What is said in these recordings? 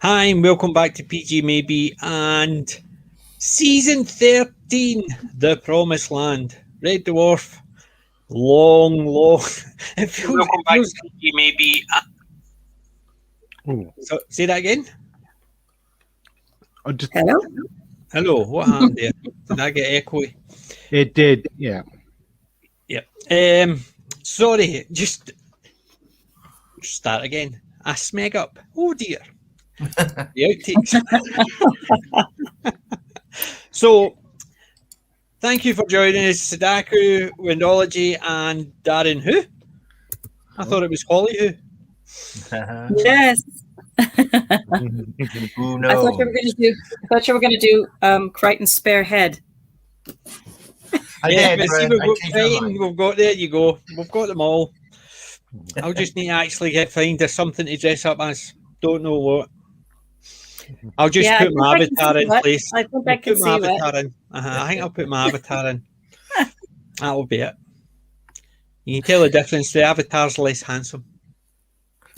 Hi, and welcome back to PG Maybe and season 13, The Promised Land. Red Dwarf, long. It feels. Welcome back to PG Maybe. So, say that again. Hello? Hello, what happened there? Did I get echoey? It did, yeah. Yeah. Sorry, just start again. I smeg up. Oh dear. The outtakes. So, thank you for joining us, Sadako, Windology, and Darren. Who? I thought it was Holly. Who? Yes. Who I thought knows? you were gonna do Crichton's spare head. I Yeah, did, but see, Brent. I changed my mind. we've got there. You go. We've got them all. I'll just need to actually find something to dress up as. Don't know what. I'll just put my avatar in place. I think I can Put my see that. avatar in. I think I'll put my avatar in. That'll be it. You can tell the difference. The avatar's less handsome.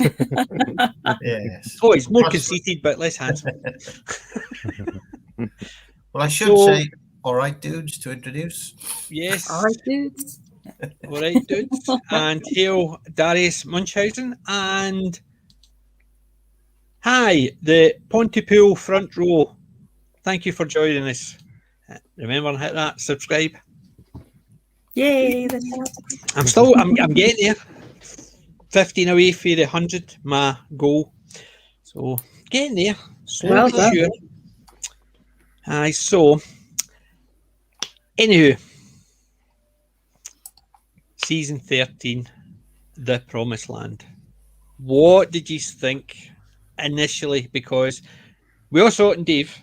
Yes. Oh, it's more That's- conceited, but less handsome. Well, I should So- say, all right, dudes, to introduce. Yes. All right, dudes. All right, dudes. And hail Darius Munchausen. And hi, the Pontypool front row. Thank you for joining us. Remember to hit that subscribe. Yay! I'm getting there. 15 away for the 100, my goal. So getting there. Slowly Well but done. sure. Aye, so anywho, season 13, The Promised Land. What did you think initially? Because we all saw it in Dave,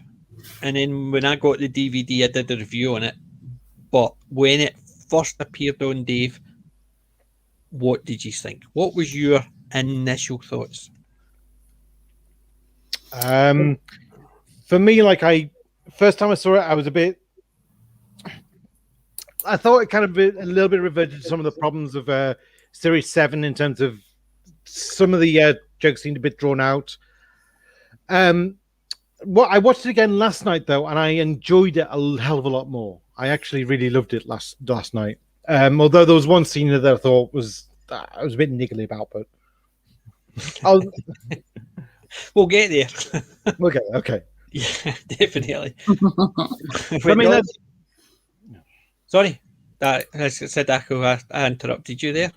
and then when I got the DVD, I did a review on it. But when it first appeared on Dave, what did you think? What was your initial thoughts? For me, first time I saw it, I was I thought it kind of a little bit reverted to some of the problems of Series 7 in terms of some of the jokes seemed a bit drawn out. I watched it again last night, though, and I enjoyed it a hell of a lot more. I actually really loved it last night. Although there was one scene that I thought I was a bit niggly about, but We'll get there. okay. Yeah, definitely. I mean, Sorry, I said I interrupted you there.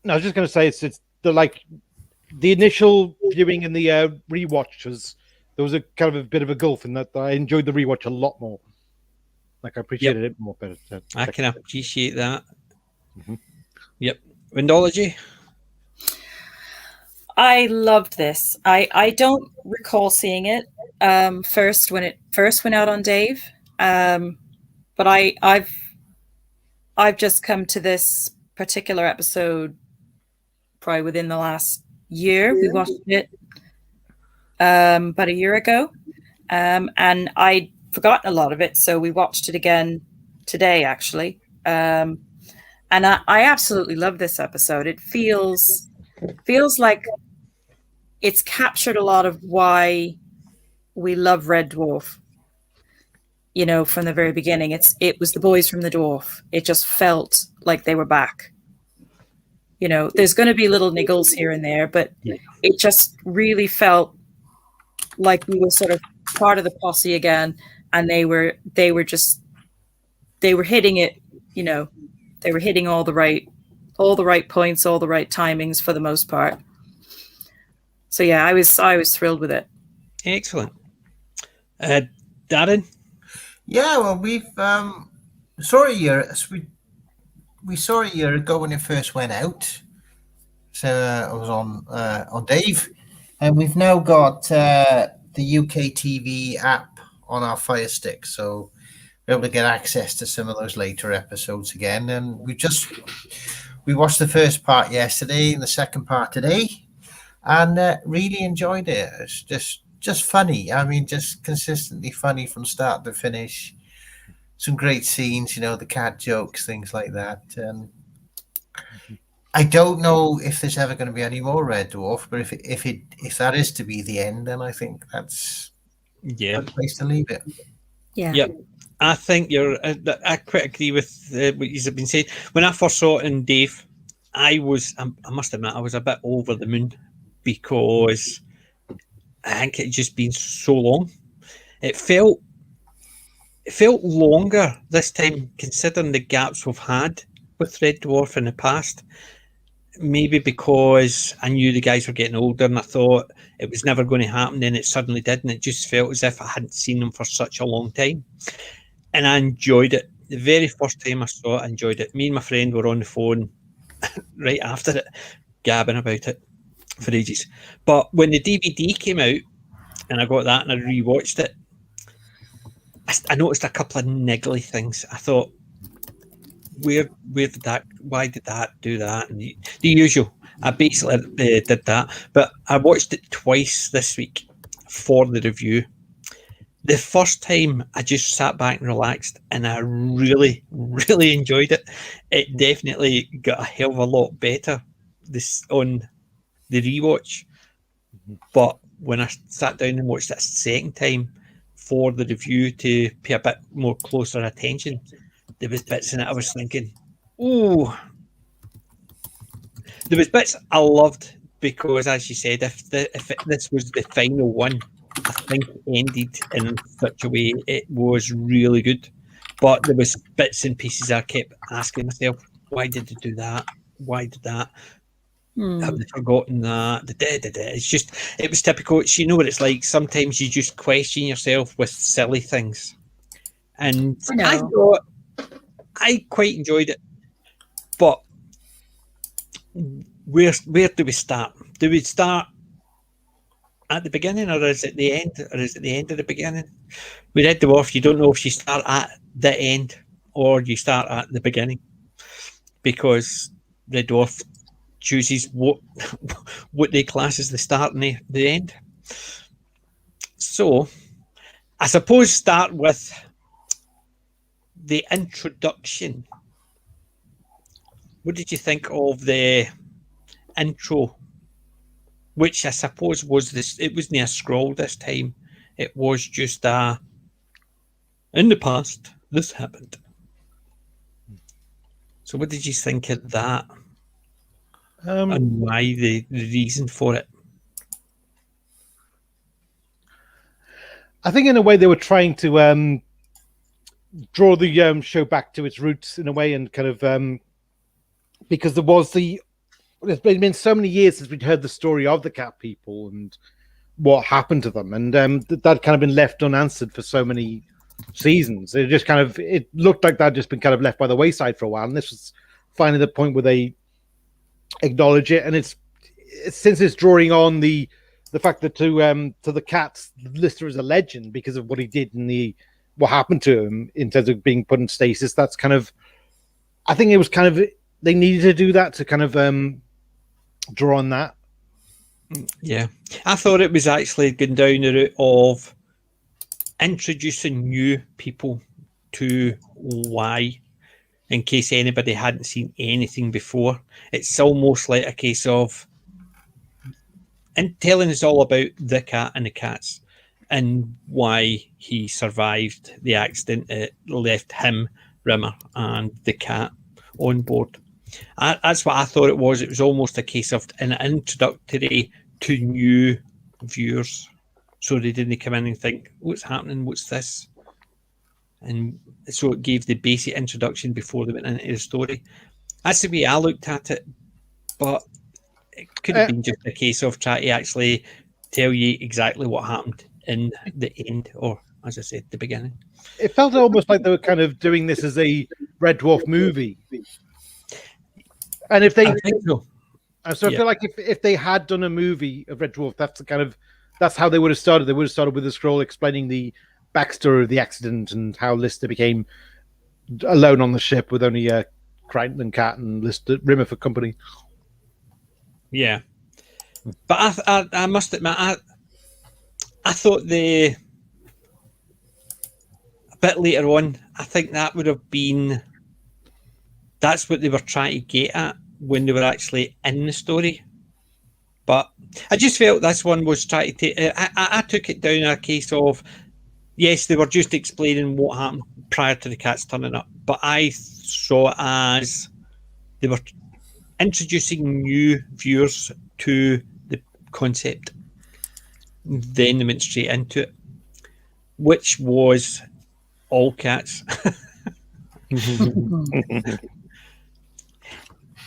No, I was just going to say it's the initial viewing and the rewatch there was a kind of a bit of a gulf in that I enjoyed the rewatch a lot more. Like I appreciated it more better. I can appreciate that. Mhm. Yep. Windology. I loved this. I don't recall seeing it first when it first went out on Dave, but I've just come to this particular episode probably within the last year. We watched it about a year ago, and I'd forgotten a lot of it, so we watched it again today, actually. And I absolutely love this episode. It feels like it's captured a lot of why we love Red Dwarf. You know, from the very beginning, it was the boys from the dwarf. It just felt like they were back. You know, there's going to be little niggles here and there, but it just really felt like we were sort of part of the posse again, and they were hitting it. You know, they were hitting all the right points, all the right timings for the most part. So yeah, I was thrilled with it. Excellent. Darren. Yeah, well, we've saw a year. We saw a year ago when it first went out. So I was on Dave, and we've now got the UK TV app on our Fire Stick, so we're able to get access to some of those later episodes again. And we watched the first part yesterday and the second part today, and really enjoyed it. It's just funny. I mean, just consistently funny from start to finish. Some great scenes, you know, the cat jokes, things like that. I don't know if there's ever going to be any more Red Dwarf, but if that is to be the end, then I think that's a good place to leave it. Yeah. Yep. I think I quite agree with what you've been saying. When I first saw it in Dave, I must admit, I was a bit over the moon because I think it just been so long. It felt longer this time, considering the gaps we've had with Red Dwarf in the past. Maybe because I knew the guys were getting older and I thought it was never going to happen, then it suddenly did, and it just felt as if I hadn't seen them for such a long time. And I enjoyed it. The very first time I saw it, I enjoyed it. Me and my friend were on the phone right after it, gabbing about it for ages. But when the DVD came out and I got that and I rewatched it, I noticed a couple of niggly things. I thought, where did that? Why did that do that? And the usual. I basically did that, but I watched it twice this week for the review. The first time I just sat back and relaxed, and I really, really enjoyed it. It definitely got a hell of a lot better on the rewatch. But when I sat down and watched it a second time for the review to pay a bit more closer attention, there was bits in it I was thinking, ooh. There was bits I loved because, as you said, if this was the final one, I think it ended in such a way it was really good. But there was bits and pieces I kept asking myself, why did they do that? Why did that? Have they forgotten that? It's just, it was typical. You know what it's like. Sometimes you just question yourself with silly things. And I thought I quite enjoyed it. But where do we start? Do we start at the beginning, or is it the end, or is it the end of the beginning? With Red Dwarf, you don't know if you start at the end or you start at the beginning, because Red Dwarf chooses what they class as the start and the end. So, I suppose start with the introduction. What did you think of the intro? Which I suppose was this. It wasn't a scroll this time. It was just in the past, this happened. So what did you think of that? And why the reason for it? I think in a way they were trying to draw the show back to its roots in a way, and kind of because there's been so many years since we'd heard the story of the cat people and what happened to them, and that kind of been left unanswered for so many seasons. It looked like that had just been kind of left by the wayside for a while, and this was finally the point where they acknowledge it. And it's since it's drawing on the fact that to the cats, Lister is a legend because of what he did and what happened to him in terms of being put in stasis. That's kind of, I think it was kind of, they needed to do that to kind of draw on that. Yeah, I thought it was actually going down the route of introducing new people to why, in case anybody hadn't seen anything before. It's almost like a case of telling us all about the cat and the cats and why he survived the accident. It left him, Rimmer, and the cat on board. That's what I thought it was. It was almost a case of an introductory to new viewers, so they didn't come in and think, what's happening, what's this? And so it gave the basic introduction before they went into the story. That's the way I looked at it, but it could have been just a case of trying to actually tell you exactly what happened in the end, or as I said, the beginning. It felt almost like they were kind of doing this as a Red Dwarf movie. And if they, I think so. I feel like if they had done a movie of Red Dwarf, that's how they would have started. They would have started with a scroll explaining the backstory of the accident and how Lister became alone on the ship with only Crichton and Cat and Lister Rimmer for company. Yeah, but I must admit, I thought a bit later on, I think that would have been, that's what they were trying to get at when they were actually in the story. But I just felt this one was trying to take. I took it down a case of, yes, they were just explaining what happened prior to the cats turning up, but I saw it as they were introducing new viewers to the concept. Then they went straight into it, which was all cats.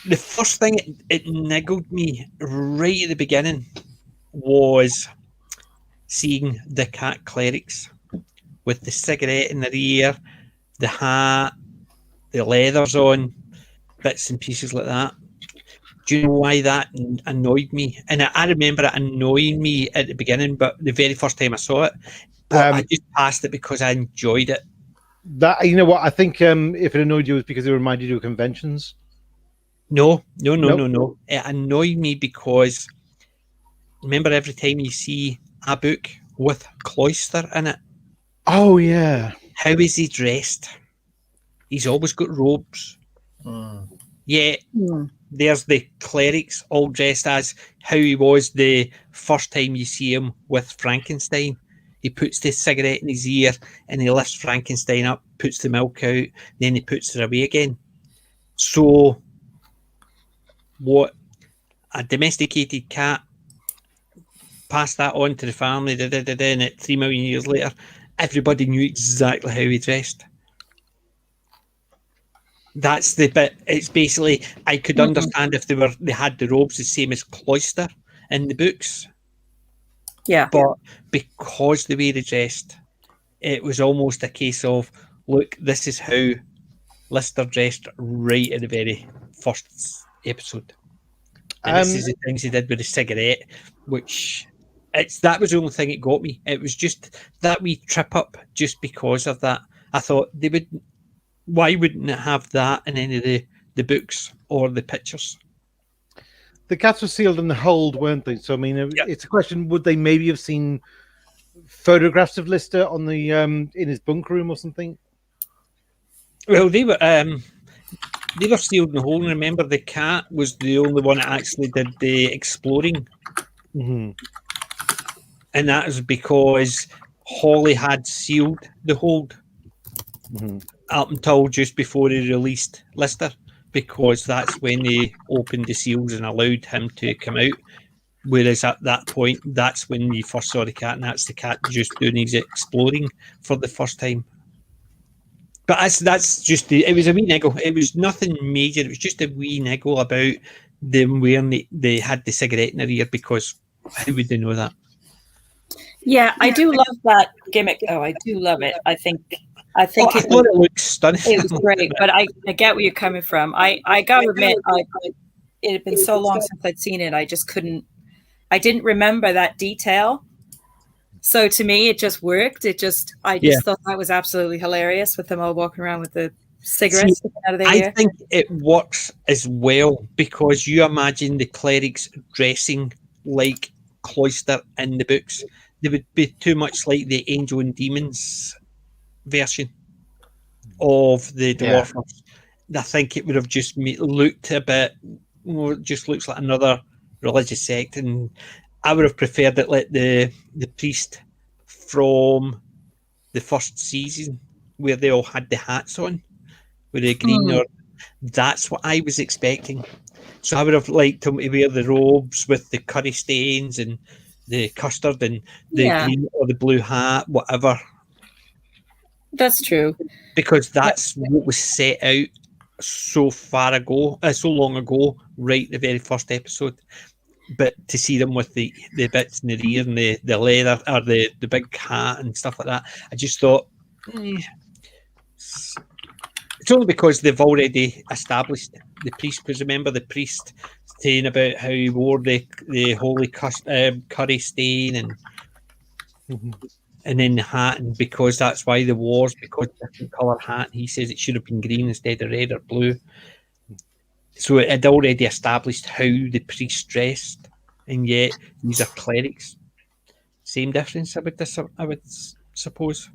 The first thing it niggled me right at the beginning was seeing the cat clerics with the cigarette in their ear, the hat, the leathers on, bits and pieces like that. Do you know why that annoyed me? And I remember it annoying me at the beginning, but the very first time I saw it, but I just passed it because I enjoyed it. That, you know what, I think if it annoyed you, it was because it reminded you of conventions. No. It annoyed me because remember every time you see a book with cloister in it. Oh yeah. How is he dressed? He's always got robes. Yeah, there's the clerics all dressed as how he was the first time you see him with Frankenstein. He puts the cigarette in his ear and he lifts Frankenstein up, puts the milk out, then he puts it away again. So, what a domesticated cat passed that on to the family, and at 3 million years later, everybody knew exactly how he dressed. That's the bit. It's basically I could understand if they had the robes the same as cloister in the books. Yeah. But because the way they dressed, it was almost a case of, look, this is how Lister dressed right at the very first episode. And this is the things he did with the cigarette, which that was the only thing it got me. It was just that wee trip up just because of that. I thought why wouldn't it have that in any of the books or the pictures? The cats were sealed in the hold, weren't they? So I mean, it's a question: would they maybe have seen photographs of Lister on the in his bunk room or something? Well, they were sealed in the hole. And remember, the cat was the only one that actually did the exploring, and that was because Holly had sealed the hold. Up until just before he released Lister, because that's when they opened the seals and allowed him to come out. Whereas at that point, that's when you first saw the cat, and that's the cat just doing his exploring for the first time. But that's just it was a wee niggle. It was nothing major. It was just a wee niggle about them wearing they had the cigarette in their ear, because how would they know that? Yeah, I do love that gimmick, though. I do love it. I thought it looked stunning. It was great, but I get where you're coming from. I got to admit, it had been so long since I'd seen it. I just couldn't. I didn't remember that detail. So to me, it just worked. I just thought that was absolutely hilarious with them all walking around with the cigarettes sticking out of their ear. I think it works as well because you imagine the clerics dressing like cloister in the books. They would be too much like the Angel and Demons version of the Dwarfers. I think it would have just looked a bit, just looks like another religious sect, and I would have preferred it like the priest from the first season where they all had the hats on with the green. Or that's what I was expecting. So I would have liked them to wear the robes with the curry stains and the custard and the green or the blue hat, whatever. That's true. Because that's what was set out so long ago, right at the very first episode. But to see them with the bits in the ear and the leather or the big hat and stuff like that, I just thought it's only because they've already established the priest. Because remember the priest saying about how he wore the holy curry stain and then the hat, and because that's why the wars, because different colour hat, he says it should have been green instead of red or blue. So it had already established how the priests dressed, and yet these are clerics. Same difference, I would suppose.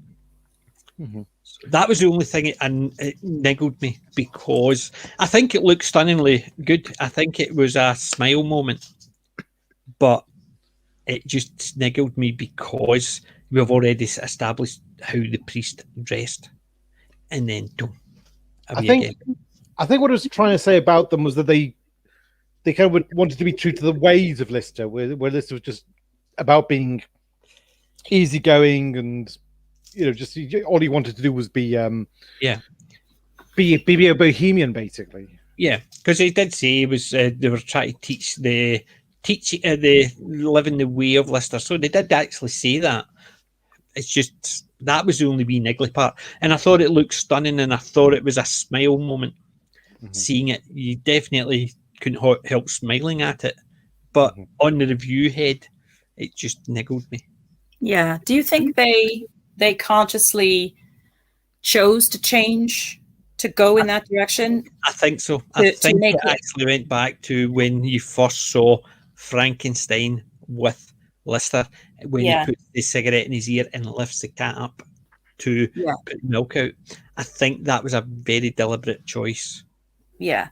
That was the only thing, and it niggled me because I think it looked stunningly good. I think it was a smile moment, but it just niggled me because we've already established how the priest dressed, and then I think what I was trying to say about them was that they kind of wanted to be true to the ways of Lister, where Lister was just about being easygoing and just all he wanted to do was be a bohemian, basically. Yeah, because he did say he was they were trying to teach the living the way of Lister, so they did actually say that. It's just that was the only wee niggly part, and I thought it looked stunning, and I thought it was a smile moment. Seeing it, you definitely couldn't help smiling at it, but on the review head, it just niggled me. Yeah. Do you think they consciously chose to change to go in that direction? I think so. I think it actually went back to when you first saw Frankenstein with Lister, when he puts the cigarette in his ear and lifts the cat up to put milk out. I think that was a very deliberate choice. Yeah.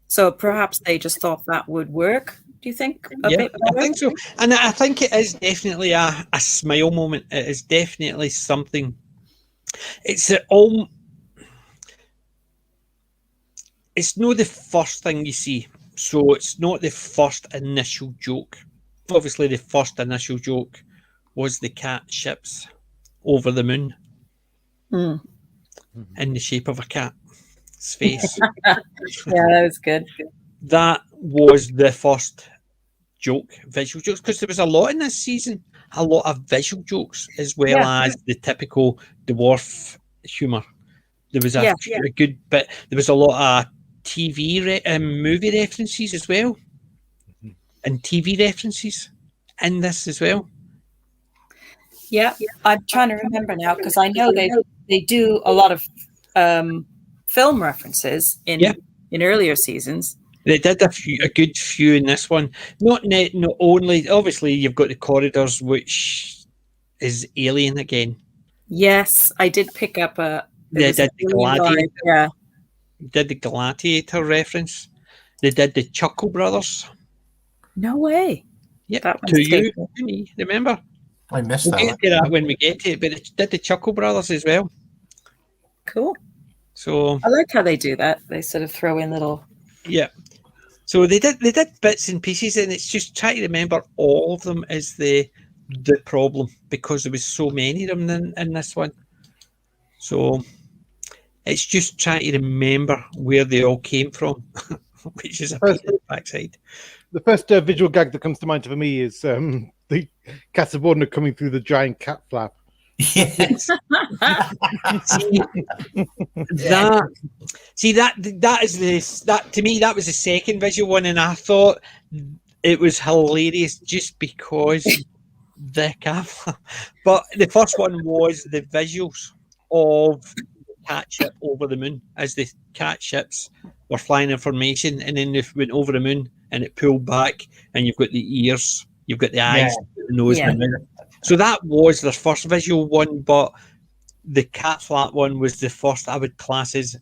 So perhaps they just thought that would work. Do you think? I think so. And I think it is definitely a smile moment. It is definitely something. It's not the first thing you see. So it's not the first initial joke. Obviously, the first initial joke was the cat ships over the moon in the shape of a cat's face. Yeah, that was good. That was the first joke, visual jokes, because there was a lot in this season, a lot of visual jokes as well as the typical dwarf humour. There was a good bit. There was a lot of TV movie references as well, and TV references in this as well. Yeah, I'm trying to remember now because I know they do a lot of film references in earlier seasons. They did a good few in this one. Not only, obviously, you've got the corridors, which is Alien again. Yes, I did pick up They did the Gladiator. Yeah. Did the Gladiator reference. They did the Chuckle Brothers. No way. Yeah, that to you, to me, remember? I missed that. We'll get to that when we get to it, but it did the Chuckle Brothers as well. Cool. So I like how they do that. They sort of throw in little. Yeah. So they did bits and pieces, and it's just trying to remember all of them is the problem, because there was so many of them in this one. So it's just trying to remember where they all came from, which is a pain in the backside. The first visual gag that comes to mind for me is the cat subordinate coming through the giant cat flap. Yes. That is this. That to me, that was the second visual one, and I thought it was hilarious just because the cat flap. But the first one was the visuals of cat ship over the moon as the cat ships were flying in formation, and then they went over the moon and it pulled back, and you've got the ears, you've got the eyes, the nose, and the mouth. So that was their first visual one, but the cat flap one was the first I would class as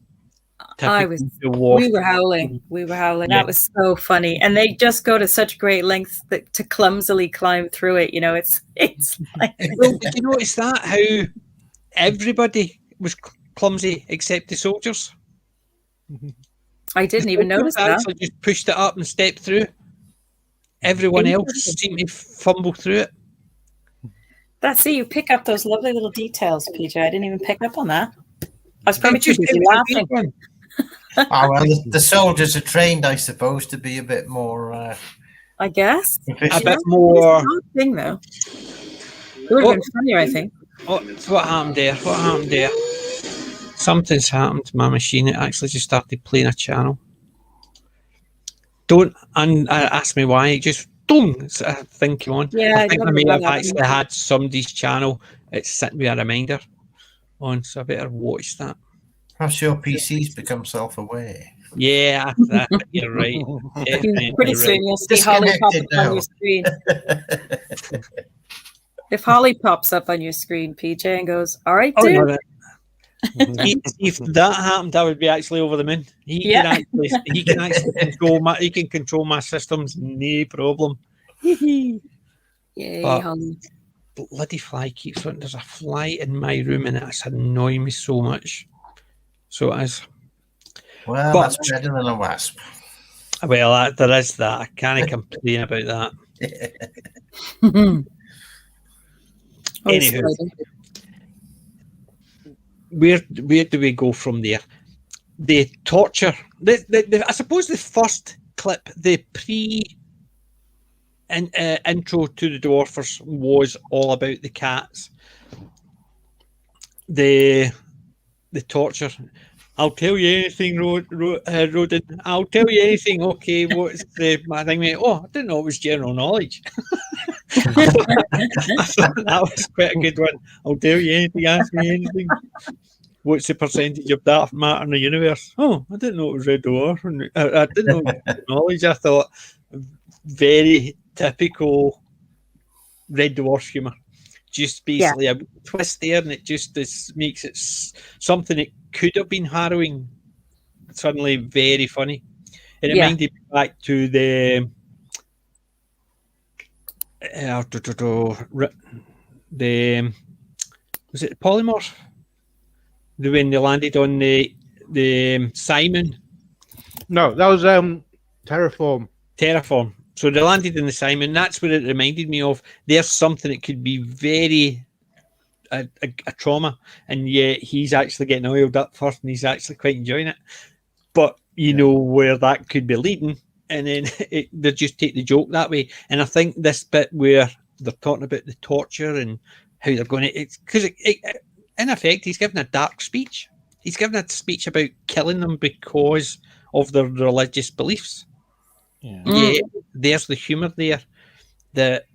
we were howling. Yeah. That was so funny, and they just go to such great lengths to clumsily climb through it. It's like. Well, did you notice that how everybody was clumsy except the soldiers? I didn't even notice that. Actually just pushed it up and stepped through. Everyone else seemed to fumble through it. You pick up those lovely little details, PJ. I didn't even pick up on that. I was probably too busy laughing. The soldiers are trained, I suppose, to be a bit more. I guess a bit more. Thing though. It would have been funnier, I think. Oh, what happened there? Something's happened to my machine. It actually just started playing a channel. Don't ask me why. It just a thing came on. Yeah, I think I may have actually had somebody's channel. It's sent me a reminder on, so I better watch that. Perhaps your PC's become self-aware. Yeah, you're right. Pretty soon you'll see Holly pop up on your screen. If Holly pops up on your screen, PJ, and goes, "All right, Oh, dude." no, if that happened, I would be actually over the moon. He can actually control my systems, no problem. Yay, But- Holly. Bloody fly keeps on. There's a fly in my room, and it's annoying me so much. So it is. Well, But- that's better than a wasp. Well, there is that. I can't complain about that. Oh, Anywho. sorry. Where do we go from there? The torture. I suppose the first clip, the intro to the Dwarfers, was all about the cats. The torture. I'll tell you anything, Rodin. I'll tell you anything. Okay, what's my thing? Oh, I didn't know it was general knowledge. I thought that was quite a good one. I'll tell you anything. Ask me anything. What's the percentage of dark matter in the universe? Oh, I didn't know it was Red Dwarf. I didn't know it was knowledge. I thought very typical Red Dwarf humour. Just basically a twist there, and it just makes it something that could have been harrowing suddenly very funny. It reminded me back to the was it Polymorph? When they landed on the Simon. No, that was Terraform. So they landed in the Simon. That's what it reminded me of. There's something that could be very a trauma, and yet he's actually getting oiled up first, and he's actually quite enjoying it. But you know where that could be leading, and then they just take the joke that way. And I think this bit where they're talking about the torture and how they're going to, it's because in effect he's giving a dark speech. He's giving a speech about killing them because of their religious beliefs. Yeah, there's the humour there that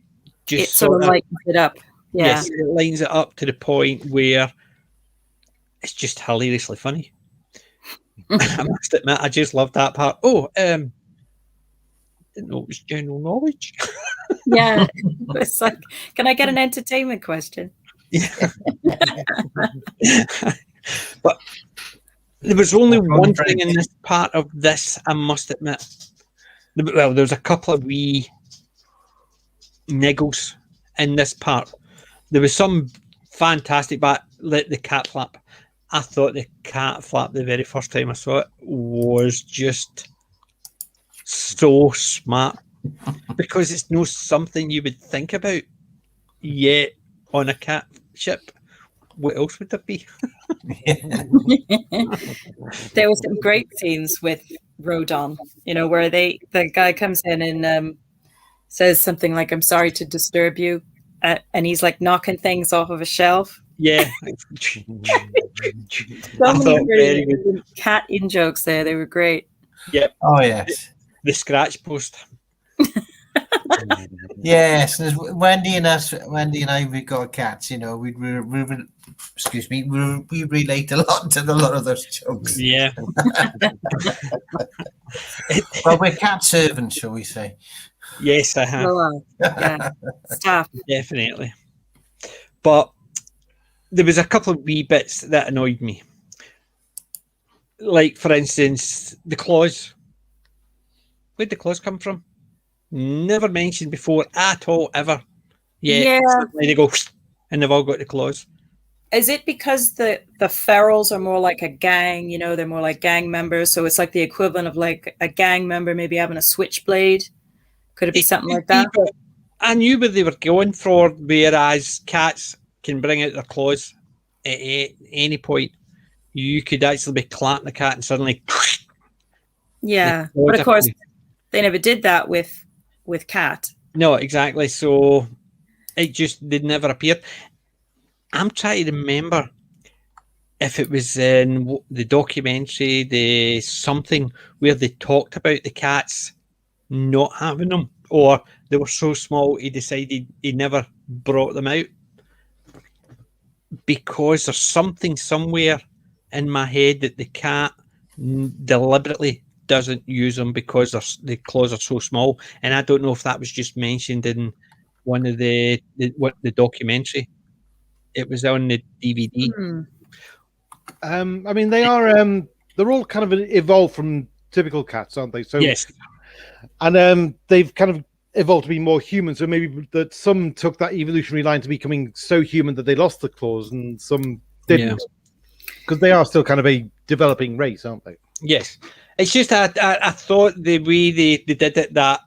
just It sort of lightens it up. Yeah. Yes, it lines it up to the point where it's just hilariously funny. I must admit, I just love that part. Oh, didn't know it was general knowledge. Yeah. It's like, can I get an entertainment question? Yeah. But there was only one thing in this part of this, I must admit. Well, there was a couple of wee niggles in this part. There was some fantastic, but like the cat flap. I thought the cat flap the very first time I saw it was just so smart, because it's not something you would think about yet on a cat ship. What else would there be? There were some great scenes with Rodon, where the guy comes in and says something like, "I'm sorry to disturb you," and he's like knocking things off of a shelf. Yeah. So many great cat in jokes there. They were great. Yep. Oh yes. The scratch post. Yes, there's Wendy and I, we've got cats. We relate a lot to a lot of those jokes. Yeah. Well, we're cat servants, shall we say? Yes, I have. Yeah. Staff. Definitely. But there was a couple of wee bits that annoyed me. Like, for instance, the claws. Where'd the claws come from? Never mentioned before at all, ever. Yeah. They go, and they've all got the claws. Is it because the ferals are more like a gang, they're more like gang members, so it's like the equivalent of like a gang member maybe having a switchblade? Could it be something like that? I knew where they were going for, whereas cats can bring out their claws at any point. You could actually be clapping the cat and suddenly... Yeah, but of course, they never did that with Cat. No, exactly. So they never appeared. I'm trying to remember if it was in the documentary, the something where they talked about the cats not having them, or they were so small he decided he never brought them out, because there's something somewhere in my head that the cat deliberately doesn't use them because the claws are so small, and I don't know if that was just mentioned in one of the documentary. It was on the DVD. I mean, they are they're all kind of evolved from typical cats, aren't they? So Yes, and they've kind of evolved to be more human. So maybe that some took that evolutionary line to becoming so human that they lost the claws, and some didn't, because they are still kind of a developing race, aren't they? yes. It's just I thought the way they did it, that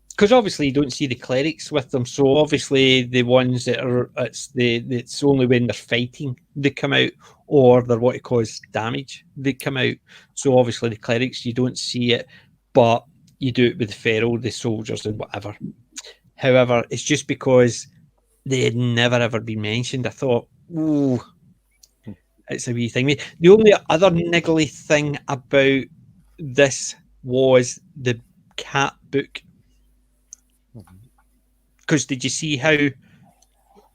because obviously you don't see the clerics with them, so obviously the ones that are it's only when they're fighting they come out, or they're what it cause damage they come out. So obviously the clerics you don't see it, but you do it with the feral, the soldiers, and whatever. However, it's just because they had never ever been mentioned. I thought, ooh, it's a wee thing. The only other niggly thing about this was the cat book. Because did you see how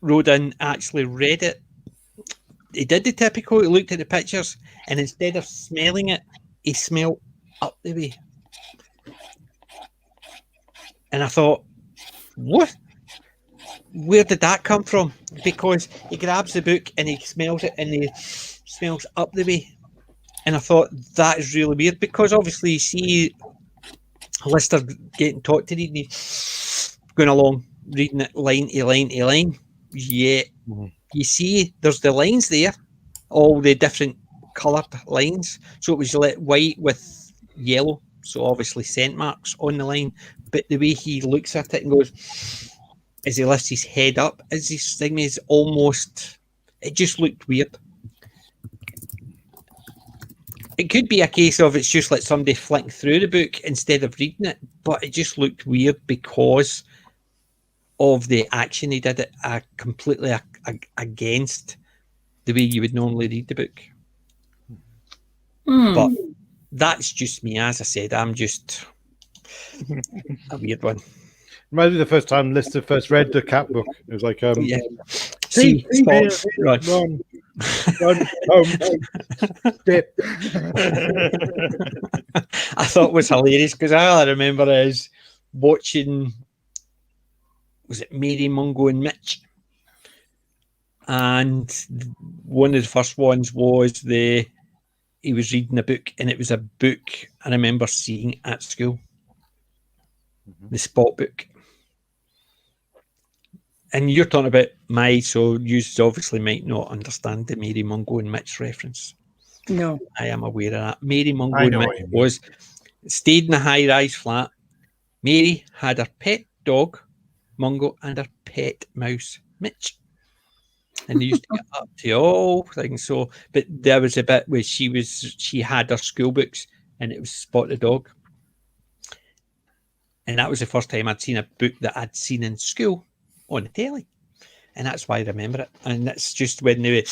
Rodan actually read it? He did the typical, he looked at the pictures, and instead of smelling it, he smelled up the way. And I thought, what? Where did that come from? Because he grabs the book and he smells it, and he smells up the way. And I thought, that is really weird, because obviously you see Lister getting taught to read, and he's going along reading it line to line to line. Yeah, you see there's the lines there, all the different coloured lines. So it was like white with yellow, so obviously scent marks on the line. But the way he looks at it and goes, as he lifts his head up, as this thing is almost, it just looked weird. It could be a case of it's just like somebody flicking through the book instead of reading it, but it just looked weird because of the action he did it completely against the way you would normally read the book. But that's just me. As I said, I'm just a weird one. Reminds me of the first time Lister first read the cat book. It was like, See, spots, run. Dip. I thought it was hilarious because all I remember is watching, was it Mary, Mungo and Mitch? And one of the first ones was he was reading a book, and it was a book I remember seeing at school, the Spot book. And you're talking about so you obviously might not understand the Mary, Mungo and Mitch reference. No. I am aware of that. Mary, Mungo and Mitch stayed in a high-rise flat. Mary had her pet dog, Mungo, and her pet mouse, Mitch. And they used to get up to all things. So, but there was a bit where she had her school books, and it was Spot the dog. And that was the first time I'd seen a book that I'd seen in school on the telly. And that's why I remember it. And that's just when it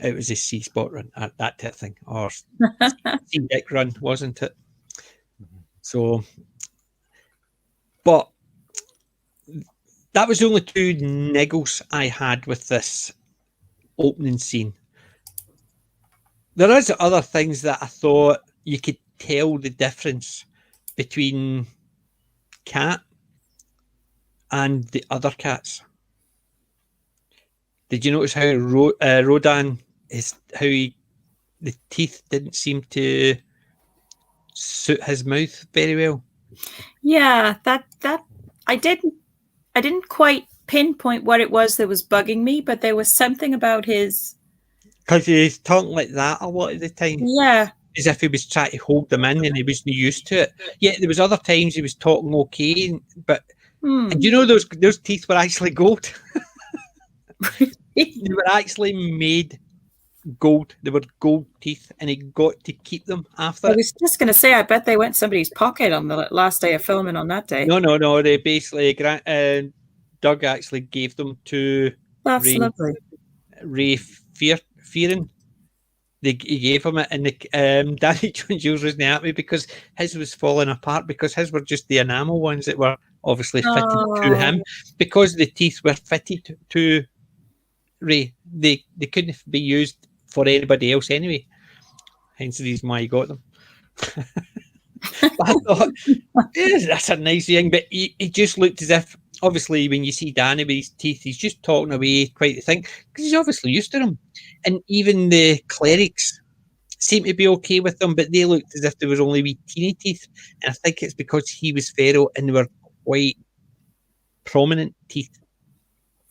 was a C Spot run, that type of thing, or C Dick run, wasn't it? So, but that was the only two niggles I had with this opening scene. There is other things that I thought you could tell the difference between Cat and the other cats. Did you notice how Rodan the teeth didn't seem to suit his mouth very well? Yeah, that I didn't quite pinpoint what it was that was bugging me, but there was something about his, because he's talking like that a lot of the time. Yeah. As if he was trying to hold them in and he wasn't used to it. Yet there was other times he was talking okay, but and you know those teeth were actually gold. They were actually made gold. They were gold teeth, and he got to keep them after. I was just going to say, I bet they went in somebody's pocket on the last day of filming on that day. No. They basically, Doug actually gave them to Ray Fearon. He gave him it, and Danny John-Jules wasn't happy because his was falling apart, because his were just the enamel ones that were obviously fitted to him, because the teeth were fitted to Ray. They couldn't be used for anybody else anyway. Hence the reason why he got them. But I thought, that's a nice thing, but he just looked as if obviously, when you see Danny with his teeth, he's just talking away quite the thing because he's obviously used to them. And even the clerics seem to be okay with them, but they looked as if there was only wee teeny teeth. And I think it's because he was feral and they were quite prominent teeth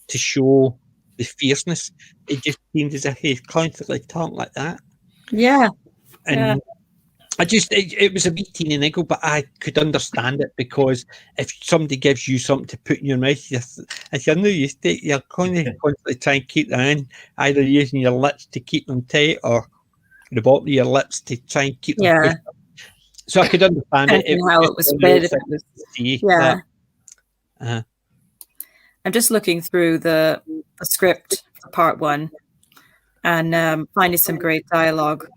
to show the fierceness. It just seemed as if he constantly talked like that. Yeah. And it was a wee teeny niggle, but I could understand it because if somebody gives you something to put in your mouth, if you're not used to it, you're constantly trying to keep that in, either using your lips to keep them tight or the bottom of your lips to try and keep them pushed up. So I could understand it. How it was spread. Yeah. I'm just looking through the script for part 1 and finding some great dialogue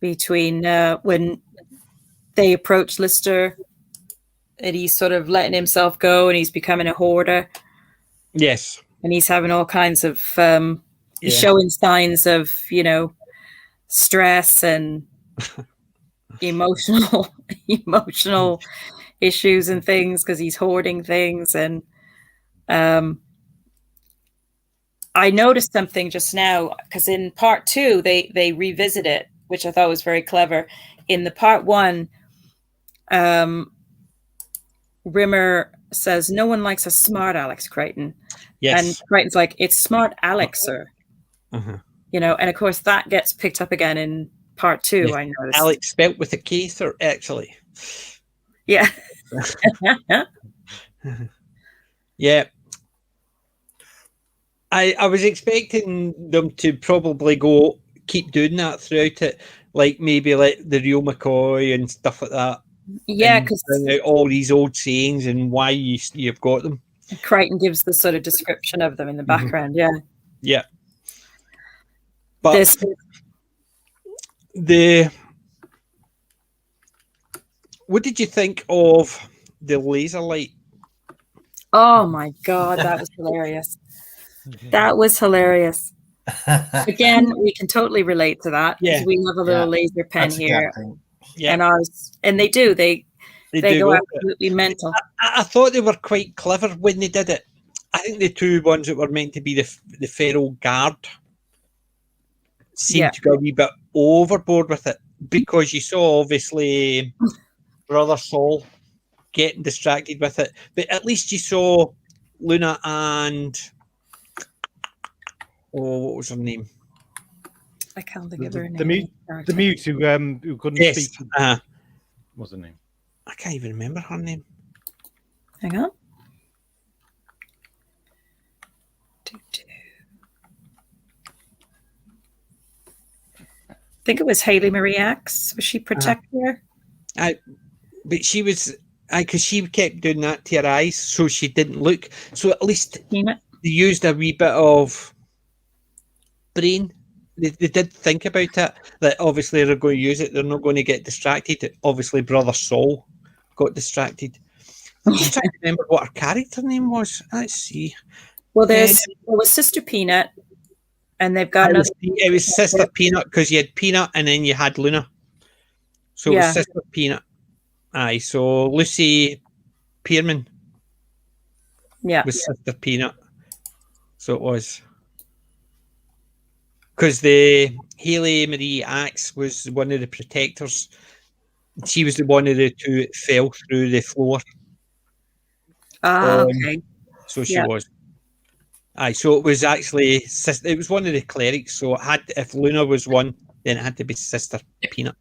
between when they approach Lister and he's sort of letting himself go and he's becoming a hoarder. Yes. And he's having all kinds of he's showing signs of, stress and emotional issues and things because he's hoarding things. And I noticed something just now because in part 2 they revisit it, which I thought was very clever. In the part 1, Rimmer says, "No one likes a smart Alex, Crichton." Yes. And Crichton's like, "It's smart Alex, sir." Uh-huh. And of course that gets picked up again in part 2. Yeah. I noticed Alex spelt with a K, sir, actually. Yeah. Yeah. I was expecting them to probably keep doing that throughout it, like maybe like the real McCoy and stuff like that. Yeah, because all these old sayings and why you've got them. Crichton gives the sort of description of them in the background. Mm-hmm. Yeah. But what did you think of the laser light? Oh my God, that was hilarious. That was hilarious. Again, we can totally relate to that because we have a little laser pen here. Yeah. And they do. They go absolutely mental. I thought they were quite clever when they did it. I think the two ones that were meant to be the feral guard seemed to go a wee bit overboard with it because you saw obviously Brother Saul getting distracted with it, but at least you saw Luna and what was her name? I can't think of her name. The mute who couldn't speak. What's her name? I can't even remember her name. Hang on. I think it was Haley Marie Axe. Was she protector? But she was, because she kept doing that to her eyes, so she didn't look. So at least they used a wee bit of brain. They did think about it. That obviously they're going to use it. They're not going to get distracted. Obviously, Brother Saul got distracted. I'm just trying to remember what her character name was. Let's see. Well, there was Sister Peanut. And they've got it was Sister Peanut because you had Peanut and then you had Luna. So it was Sister Peanut. Aye, so Lucy Pierman was Sister Peanut. So it was. Because the Haley Marie Axe was one of the protectors. She was the one of the two that fell through the floor. Okay. So she was. Aye, so it was actually it was one of the clerics. So if Luna was one, then it had to be Sister Peanut.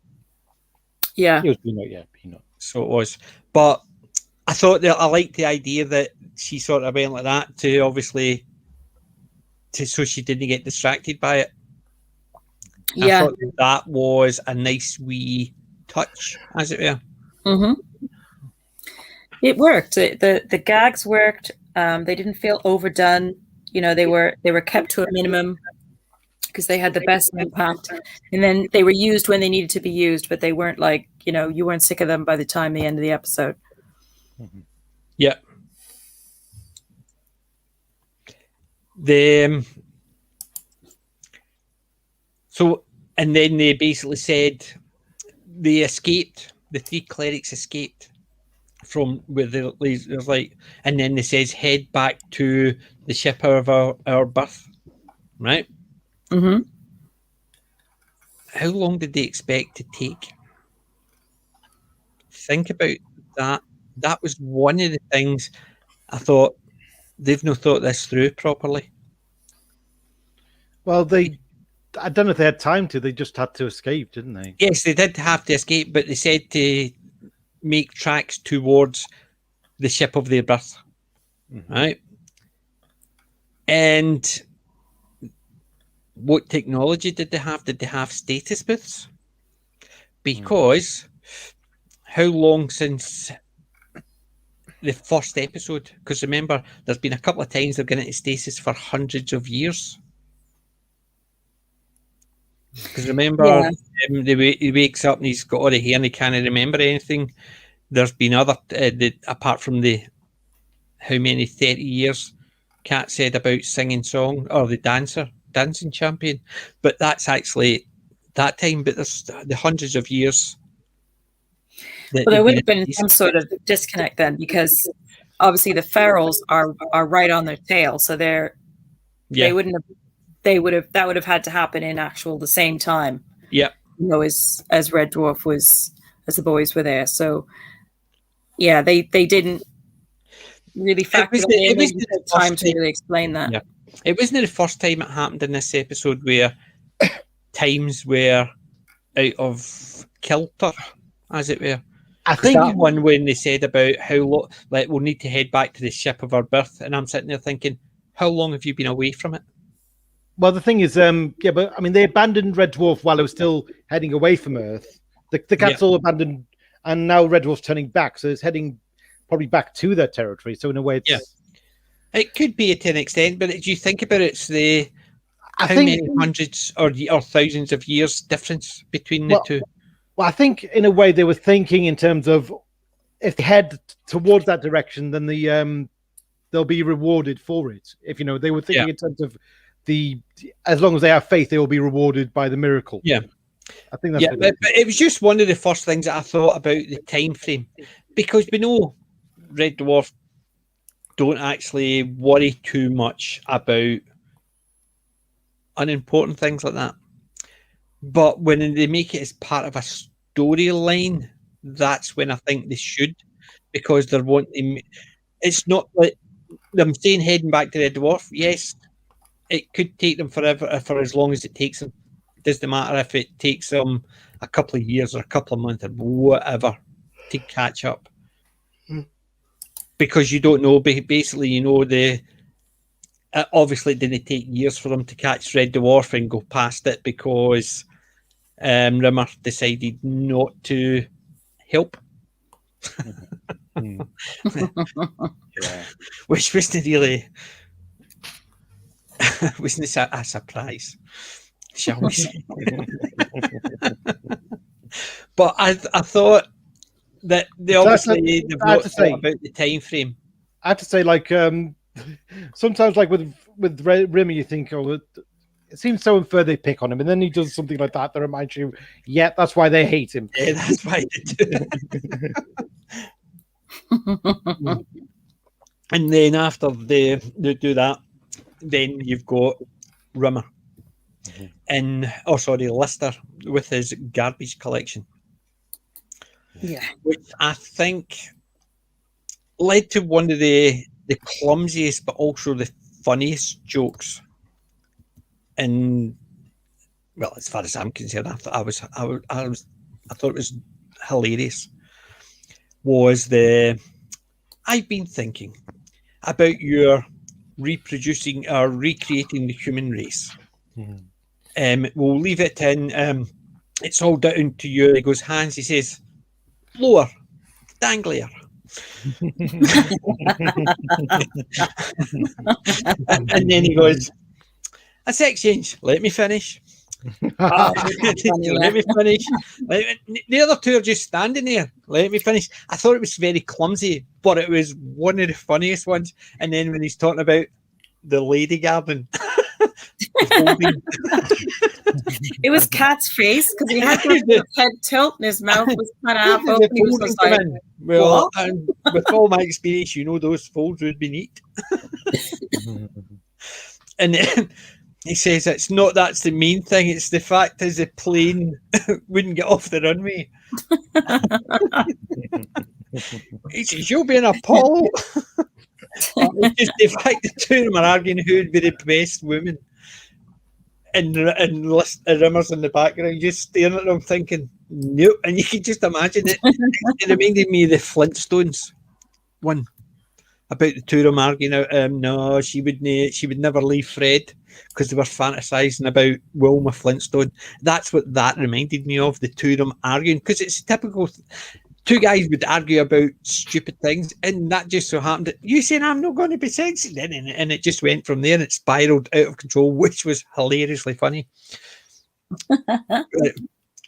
Yeah, it was Peanut. Peanut. So it was, but I thought that I liked the idea that she sort of went like that to obviously, so she didn't get distracted by it. Yeah, I thought that was a nice wee touch, as it were. Mm-hmm. It worked. The gags worked. They didn't feel overdone. They were kept to a minimum because they had the best impact, and then they were used when they needed to be used, but they weren't like, you weren't sick of them by the time the end of the episode. Yeah. And then they basically said they escaped. The three clerics escaped from where there's like, and then it says head back to the ship of our birth, right? Mm-hmm. How long did they expect to take? Think about that. That was one of the things I thought they've not thought this through properly. Well, I don't know if they had time to. They just had to escape, didn't they? Yes, they did have to escape, but they said to make tracks towards the ship of their birth, right? And what technology did they have? Did they have status booths? Because how long since the first episode? Because remember, there's been a couple of times they've gone into stasis for hundreds of years. Because remember, he wakes up and he's got all the hair and he can't remember anything. There's been other, apart from the how many 30 years Kat said about singing song or the dancing champion, but that's actually that time. But there's the hundreds of years. Well, there would have been some sort of disconnect then, because obviously the ferals are right on their tail, so that would have had to happen in actual the same time. Yeah, as Red Dwarf was, as the boys were there. So yeah, they didn't really factor it was the time to really explain that. Yeah, it wasn't the first time it happened in this episode where times were out of kilter, as it were. I think that one when they said about how long, like we'll need to head back to the ship of our birth, and I'm sitting there thinking, how long have you been away from it? Well, the thing is, but I mean, they abandoned Red Dwarf while it was still heading away from Earth. The cats all abandoned, and now Red Dwarf's turning back, so it's heading probably back to their territory. So in a way, it could be to an extent, but if you think about it, it's many hundreds or thousands of years difference between the two. Well, I think in a way they were thinking in terms of if they head towards that direction, then they'll be rewarded for it. If they were thinking in terms of as long as they have faith, they will be rewarded by the miracle. Yeah, I think that's. But it was just one of the first things that I thought about the time frame, because we know Red Dwarf don't actually worry too much about unimportant things like that. But when they make it as part of a storyline, that's when I think they should, because they're wanting. It's not like them saying heading back to Red Dwarf. Yes, it could take them forever, for as long as it takes them. It doesn't matter if it takes them a couple of years or a couple of months or whatever to catch up, because you don't know. Basically, obviously it didn't take years for them to catch Red Dwarf and go past it, because Rimmer decided not to help. Which wasn't really wasn't a surprise, shall we say. But I thought that they obviously thought about the time frame. I have to say, like, sometimes, like with Rimmer, you think, oh, it seems so unfair they pick on him, and then he does something like that reminds you, that's why they hate him. Yeah, that's why they do. And then after they do that, then you've got Rimmer Lister with his garbage collection. Yeah. Which I think led to one of the clumsiest but also the funniest jokes. And well, as far as I'm concerned, I thought it was hilarious. I've been thinking about your reproducing or recreating the human race. We'll leave it in. It's all down to you. He goes hands. He says, lower, danglier. And then he goes, a sex change. Let me finish. Let me finish. The other two are just standing there. Let me finish. I thought it was very clumsy, but it was one of the funniest ones. And then when he's talking about the lady garden, folding. It was Cat's face because he had his head tilt and his mouth was kind of half open. He was just like, well, and with all my experience, those folds would be neat. And then he says it's not that's the main thing. It's the fact is the plane wouldn't get off the runway. He says you'll be an Apollo. It's just the fact the two of them are arguing who would be the best woman. And Rimmer's in the background, just staring at them, thinking, nope. And you can just imagine it. It reminded me of the Flintstones one about the two of them arguing out. No, she would never leave Fred because they were fantasizing about Wilma Flintstone. That's what that reminded me of. The two of them arguing because it's typical. Two guys would argue about stupid things, and that just so happened that you saying I'm not going to be sexy then, and it just went from there and it spiraled out of control, which was hilariously funny.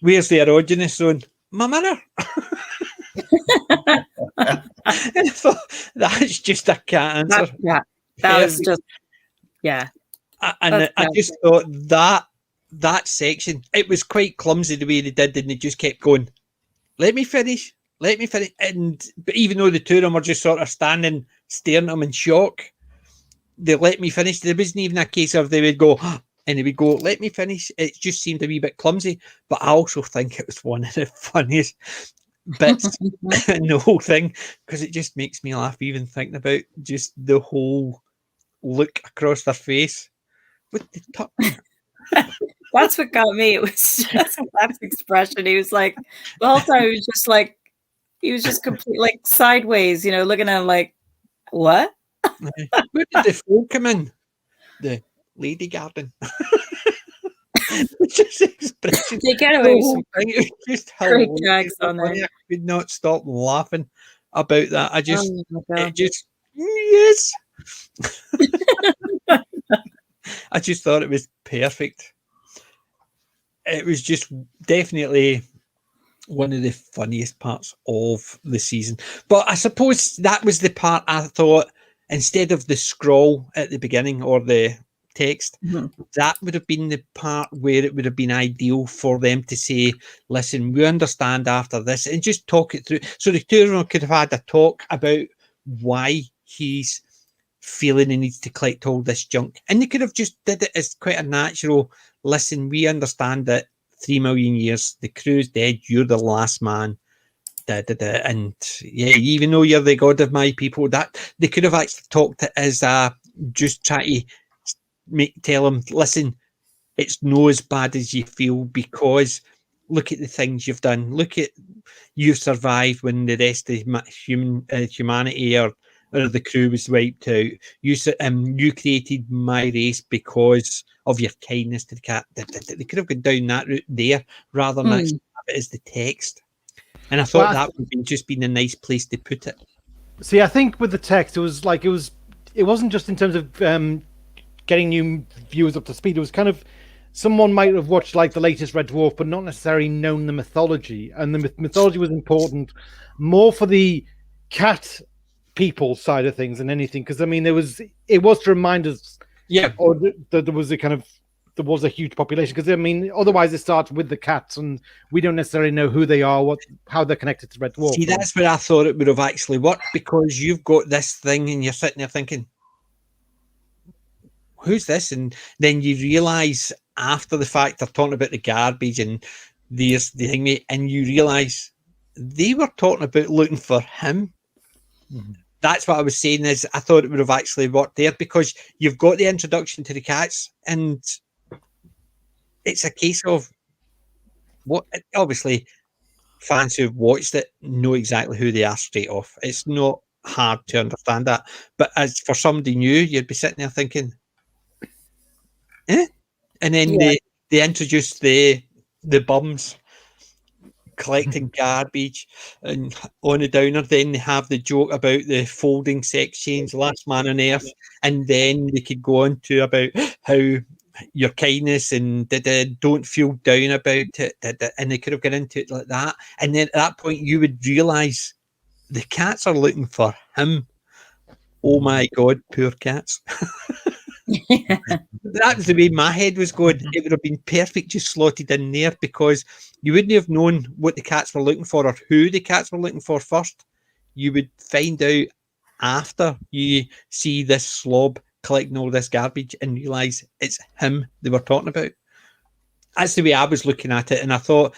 Where's the erogenous zone? My mother. And I thought that's just a cat answer. That was just And I just thought that section, it was quite clumsy the way they did, and they just kept going. Let me finish. But even though the two of them were just sort of staring at him in shock, they let me finish. There wasn't even a case of they would go, and they would go, let me finish. It just seemed a wee bit clumsy, but I also think it was one of the funniest bits in the whole thing because it just makes me laugh even thinking about just the whole look across their face with the tuck. That's what got me. It was just Clap's expression. He was like, the whole time he was just completely like sideways, looking at him like, what? Where did the phone come in? The lady garden. Just expression. They get away with some just great gags on there. I could not stop laughing about that. It just yes. I just thought it was perfect. It was just definitely one of the funniest parts of the season. But I suppose that was the part I thought, instead of the scroll at the beginning or the text, that would have been the part where it would have been ideal for them to say, listen, we understand after this, and just talk it through. So the two of them could have had a talk about why he's feeling he needs to collect all this junk. And they could have just did it as quite a natural, listen, we understand that 3 million years, the crew's dead, you're the last man. And yeah, even though you're the god of my people, that they could have actually talked it as just try to tell him, listen, it's no as bad as you feel because look at the things you've done. Look at you've survived when the rest of humanity or the crew was wiped out. You created my race because of your kindness to the cat. They could have gone down that route there rather than actually have it as the text. And I thought that would have just been a nice place to put it. See, I think with the text, it wasn't just in terms of getting new viewers up to speed. It was kind of someone might have watched like the latest Red Dwarf, but not necessarily known the mythology. And the mythology was important more for the cat people side of things than anything, because I mean it was to remind us or that there was a huge population, because I mean otherwise it starts with the cats and we don't necessarily know who they are, how they're connected to Red Dwarf. See, that's where I thought it would have actually worked, because you've got this thing and you're sitting there thinking, who's this? And then you realise after the fact they're talking about the garbage and there's the thing, and you realise they were talking about looking for him. That's what I was saying, is I thought it would have actually worked there, because you've got the introduction to the cats and it's a case of what, obviously fans who've watched it know exactly who they are straight off. It's not hard to understand that, but as for somebody new, you'd be sitting there thinking, and then they introduce the bums collecting garbage and on a downer. Then they have the joke about the folding sex change, last man on earth, and then they could go on to about how your kindness and don't feel down about it, and they could have got into it like that. And then at that point you would realise the cats are looking for him. Oh my god, poor cats. that was the way my head was going. It would have been perfect just slotted in there because you wouldn't have known what the cats were looking for or who the cats were looking for first. You would find out after you see this slob collecting all this garbage and realise it's him they were talking about. That's the way I was looking at it, and I thought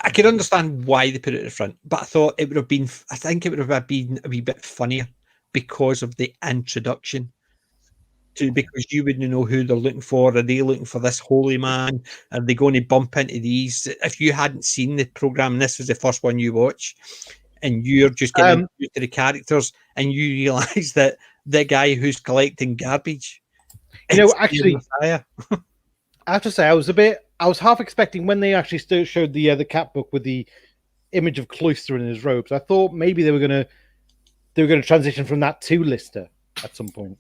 I could understand why they put it at the front, but I thought it would have been, I think it would have been a wee bit funnier because of the introduction because you wouldn't know who they're looking for. Are they looking for this holy man? Are they going to bump into these? If you hadn't seen the programme, this was the first one you watch, and you're just getting used to the characters, and you realise that the guy who's collecting garbage, actually, I have to say, I was half expecting when they actually still showed the cat book with the image of Cloister in his robes. I thought maybe they were going to transition from that to Lister at some point.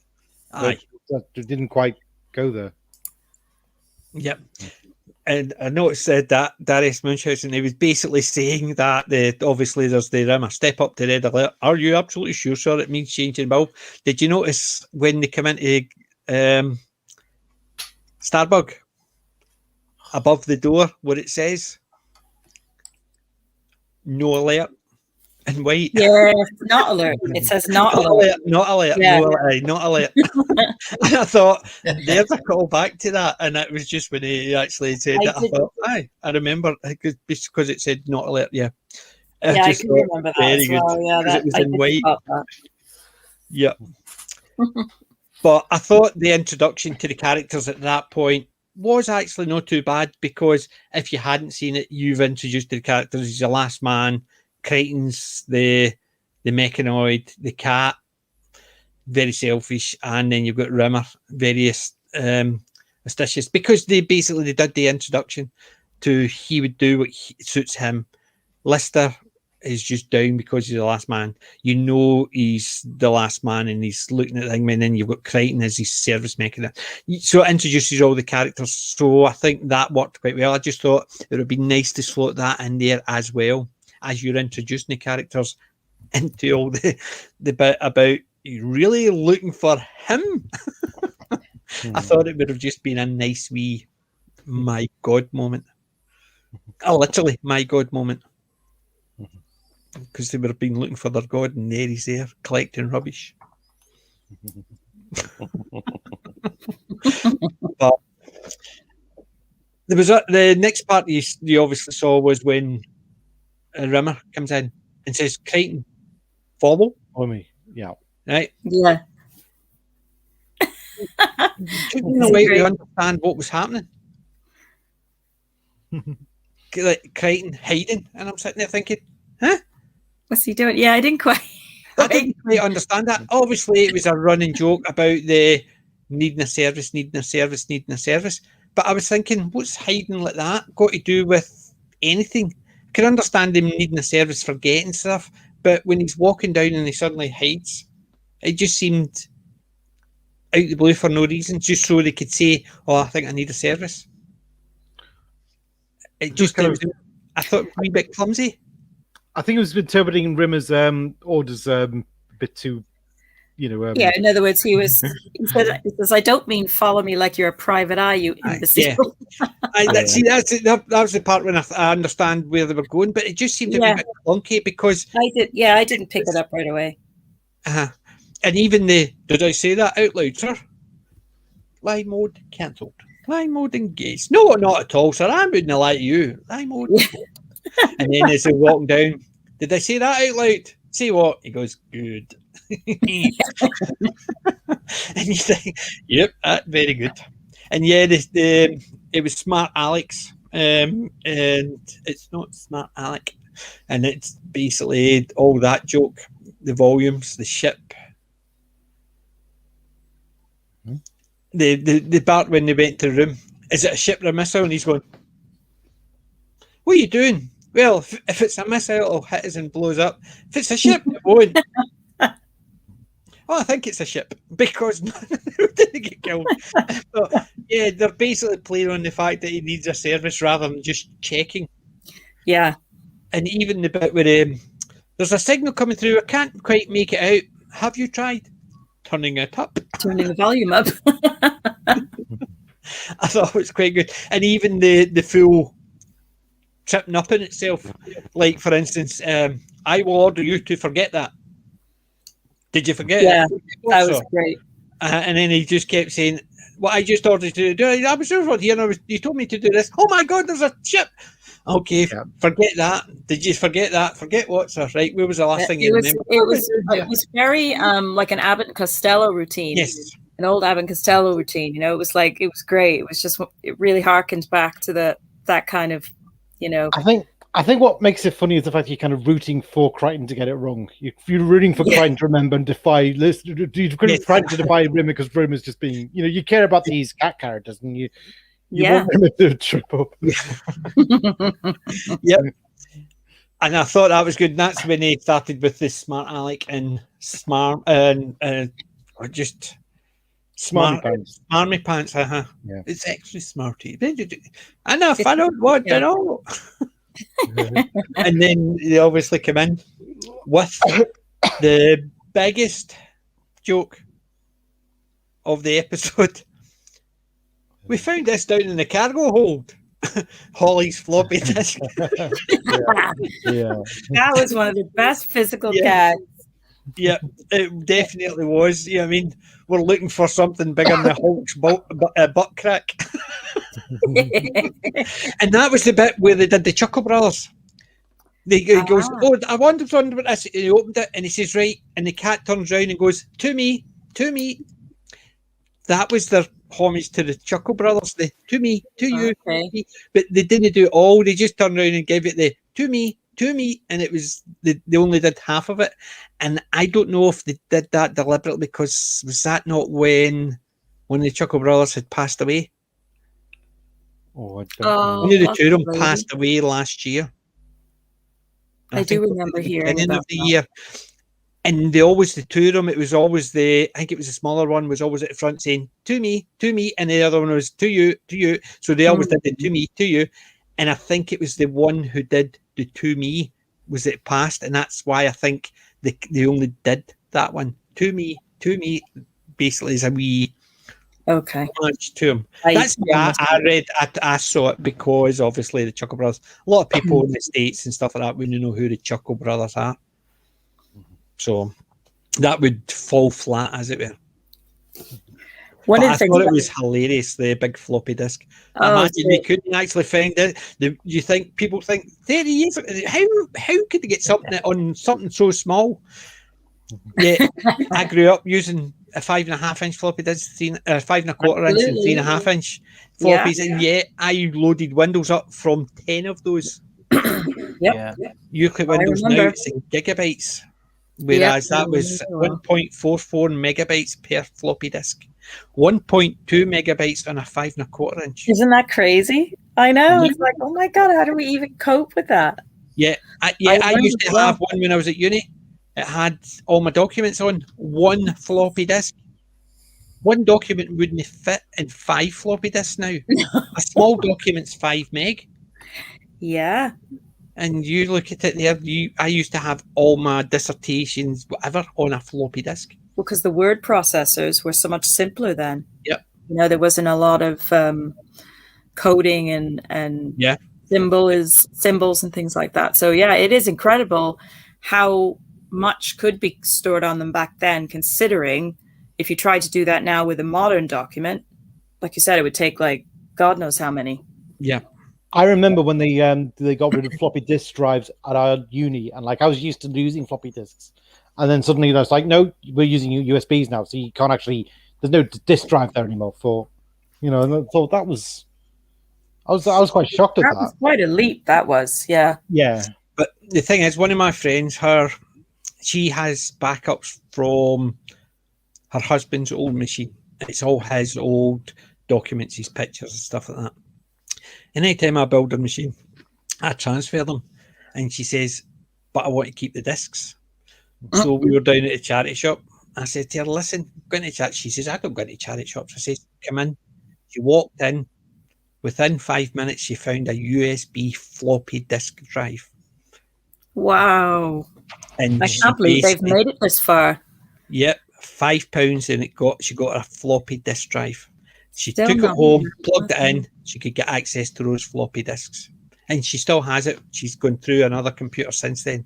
Aye. That didn't quite go there. Yep. And I noticed that Darius Munchausen, he was basically saying that obviously there's the Rimmer, step up to red alert. Are you absolutely sure, sir? It means changing bulb. Did you notice when they come into Starbug, above the door where it says no alert in white? Yeah, not alert. It says not alert. Not alert. Yeah. No alert. Not alert. And I thought, there's a call back to that. And it was just when he actually said that, I thought, aye, I remember because it said not alert. Yeah. Yeah, I can remember that very as well. good. Yeah, It was in white. That. Yeah. But I thought the introduction to the characters at that point was actually not too bad, because if you hadn't seen it, you've introduced the characters. He's the last man, Crichton's the mechanoid, the cat, very selfish, and then you've got Rimmer, very astucious, because they did the introduction to he would do what suits him. Lister is just down because he's the last man. You know he's the last man and he's looking at the thing, and then you've got Crichton as his service mechanism. So it introduces all the characters. So I think that worked quite well. I just thought it would be nice to slot that in there as well, as you're introducing the characters into all the bit about you really looking for him. I thought it would have just been a nice wee my God moment. Literally my God moment. Because they would have been looking for their God, and there he's there collecting rubbish. But there was the next part you obviously saw was when Rimmer comes in and says, Crichton, follow me. Yeah. Right? Yeah. Didn't know way to understand what was happening. Crichton hiding, and I'm sitting there thinking, huh? What's he doing? Yeah, I didn't quite. I didn't quite understand that. Obviously, it was a running joke about the needing a service. But I was thinking, what's hiding like that got to do with anything? I can understand him needing a service for getting stuff, but when he's walking down and he suddenly hides, it just seemed out of the blue for no reason, just so they could say, oh, I think I need a service. It just kind of, I thought it was a wee bit clumsy. I think it was interpreting Rimmer's orders a bit too, yeah, in other words, he says, I don't mean follow me like you're a private eye, you imbecile. Yeah. See, that was the part when I understand where they were going, but it just seemed to be a bit clunky because... I didn't pick it up right away. And even did I say that out loud, sir? Lie mode cancelled. Lie mode engaged. No, not at all, sir. I wouldn't lie to you. Lie mode. And then as they're walking down, did I say that out loud? Say what? He goes, good. And you think, yep, very good. And yeah, it was Smart Alex, and it's not Smart Alec. And it's basically all that joke, the volumes, the ship. The part when they went to the room, is it a ship or a missile? And he's going, what are you doing? Well, if it's a missile, it'll hit us and blows up. If it's a ship, it won't. Oh, I think it's a ship because they didn't get killed. But, yeah, they're basically playing on the fact that he needs a service rather than just checking. Yeah. And even the bit where there's a signal coming through, I can't quite make it out. Have you tried? turning it up. Turning the volume up. I thought it was quite good. And even the full tripping up in itself. Like, for instance, I will order you to forget that. Did you forget Yeah, it? that was great. And then he just kept saying, "What I just ordered you to do, I was just here and you told me to do this. Oh my God, there's a chip." Okay, forget that. Did you forget that? Forget what, sir? Right, where was the last thing you remember? It was very like an Abbott and Costello routine. Yes. An old Abbott and Costello routine. You know, it was great. It was just, it really harkened back to that kind of, you know. I think what makes it funny is the fact you're kind of rooting for Crichton to get it wrong. You're rooting for Crichton to remember and defy. You're Crichton to defy Rimmer because Rimmer's just being, you know, you care about these cat characters and you want Rimmer to trip up. Yep. And I thought that was good. And that's when they started with the Smart Alec and Smart and just Smarmy Pants. Yeah. It's actually smarty. Enough. I don't want to know. And then they obviously come in with the biggest joke of the episode. We found this down in the cargo hold. Holly's floppy disk. That was one of the best physical gags. Yeah, it definitely was. Yeah, I mean, we're looking for something bigger than the Hulk's butt crack. And that was the bit where they did the Chuckle Brothers. He goes, "Oh, I wondered about this." And he opened it and he says, "Right," and the cat turns around and goes, to me. That was their homage to the Chuckle Brothers. The to me, to you, to me. But they didn't do it all. They just turned around and gave it the to me, and it was they only did half of it. And I don't know if they did that deliberately, because was that not when the Chuckle Brothers had passed away? Oh, One of the two of them passed away last year. I do remember hearing at the end about of the year. And the two of them, it was always I think it was the smaller one, was always at the front saying, to me, and the other one was to you. So they always did the to me, to you. And I think it was the one who did the to me was it passed, and that's why I think they only did that one. To me, basically is a wee homage to him. That's I read. I saw it because obviously the Chuckle Brothers. A lot of people in the States and stuff like that wouldn't know who the Chuckle Brothers are. So that would fall flat, as it were. I thought it was hilarious, the big floppy disk. Imagine they couldn't actually find it. You think people think 30 years ago, how could they get something on something so small? Yeah, I grew up using a 5.5-inch floppy disk, 5.25 inch and 3.5 inch floppies, and I loaded Windows up from 10 of those. Euclid Windows now it's in gigabytes. Whereas that was 1.44 megabytes per floppy disk, 1.2 megabytes on a 5.25 inch. Isn't that crazy? I know. It's like, oh my God, how do we even cope with that? Yeah, I used to have one when I was at uni. It had all my documents on one floppy disk. One document wouldn't fit in 5 floppy disks now. A small document's 5 meg. Yeah. And you look at it there, I used to have all my dissertations, whatever, on a floppy disk. Because the word processors were so much simpler then. Yep. You know, there wasn't a lot of coding and symbols and things like that. So yeah, it is incredible how much could be stored on them back then, considering if you try to do that now with a modern document, like you said, it would take like God knows how many. Yeah. I remember when they got rid of floppy disk drives at our uni, and like I was used to using floppy disks, and then suddenly I was like, no, we're using USBs now, so you can't actually. There's no disk drive there anymore for, and I thought that was. I was quite shocked at that. That was quite a leap. That was, yeah. Yeah. But the thing is, one of my friends, she has backups from her husband's old machine. It's all his old documents, his pictures and stuff like that. And anytime I build a machine, I transfer them. And she says, but I want to keep the discs. So we were down at a charity shop. I said to her, listen, go into chat. She says, I don't go into charity shops. I said, come in. She walked in. Within 5 minutes, she found a USB floppy disk drive. Wow. And I can't believe they've made it this far. Yep. £5, and she got a floppy disk drive. She Still took it not home, here. plugged it Okay. in. She could get access to those floppy disks, and she still has it. She's gone through another computer since then.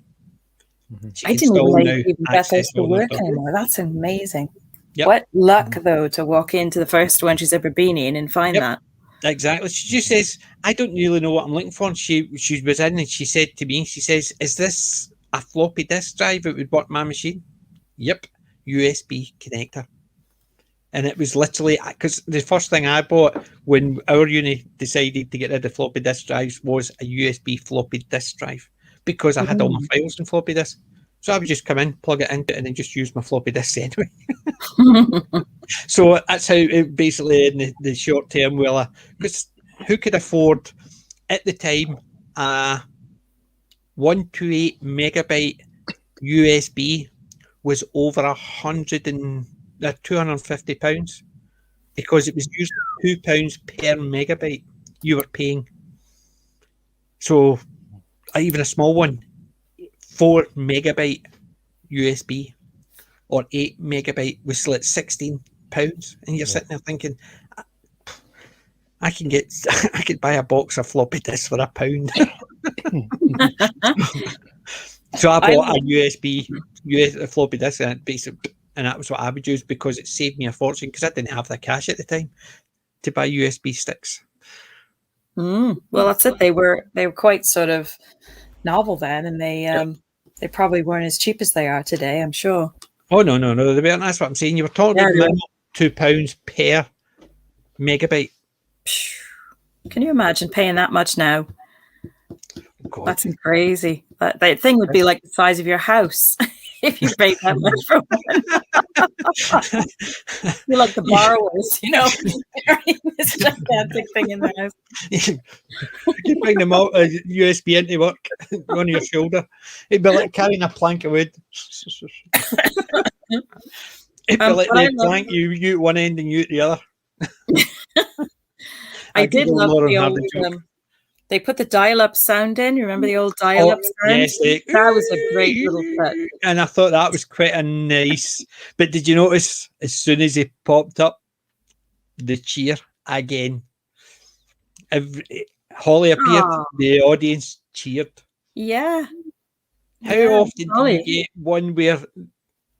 She I can didn't even still know now you could even get those access to all those work stuff. anymore. That's amazing. Yep. What luck, though, to walk into the first one she's ever been in and find Yep. that. Exactly. She just says, I don't really know what I'm looking for. And she was in and she said to me, she says, is this a floppy disk drive that would work my machine? Yep. USB connector. And it was literally, because the first thing I bought when our uni decided to get rid of floppy disk drives was a USB floppy disk drive, because I had all my files in floppy disk. So I would just come in, plug it into it, and then just use my floppy disk anyway. So that's how it basically, in the short term, because who could afford at the time 128 megabyte USB was over £250, because it was usually £2 per megabyte you were paying. So even a small one, 4 megabyte USB or 8 megabyte was still at £16, and you're sitting there thinking, I could buy a box of floppy disks for £1. So I bought a USB floppy disk, and that was what I would use, because it saved me a fortune, because I didn't have the cash at the time to buy USB sticks. Well, that's it. They were quite sort of novel then, and they probably weren't as cheap as they are today, I'm sure. Oh no, they weren't. That's what I'm saying. You were talking about minimum £2 per megabyte. Can you imagine paying that much now? God. That's crazy. That thing would be like the size of your house if you paid that much for one. You're like the borrowers, carrying this gigantic thing in the house. You bring them out USB into work on your shoulder. It'd be like carrying a plank of wood. It'd be like the plank, you at one end and you at the other. I did love the old. They put the dial-up sound in. You remember the old dial-up sound? Yes, that was a great little touch. And I thought that was quite a nice. But did you notice, as soon as he popped up, the cheer again? Holly appeared. The audience cheered. Yeah. How often do you get one where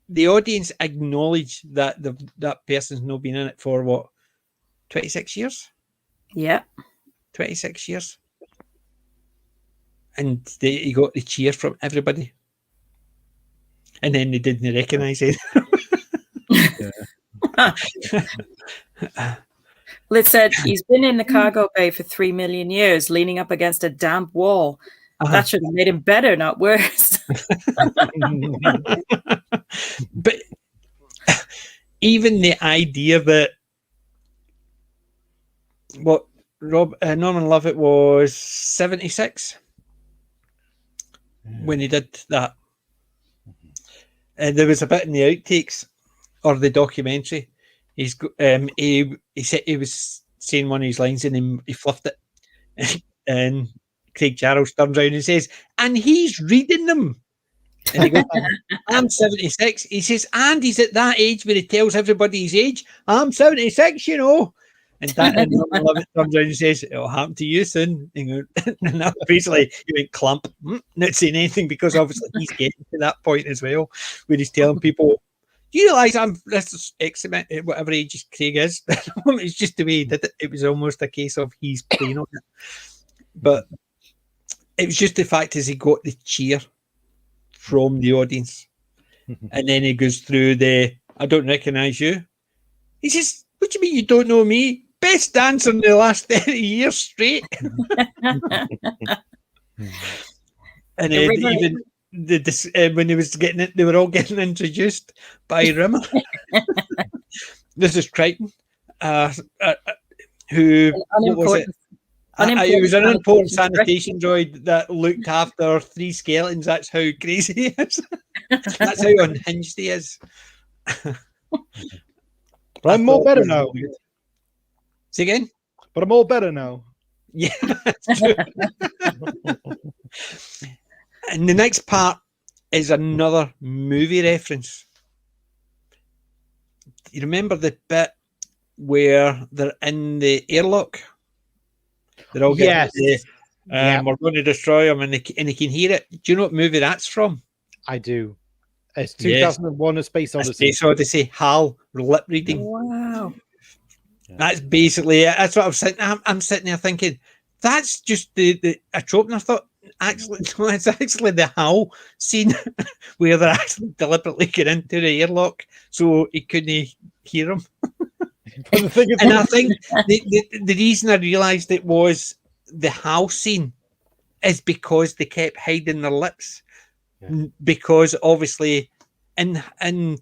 the audience acknowledge that that person's not been in it for 26 years? Yeah. 26 years. And he got the cheer from everybody. And then they didn't recognise it. Well, it said he's been in the cargo bay for 3 million years, leaning up against a damp wall. That should have made him better, not worse. But even the idea that Norman Lovett was 76 when he did that. And there was a bit in the outtakes or the documentary. He said he was saying one of his lines and he fluffed it. And Craig Charles turns around and says, and he's reading them. And he goes, I'm 76. He says, and he's at that age where he tells everybody his age. I'm 76, And Norman Lovett turns around and says, it'll happen to you soon. And that basically, you went clump, not saying anything, because obviously he's getting to that point as well, where he's telling people, do you realise this excellent, whatever age Craig is? It's just the way he did it. It was almost a case of he's playing on it. But it was just the fact is he got the cheer from the audience. And then he goes through I don't recognise you. He says, what do you mean you don't know me? Best dancer in the last 30 years straight. And then even when he was getting it, they were all getting introduced by Rimmer. This is Crichton, who what was it? It was an unimportant sanitation droid that looked after 3 skeletons. That's how crazy he is. That's how unhinged he is. But I'm all better now. Say again? But I'm all better now. Yeah, that's true. And the next part is another movie reference. you remember the bit where they're in the airlock? They're all getting we're going to destroy them, and they can hear it. Do you know what movie that's from? I do. It's 2001: A Space Odyssey. Space Odyssey. HAL lip reading. Wow. That's basically it. That's what I'm sitting. I'm sitting there thinking, that's just a trope. And I thought, actually, no, it's actually the HAL scene where they're actually deliberately getting into the airlock so he couldn't hear him. And I think the reason I realised it was the HAL scene is because they kept hiding their lips. Yeah. Because obviously in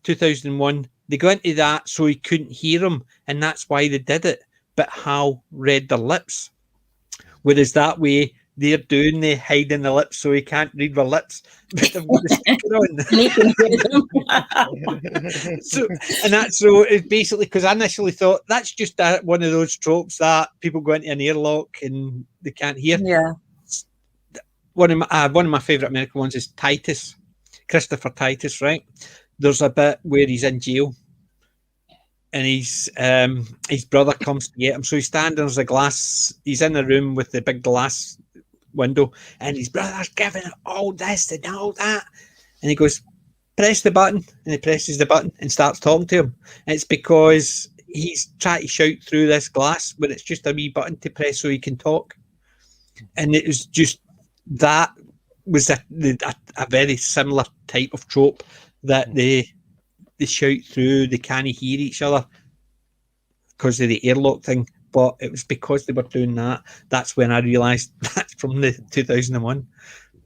2001 they got into that so he couldn't hear him, and that's why they did it. But HAL read their lips, whereas that way they're doing the hiding the lips so he can't read their lips, but they've got the sticker on. So it's basically, because I initially thought that's just one of those tropes that people go into an airlock and they can't hear. Yeah. One of my favourite American ones is Titus, Christopher Titus, right? There's a bit where he's in jail and his brother comes to get him. So he's standing, there's a glass, he's in the room with the big glass window, and his brother's giving it all this and all that. And he goes, press the button, and he presses the button and starts talking to him. And it's because he's trying to shout through this glass, but it's just a wee button to press so he can talk. And it was just, that was a very similar type of trope that they shout through, they can't hear each other because of the airlock thing. But it was because they were doing that. That's when I realised that's from the 2001,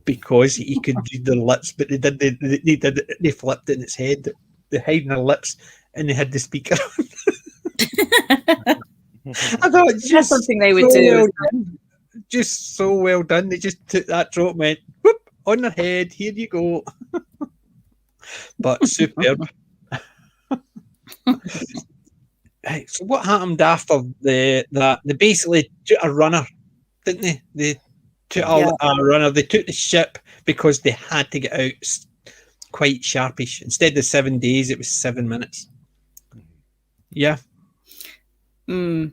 because he could read their lips, but they flipped it in its head. They hiding their lips and they had the speaker on. I thought that's something they would do. Just so well done. They just took that trope and went, whoop, on their head, here you go. But superb. Right, so what happened after that? They basically took a runner, didn't they? They took a runner. They took the ship because they had to get out quite sharpish. Instead of 7 days, it was 7 minutes. Yeah. Mm.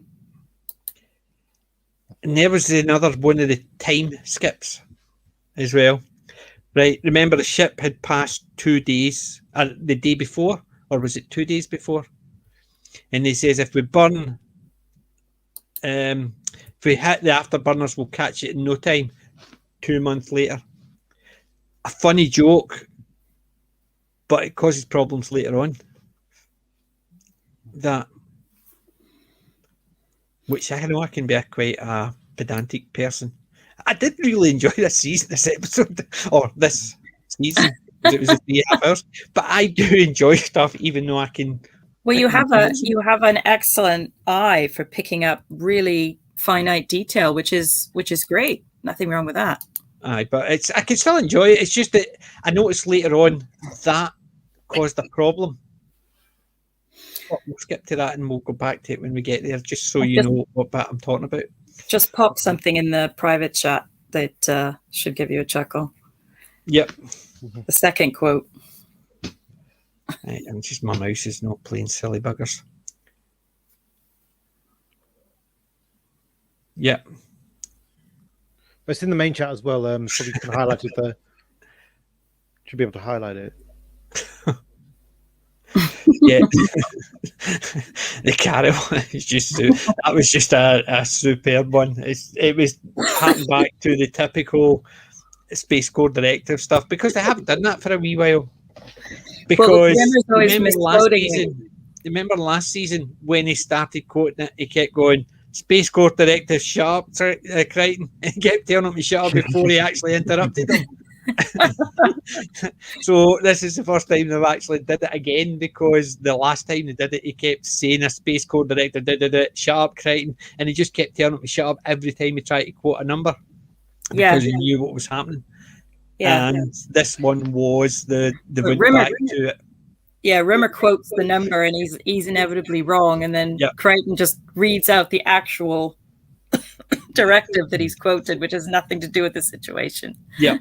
And there was another one of the time skips as well. Right, remember the ship had passed 2 days, the day before, or was it 2 days before? And he says if we burn, if we hit the afterburners, we'll catch it in no time. 2 months later. A funny joke, but it causes problems later on. That, which I know I can be quite a pedantic person. I did really enjoy this episode, or this season. It was 3.5 hours, but I do enjoy stuff, even though I can. Well, you have an excellent eye for picking up really finite detail, which is great. Nothing wrong with that. Aye, but I can still enjoy it. It's just that I noticed later on that caused a problem. We'll skip to that and we'll go back to it when we get there, just so you know what bit I'm talking about. Just pop something in the private chat that should give you a chuckle. Yep. The second quote. Right, and just my mouse is not playing silly buggers. Yeah. It's in the main chat as well, so we can highlight it there. Should be able to highlight it. Yeah. The carry one is just that was just a superb one. It was happened back to the typical Space Corps directive stuff, because they haven't done that for a wee while. Because remember last season when he started quoting it, he kept going, Space Corps directive, shut up, Crichton, and he kept telling him to shut up before he actually interrupted him. So this is the first time they've actually did it again, because the last time they did it, he kept saying a Space Corps director did shut up, Crichton, and he just kept telling him to shut up every time he tried to quote a number, because he knew what was happening. Yeah. And this one was the went back to it. Yeah, Rimmer quotes the number and he's inevitably wrong, and then Crichton just reads out the actual directive that he's quoted, which has nothing to do with the situation. Yeah.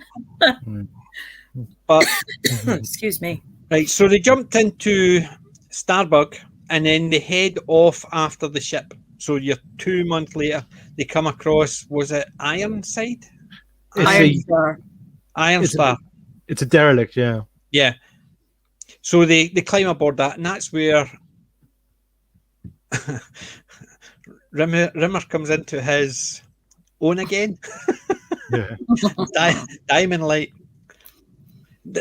But excuse me. Right, so they jumped into Starbug and then they head off after the ship. So you're 2 months later, they come across, was it Ironside? Iron Star. Iron Star. It's a derelict, yeah. Yeah. So they climb aboard that, and that's where Rimmer comes into his own again. Yeah. Diamond Light.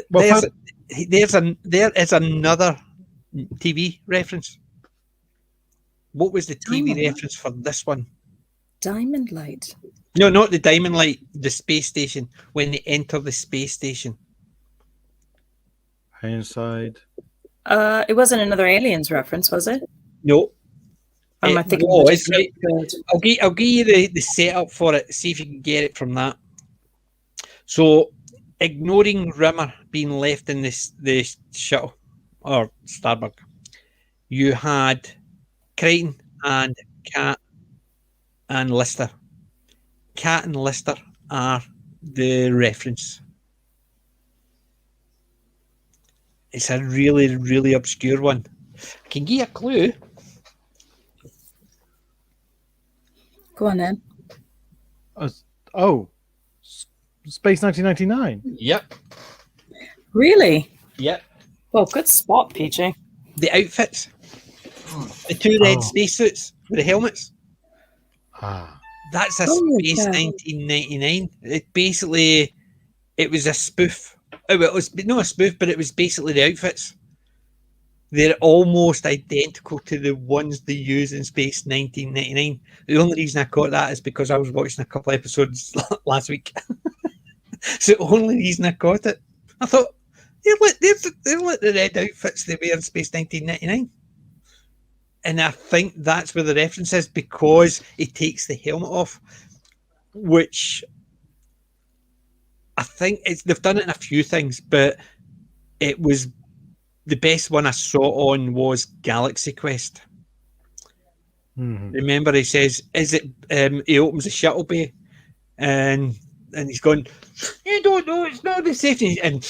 Well, There is another TV reference. What was the TV Diamond reference for this one? Diamond Light. No, not the Diamond Light, the space station, when they enter the space station. Inside. It wasn't another Aliens reference, was it? No. Am I It thinking was, of right. good? I'll give you the setup for it, see if you can get it from that. So, ignoring Rimmer being left in the shuttle, or Starbug, you had Crichton and Cat and Lister. Cat and Lister are the reference. It's a really, really obscure one. I can give you a clue. Go on then. Space 1999. Yep. Really? Yep. Well, good spot, PJ. The outfits. The two red spacesuits with the helmets. Ah. That's a Oh, Space yeah. 1999. It was a spoof. Oh, well, it was not a spoof, but it was basically the outfits. They're almost identical to the ones they use in Space 1999. The only reason I caught that is because I was watching a couple episodes last week. So the only reason I caught it, I thought, they're like the red outfits they wear in Space 1999. And I think that's where the reference is, because he takes the helmet off, which I think they've done it in a few things, but it was the best one I saw on was Galaxy Quest. Mhm. Remember, he says, "Is it?" He opens the shuttle bay, and he's going, "You don't know, it's not the safety." And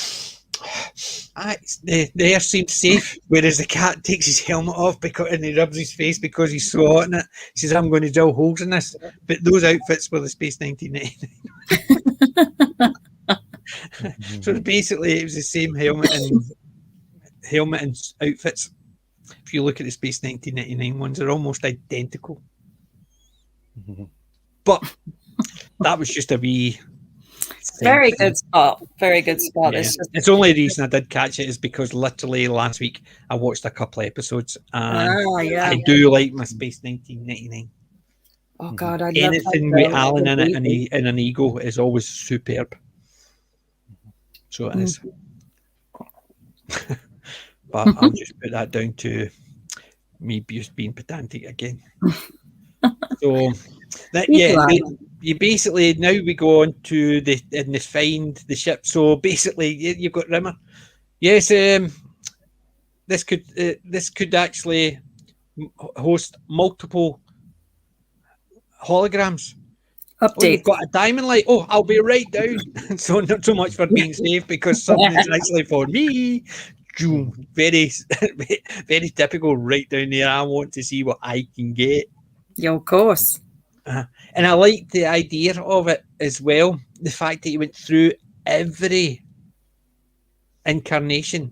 the air seems safe, whereas the cat takes his helmet off and he rubs his face because he's so hot in it. He says, "I'm going to drill holes in this." But those outfits were the Space 1999. So basically, it was the same helmet and outfits. If you look at the Space 1999 ones, they're almost identical. But that was just a wee. Very good spot. Very good spot. Yeah. It's It's only reason I did catch it is because literally last week I watched a couple of episodes and yeah. I do like my Space 1999. Oh God, I love Anything that with show. Alan in it Amazing. and an ego is always superb. So it is. But I'll just put that down to me just being pedantic again. So that you basically now we go on to they find the ship. So basically you've got Rimmer. Yes, this could actually host multiple holograms. Oh, Update. you've got a diamond light. Oh, I'll be right down. So not so much for being safe because something's actually for me. Very, very typical. Right down there. I want to see what I can get. Yeah, of course. And I like the idea of it as well. The fact that he went through every incarnation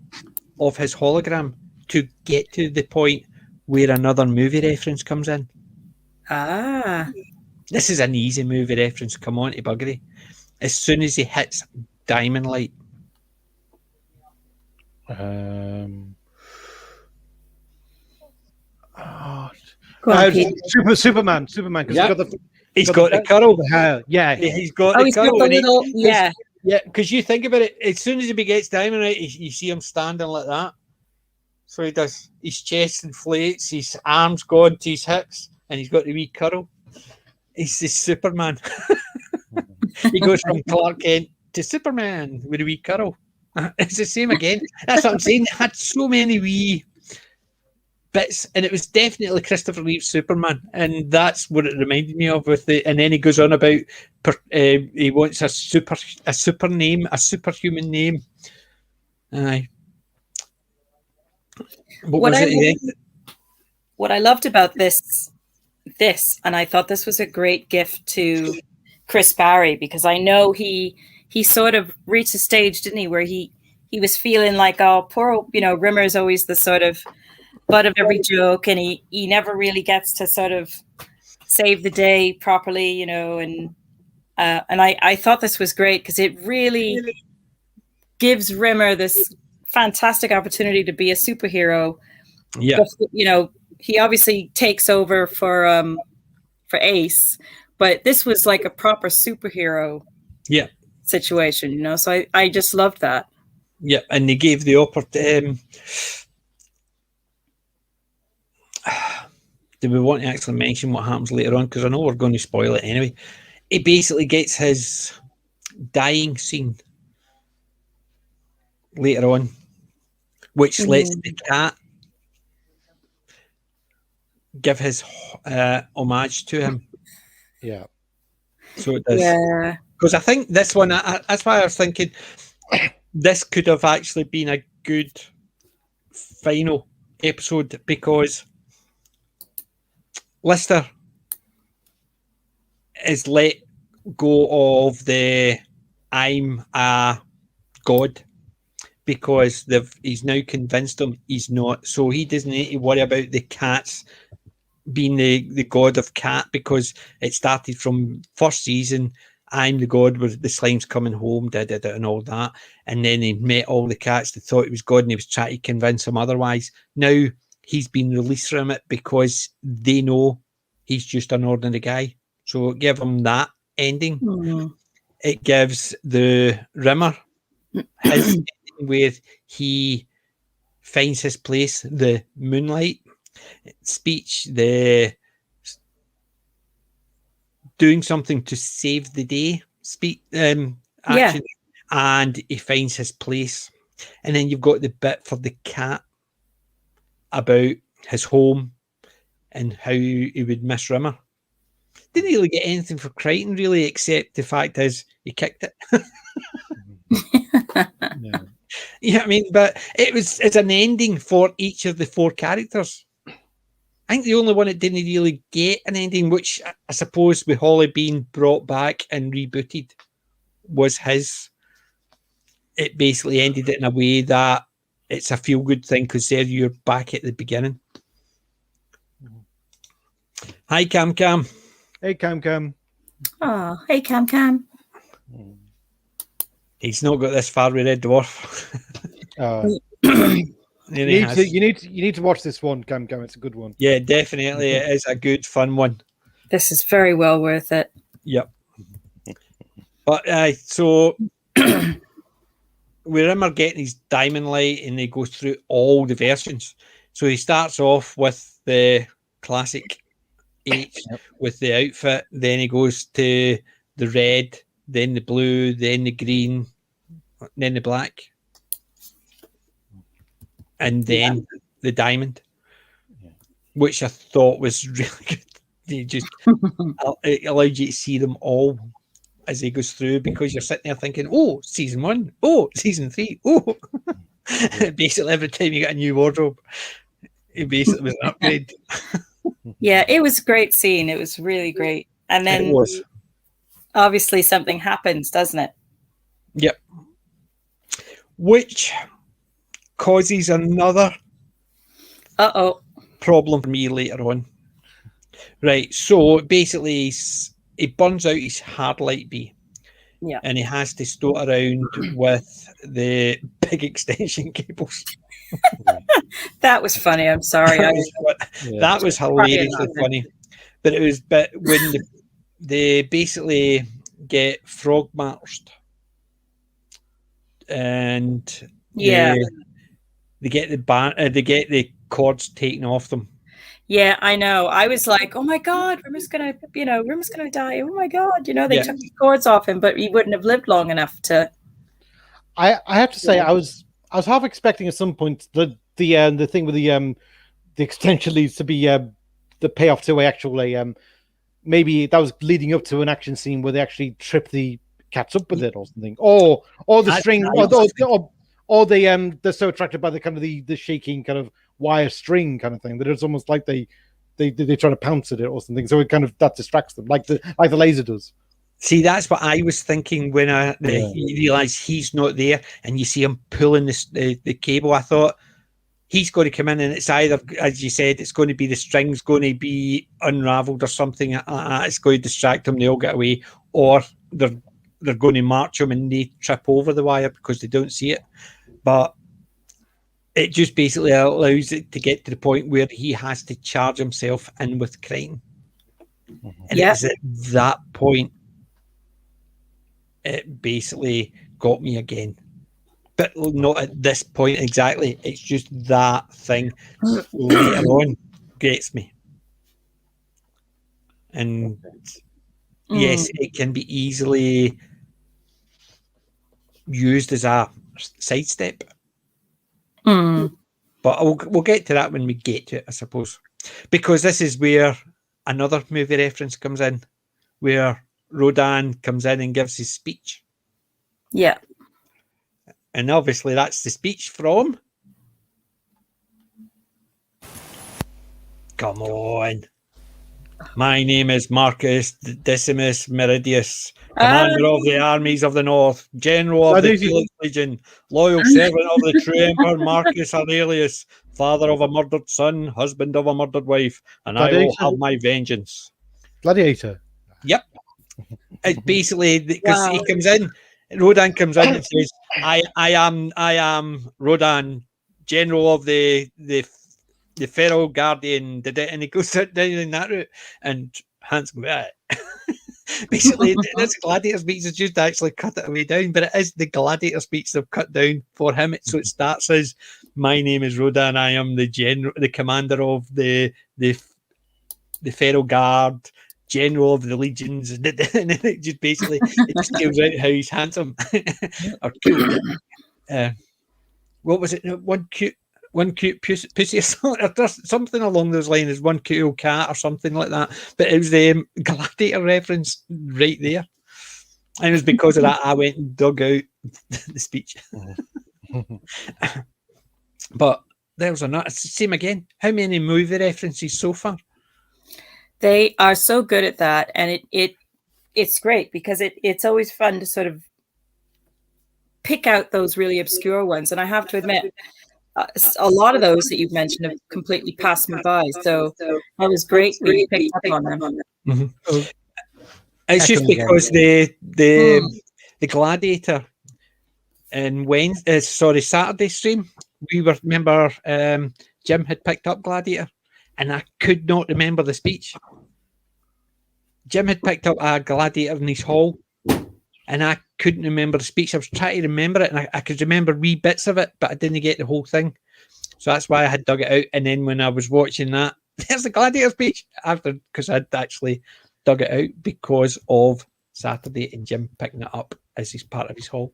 of his hologram to get to the point where another movie reference comes in. Ah. This is an easy movie reference. Come on to Buggery. As soon as he hits Diamond Light. Go on, Pete. Superman. Because Yeah. He's got the curl. curl. Yeah. He's got Oh, the he's got curl. the and he- little, yeah. Yeah, because you think about it, as soon as he gets Diamond Light, you see him standing like that. So he does. His chest inflates, his arms go onto his hips, and he's got the wee curl. He's the Superman. He goes from Clark Kent to Superman with a wee curl. It's the same again. That's what I'm saying. It had so many wee bits, and it was definitely Christopher Reeve's Superman, and that's what it reminded me of. And then he goes on about he wants a super name, a superhuman name. Aye. What was it? what I loved about this, and I thought this was a great gift to Chris Barry, because I know he sort of reached a stage, didn't he, where he was feeling like, oh, poor, Rimmer's always the sort of butt of every joke, and he never really gets to sort of save the day properly, and I thought this was great because it really gives Rimmer this fantastic opportunity to be a superhero. Yeah. But, he obviously takes over for Ace, but this was like a proper superhero situation, so I just loved that. Yeah, and they gave the opportunity. Do we want to actually mention what happens later on? Because I know we're going to spoil it anyway. He basically gets his dying scene later on, which lets the cat give his homage to him. Yeah. So it does. Yeah. Because I think this one, that's why I was thinking this could have actually been a good final episode, because Lister is let go of the I'm a god, because he's now convinced him he's not. So he doesn't need to worry about the cats being the god of cat, because it started from first season. I'm the god with the slime's coming home, and all that. And then he met all the cats that thought he was god, and he was trying to convince them otherwise. Now he's been released from it because they know he's just an ordinary guy. So give him that ending. Mm-hmm. It gives the Rimmer his ending where he finds his place, the moonlight speech, the doing something to save the day action, and he finds his place. And then you've got the bit for the cat about his home and how he would miss Rimmer. Didn't really get anything for Crichton, really, except the fact is he kicked it. Yeah. Yeah, I mean, but it's an ending for each of the four characters. I think the only one that didn't really get an ending, which I suppose with Holly being brought back and rebooted, was his. It basically ended it in a way that it's a feel-good thing, because there you're back at the beginning. Hi, Cam. Hey, Cam. Oh, hey, Cam. He's not got this far with Red Dwarf. You need to watch this one, Cam. It's a good one. Yeah, definitely. It is a good, fun one. This is very well worth it. Yep. But so with Rimmer getting his diamond light, and he goes through all the versions. So he starts off with the classic H with the outfit, then he goes to the red, then the blue, then the green, then the black, and then the diamond, which I thought was really good. It allowed you to see them all as he goes through, because you're sitting there thinking, oh, season 1, oh, season 3, oh. Basically, every time you get a new wardrobe, it basically was an upgrade. Yeah, it was a great scene. It was really great. And then obviously something happens, doesn't it? Yep. Which causes another problem for me later on. Right, so basically he burns out his hard light bee. Yeah. And he has to stow it around with the big extension cables. That was funny. I'm sorry. That was hilariously funny. But when they basically get frog marched, and they get the cords taken off them. Yeah, I know. I was like, "Oh my God, Rimmer's gonna die! Oh my God!" They took the cords off him, but he wouldn't have lived long enough to. I have to say, I was half expecting at some point the thing with the extension leads to be the payoff to actually maybe that was leading up to an action scene where they actually trip the cats up with it or something, or the string, or they're so attracted by the kind of the shaking kind of wire string kind of thing. That it's almost like they try to pounce at it or something. So it kind of that distracts them, like the laser does. See, that's what I was thinking when I realised he's not there, and you see him pulling the cable. I thought he's going to come in, and it's either, as you said, it's going to be the string's going to be unravelled or something like that. It's going to distract them. They all get away, or they're going to march him and they trip over the wire because they don't see it. But it just basically allows it to get to the point where he has to charge himself in with Crichton. And it's at that point it basically got me again. But not at this point exactly. It's just that thing later on gets me. And yes, it can be easily used as a sidestep. But we'll get to that when we get to it, I suppose. Because this is where another movie reference comes in, where Rodan comes in and gives his speech. Yeah. And obviously that's the speech from... Come on. My name is Marcus Decimus Meridius, commander of the armies of the North, general of the Felix Legion, loyal servant of the true Emperor Marcus Aurelius, father of a murdered son, husband of a murdered wife, and I will have my vengeance. Gladiator. Yep. It's basically because he comes in, Rodan comes in and says, I am Rodan, general of the feral guardian, and he goes down in that route, and Hans goes, basically this gladiator speech is just actually cut it away down, but it is the gladiator speech they've cut down for him. So it starts as, my name is Rodan, I am the commander of the feral guard, general of the legions, and then it just basically it just tells out how he's handsome or cool. What was it? One cute pussy or something along those lines, one cute old cat or something like that. But it was the gladiator reference right there. And it was because of that I went and dug out the speech. But there was another, same again. How many movie references so far? They are so good at that, and it's great because it's always fun to sort of pick out those really obscure ones. And I have to admit, a lot of those that you've mentioned have completely passed me by. So that was great that you picked up on them. Mm-hmm. It's just because the Gladiator in Saturday stream, remember Jim had picked up Gladiator, and I could not remember the speech. Jim had picked up a Gladiator in his hall, and I couldn't remember the speech. I was trying to remember it, and I could remember wee bits of it, but I didn't get the whole thing. So that's why I had dug it out. And then when I was watching that, there's the Gladiator speech after, because I'd actually dug it out because of Saturday and Jim picking it up as his part of his hall.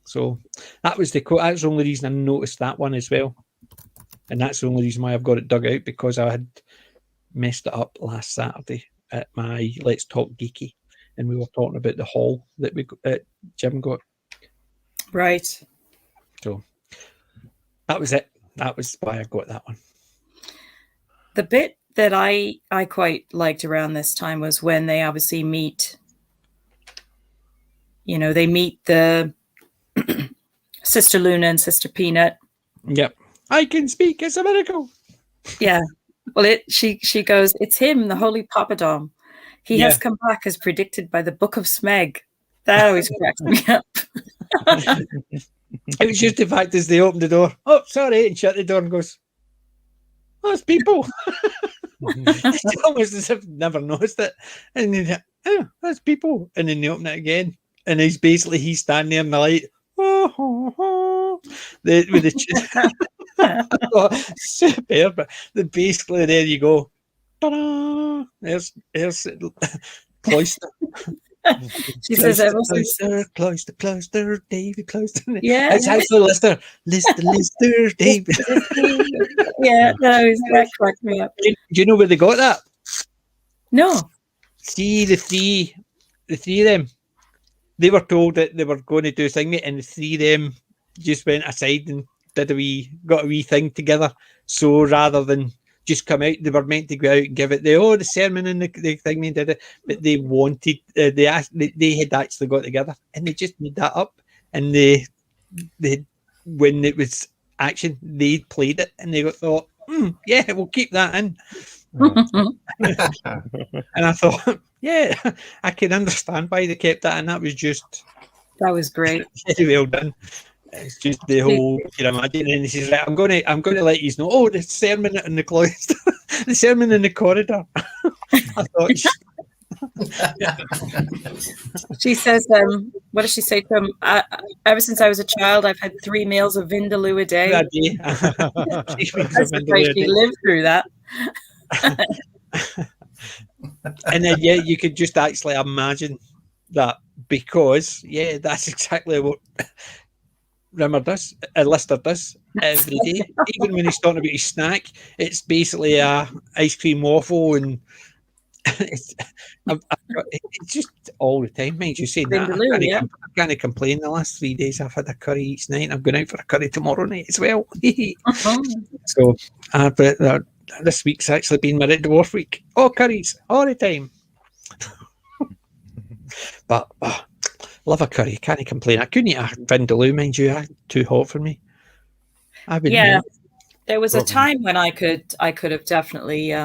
So that was the only reason I noticed that one as well. And that's the only reason why I've got it dug out, because I had messed it up last Saturday at my Let's Talk Geeky. And we were talking about the hall that Jim got. Right. So that was it. That was why I got that one. The bit that I quite liked around this time was when they obviously meet. They meet the Sister Luna and Sister Peanut. Yep. I can speak. It's a miracle. Yeah. Well, she goes, it's him, the Holy Papadom. He has come back as predicted by the Book of Smeg. That always cracks me up. It was just the fact as they opened the door, oh, sorry, and shut the door and goes, oh, it's people. It's almost as if never noticed it. And then, oh, that's people. And then they open it again. And he's standing there in the light. With the superb, but basically there you go. Ta-da! There's Cloister. She says Cloister, David Cloister. Yeah, it's actually Lister, David. Yeah, that cracked me up. Do you know where they got that? No. See, the three of them. They were told that they were going to do a thing, and the three of them just went aside and got a wee thing together. So rather than just come out, they were meant to go out and give it the sermon and the thing they did it, but they wanted they had actually got together and they just made that up, and they when it was action they played it and they thought, yeah, we'll keep that in. And I thought, yeah, I can understand why they kept that, and that was great. Very well done. It's just the whole, you can imagine, and he says, right, I'm going to let you know. Oh, the sermon in the cloister, the sermon in the corridor. I thought. She says, what does she say to him? Ever since I was a child, I've had 3 meals of vindaloo a day. That's the way she lived through that. And then, yeah, you could just actually imagine that, because, yeah, that's exactly what Rimmer does, Lister does every day. Even when he's talking about his snack, it's basically a ice cream waffle, and it's just all the time. Mind you saying that, I can't complain. The last 3 days I've had a curry each night. I'm going out for a curry tomorrow night as well. So, but this week's actually been my Red Dwarf week. Oh, curries all the time. But love a curry. Can't complain. I couldn't eat a vindaloo, mind you. Too hot for me. There was a time when I could have definitely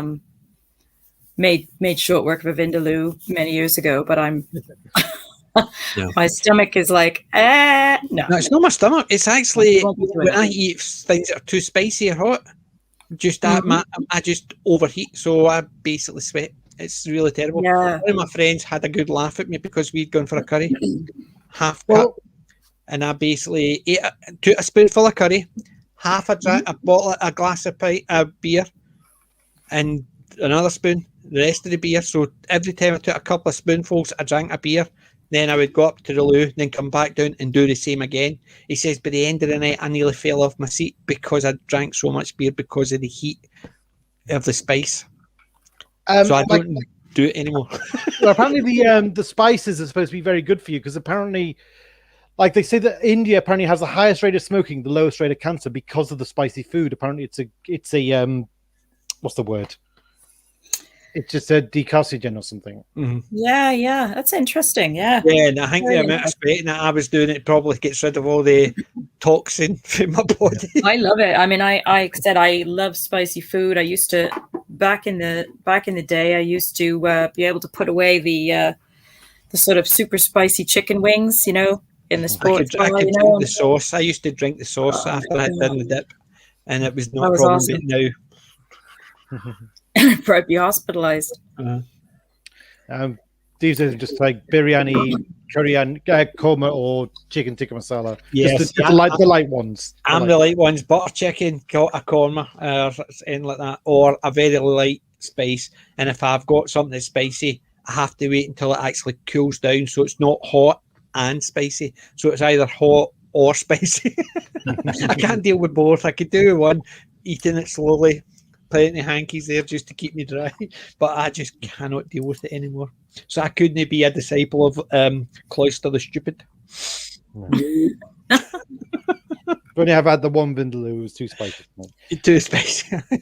made short work of a vindaloo many years ago, but I'm my stomach is like, no. No, it's not my stomach. It's actually when I eat things that are too spicy or hot, just I just overheat, so I basically sweat. It's really terrible. Yeah. One of my friends had a good laugh at me because we'd gone for a curry, half cup, and I basically took a spoonful of curry, half a glass of beer, and another spoon, the rest of the beer. So every time I took a couple of spoonfuls, I drank a beer. Then I would go up to the loo, then come back down and do the same again. He says, by the end of the night, I nearly fell off my seat because I drank so much beer because of the heat of the spice. So I don't do it anymore. Well, apparently the spices are supposed to be very good for you, because apparently, like they say that India apparently has the highest rate of smoking, the lowest rate of cancer because of the spicy food. Apparently, it's a what's the word? It's just a decarcinogen or something. Mm-hmm. Yeah, that's interesting. Yeah, and I think the amount of sweating that I was doing, it probably gets rid of all the toxin from my body. I love it. I mean, I said I love spicy food. I used to back in the day. I used to be able to put away the sort of super spicy chicken wings, in the sports bar. I could drink the sauce. I used to drink the sauce after I had done the dip, and it was no problem. Awesome. Now. Probably be hospitalized. These are just like biryani, curry, and korma, or chicken tikka masala. Yes, just the light ones. The light ones, butter chicken, a korma, or anything like that, or a very light spice. And if I've got something that's spicy, I have to wait until it actually cools down, so it's not hot and spicy. So it's either hot or spicy. I can't deal with both. I could do one, eating it slowly. Plenty of hankies there just to keep me dry, but I just cannot deal with it anymore. So I couldn't be a disciple of Cloister the Stupid. Only I've had the one vindaloo, it was too spicy. Too spicy. And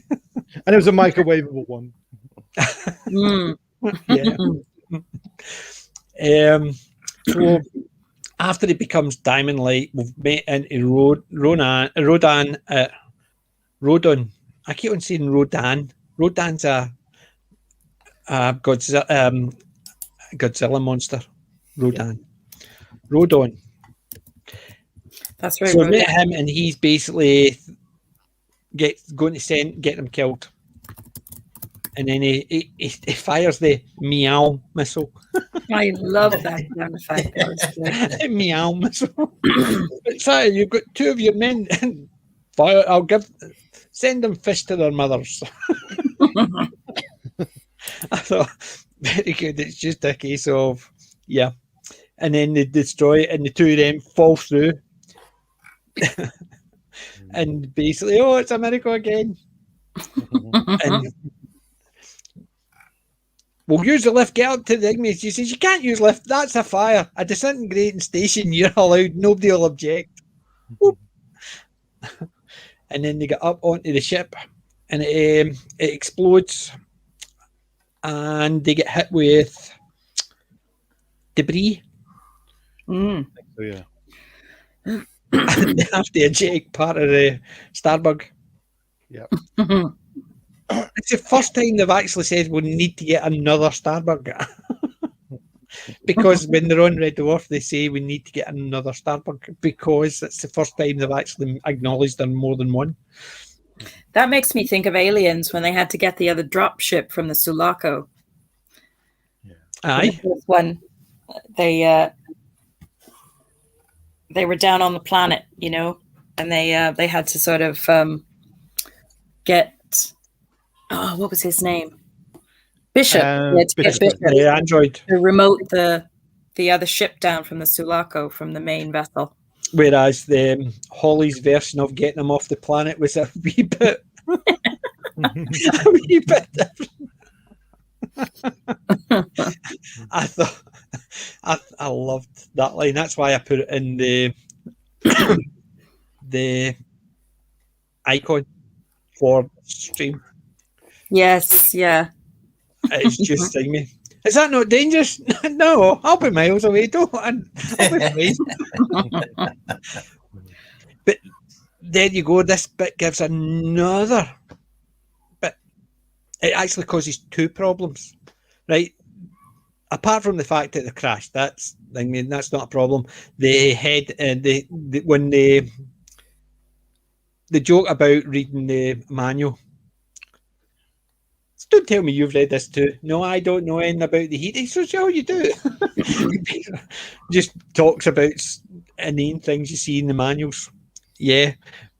it was a microwavable one. Yeah. So after it becomes Diamond Light, we've met into Rodon. I keep on saying Rodan. Rodan's a Godzilla monster. Rodon. That's right. So we met him, and he's basically get him killed, and then he fires the meow missile. I love that sound effect. Meow missile. Sorry, you've got 2 of your men. Fire. Send them fish to their mothers. I thought, very good. It's just a case of, and then they destroy it, and the 2 of them fall through. And basically, it's a miracle again. And we'll use the lift, get up to the Ignis. She says, you can't use lift, that's a fire. A disintegrating station, you're allowed, nobody will object. and then they get up onto the ship, and it explodes, and they get hit with debris. Mm. So, yeah. And they have to eject part of the Starbug. Yeah. It's the first time they've actually said we need to get another Starbug. Because when they're on Red Dwarf, they say we need to get another Starbug, because it's the first time they've actually acknowledged there more than one. That makes me think of Aliens when they had to get the other drop ship from the Sulaco. Aye. This one, they were down on the planet, you know, and they had to sort of get what was his name? Bishop. They had to get Bishop The android. to remote the other ship down from the Sulaco, from the main vessel. Whereas the Holly's version of getting them off the planet was a wee bit different. I thought I loved that line. That's why I put it in the icon for the stream. Yes, yeah. It's just saying me. Is that not dangerous? No, I'll be miles away. Don't. I'll be fine. But there you go. This bit gives another bit. It actually causes two problems, right? Apart from the fact that they crashed, that's not a problem. The head and when the joke about reading the manual. Don't tell me you've read this too. No, I don't know anything about the heat. So how you do it. Just talks about inane things you see in the manuals. Yeah,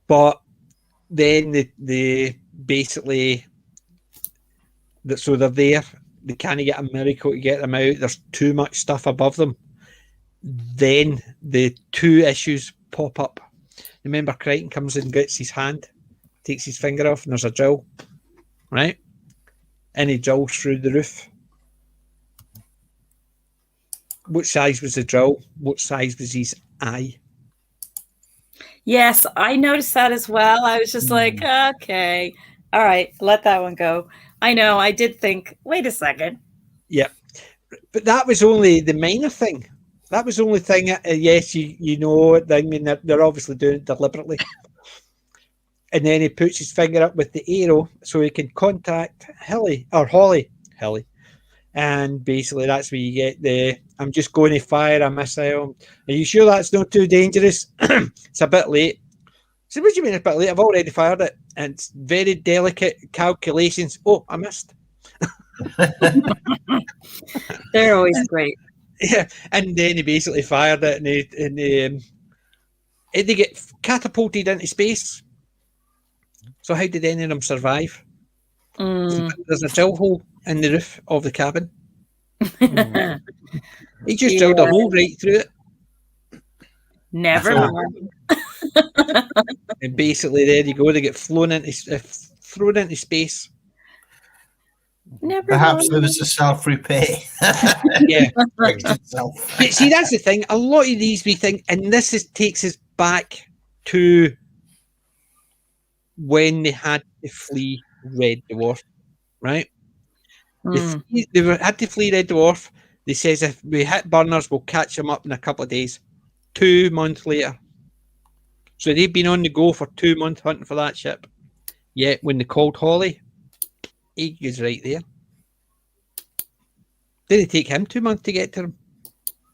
but then they basically so they're there. They can't get a miracle to get them out. There's too much stuff above them. Then the two issues pop up. Remember, Crichton comes in, gets his hand, takes his finger off, and there's a drill, right? And he drills through the roof. What size was the drill? What size was his eye? Yes, I noticed that as well. I was just like, okay, all right, let that one go. I know, I did think, wait a second. Yeah. But that was only the minor thing. That was the only thing. Yes, you know, I mean, they're obviously doing it deliberately. And then he puts his finger up with the arrow so he can contact Holly. And basically that's where you get the, I'm just going to fire a missile. Are you sure that's not too dangerous? It's a bit late. So what do you mean it's a bit late? I've already fired it. And it's very delicate calculations. Oh, I missed. They're always great. Yeah. And then he basically fired it and they get catapulted into space. So how did any of them survive? There's a drill hole in the roof of the cabin. He just drilled a hole right through it. Never mind. And basically, there you go. They get thrown into space. Never Perhaps mind. there was a self-repair. Yeah. Itself. But see, that's the thing. A lot of these we think, and this takes us back to when they had to flee Red Dwarf, right? They had to flee Red Dwarf. They says if we hit burners, we'll catch them up in a couple of days. 2 months later. So they've been on the go for 2 months hunting for that ship. Yet when they called Holly, he was right there. Didn't take him 2 months to get to him.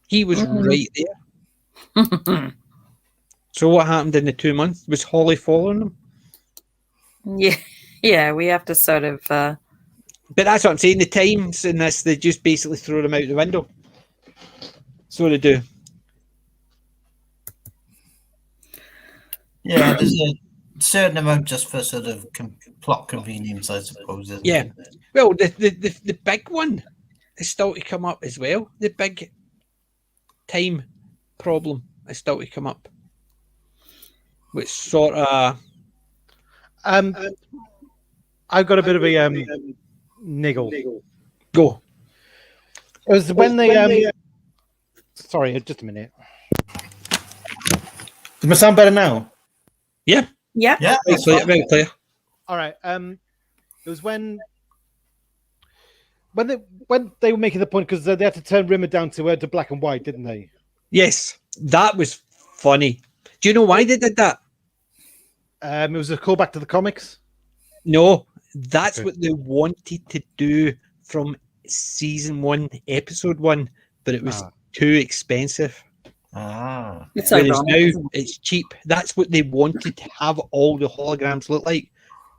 He was right there. So what happened in the 2 months? Was Holly following them? Yeah, we have to sort of. But that's what I'm saying. The times in this, they just basically throw them out the window. So they do. Yeah, there's a certain amount just for sort of plot convenience, I suppose. Isn't Yeah. it? Well, the big one is still to come up as well. The big time problem is still to come up. Which sort of... I've got a bit of a niggle. Go. It was when they sorry, just a minute. Does it sound better now? Yeah. Yeah. Yeah, Very that's clear. fine. Very clear. All right. It was when they were making the point because they had to turn Rimmer down to black and white, didn't they? Yes, that was funny. Do you know why they did that? It was a callback to the comics. No, that's Okay. what they wanted to do from season 1, episode 1, but it was too expensive. Ah. It's Whereas ironic, now isn't it? it's cheap. That's what they wanted to have all the holograms look like,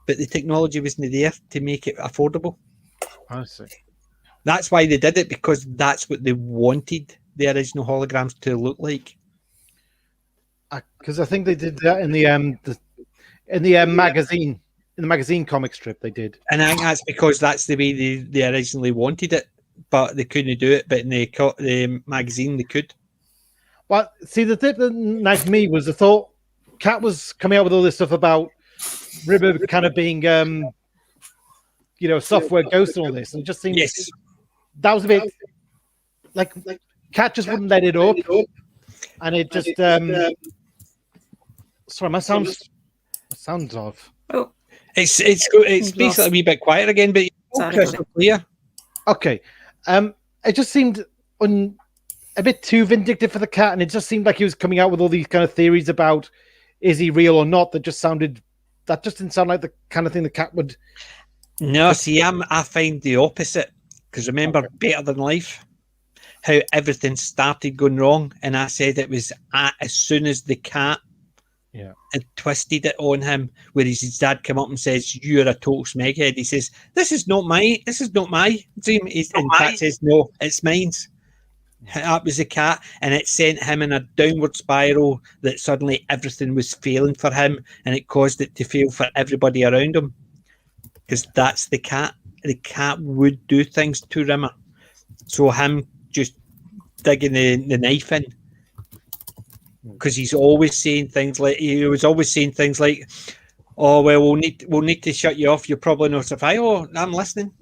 but the technology wasn't there to make it affordable. I see. That's why they did it, because that's what they wanted the original holograms to look like. Because I think they did that in the magazine, in the magazine comic strip. They did. And I think that's because that's the way they originally wanted it, but they couldn't do it. But in the magazine, they could. Well, see, the thing that nagged me was the thought Cat was coming out with all this stuff about Rimmer kind of being, software ghost and all this, and it just seemed Yes. that was a bit like Cat just wouldn't let it up, and it just. Sorry, my sound's off. Oh, It's basically a wee bit quieter again, but Sorry. crystal clear. Okay, it just seemed a bit too vindictive for the Cat, and it just seemed like he was coming out with all these kind of theories about is he real or not. That just didn't sound like the kind of thing the Cat would. No, see, I find the opposite, because remember, Better Than Life, how everything started going wrong, and I said it was as soon as the Cat had twisted it on him, whereas his dad came up and says, "You're a total smeghead." He says, This is not my dream." In fact, says, "No, it's mine." That was the Cat, and it sent him in a downward spiral that suddenly everything was failing for him, and it caused it to fail for everybody around him. Because that's the Cat. The Cat would do things to Rimmer. So him just digging the knife in, because he's always saying things like, "Oh well, we'll need to shut you off. You're probably not survive." "Oh, I'm listening."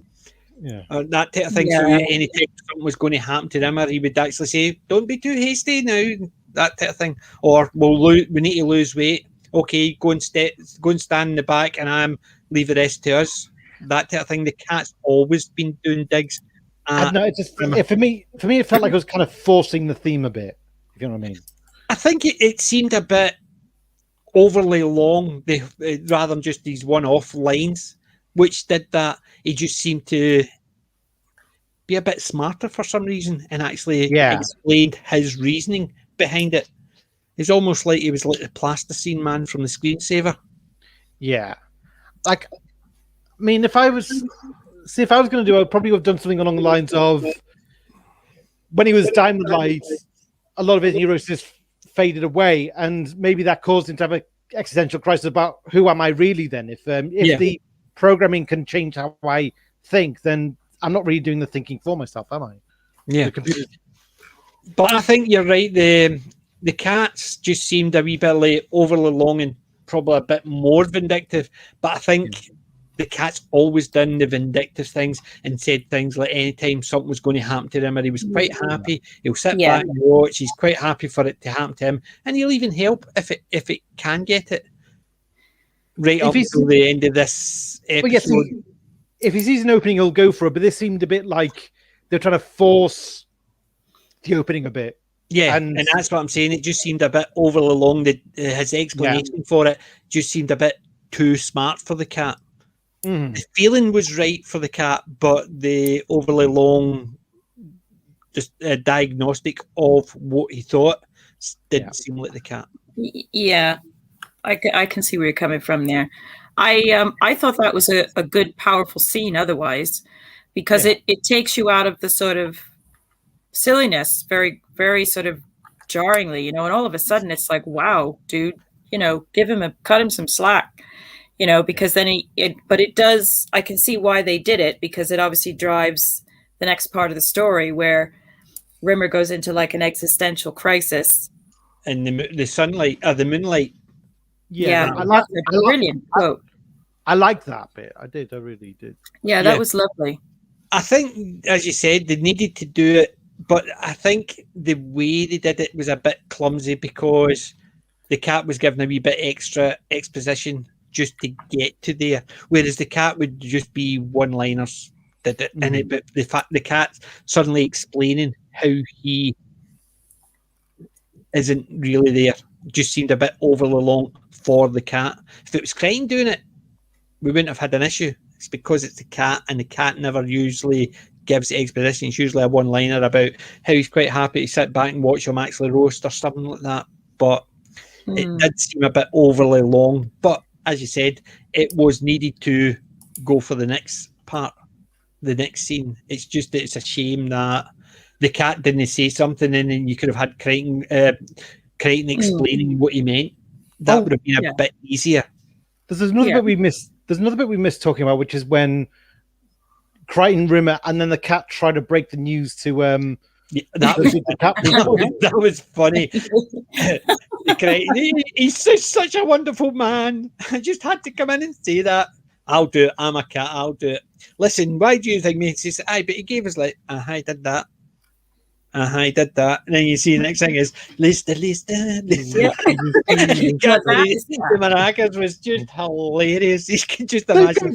Yeah. That type of thing. So any time something was going to happen to Rimmer, he would actually say, "Don't be too hasty now." That type of thing. Or we need to lose weight. Okay, go and stand in the back, and leave the rest to us. That type of thing. The Cat's always been doing digs. No, for me, it felt like it was kind of forcing the theme a bit. If you know what I mean. I think it seemed a bit overly long, rather than just these one-off lines, which did that. He just seemed to be a bit smarter for some reason, and actually explained his reasoning behind it. It's almost like he was like the plasticine man from the Screensaver. Yeah, like, I mean, if I was going to do, I'd probably have done something along the lines of when he was Diamond Light, a lot of his neurosis faded away, and maybe that caused him to have an existential crisis about who am I really then? If the programming can change how I think, then I'm not really doing the thinking for myself, am I? Yeah. The computer. But I think you're right. The Cats just seemed a wee bit like overly long and probably a bit more vindictive. But I think the Cat's always done the vindictive things and said things like anytime something was going to happen to him, or he was quite happy, he'll sit back and watch. He's quite happy for it to happen to him, and he'll even help if it can get it. Right up until the end of this episode. If he sees an opening, he'll go for it. But this seemed a bit like they're trying to force the opening a bit. Yeah, and that's what I'm saying. It just seemed a bit overly long. His explanation for it just seemed a bit too smart for the Cat. The feeling was right for the Cat, but the overly long just diagnostic of what he thought didn't seem like the Cat. Yeah, I can see where you're coming from there. I thought that was a good, powerful scene otherwise, because it takes you out of the sort of silliness very, very sort of jarringly, and all of a sudden it's like, wow, dude, cut him some slack, because then but it does, I can see why they did it, because it obviously drives the next part of the story where Rimmer goes into like an existential crisis. And the sunlight, the moonlight. Yeah, brilliant quote. I like that bit. I really did. Yeah, that was lovely. I think, as you said, they needed to do it, but I think the way they did it was a bit clumsy, because the cat was given a wee bit extra exposition just to get to there, whereas the cat would just be one-liners. Did it in it, but the fact the cat's suddenly explaining how he isn't really there just seemed a bit overly long for the cat. If it was Crichton doing it, we wouldn't have had an issue. It's because it's the cat, and the cat never usually gives exposition. It's usually a one-liner about how he's quite happy to sit back and watch him actually roast or something like that. But it did seem a bit overly long. But as you said, it was needed to go for the next part, the next scene. It's just that it's a shame that the cat didn't say something, and then you could have had Crichton explaining what he meant. That would have been a bit easier. There's another bit we missed. There's another bit we missed talking about, which is when Crichton, Rimmer, and then the cat try to break the news to that was funny. He's such a wonderful man. I just had to come in and say that. I'll do it. I'm a cat. I'll do it. Listen, why do you think me? He says, aye, but he gave us like, I did that. I did that. And then you see the next thing is, listen. The maracas was just hilarious. You can just imagine.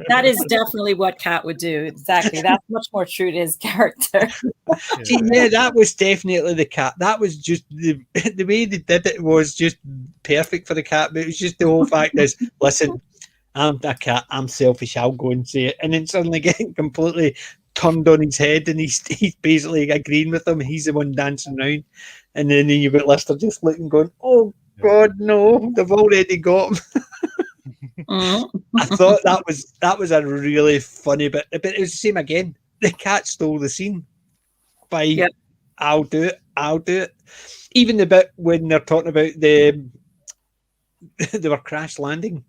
That is definitely what Cat would do. Exactly. That's much more true to his character. See, yeah, that was definitely the cat. That was just the way they did it was just perfect for the cat. But it was just the whole fact is, listen, I'm a cat. I'm selfish. I'll go and say it. And then suddenly getting completely turned on his head, and he's basically agreeing with him. He's the one dancing around, and then you've got Lister just looking, going, "Oh God, no! They've already got him." I thought that was a really funny bit, but it was the same again. The cat stole the scene by, "I'll do it." Even the bit when they're talking about they were crash landing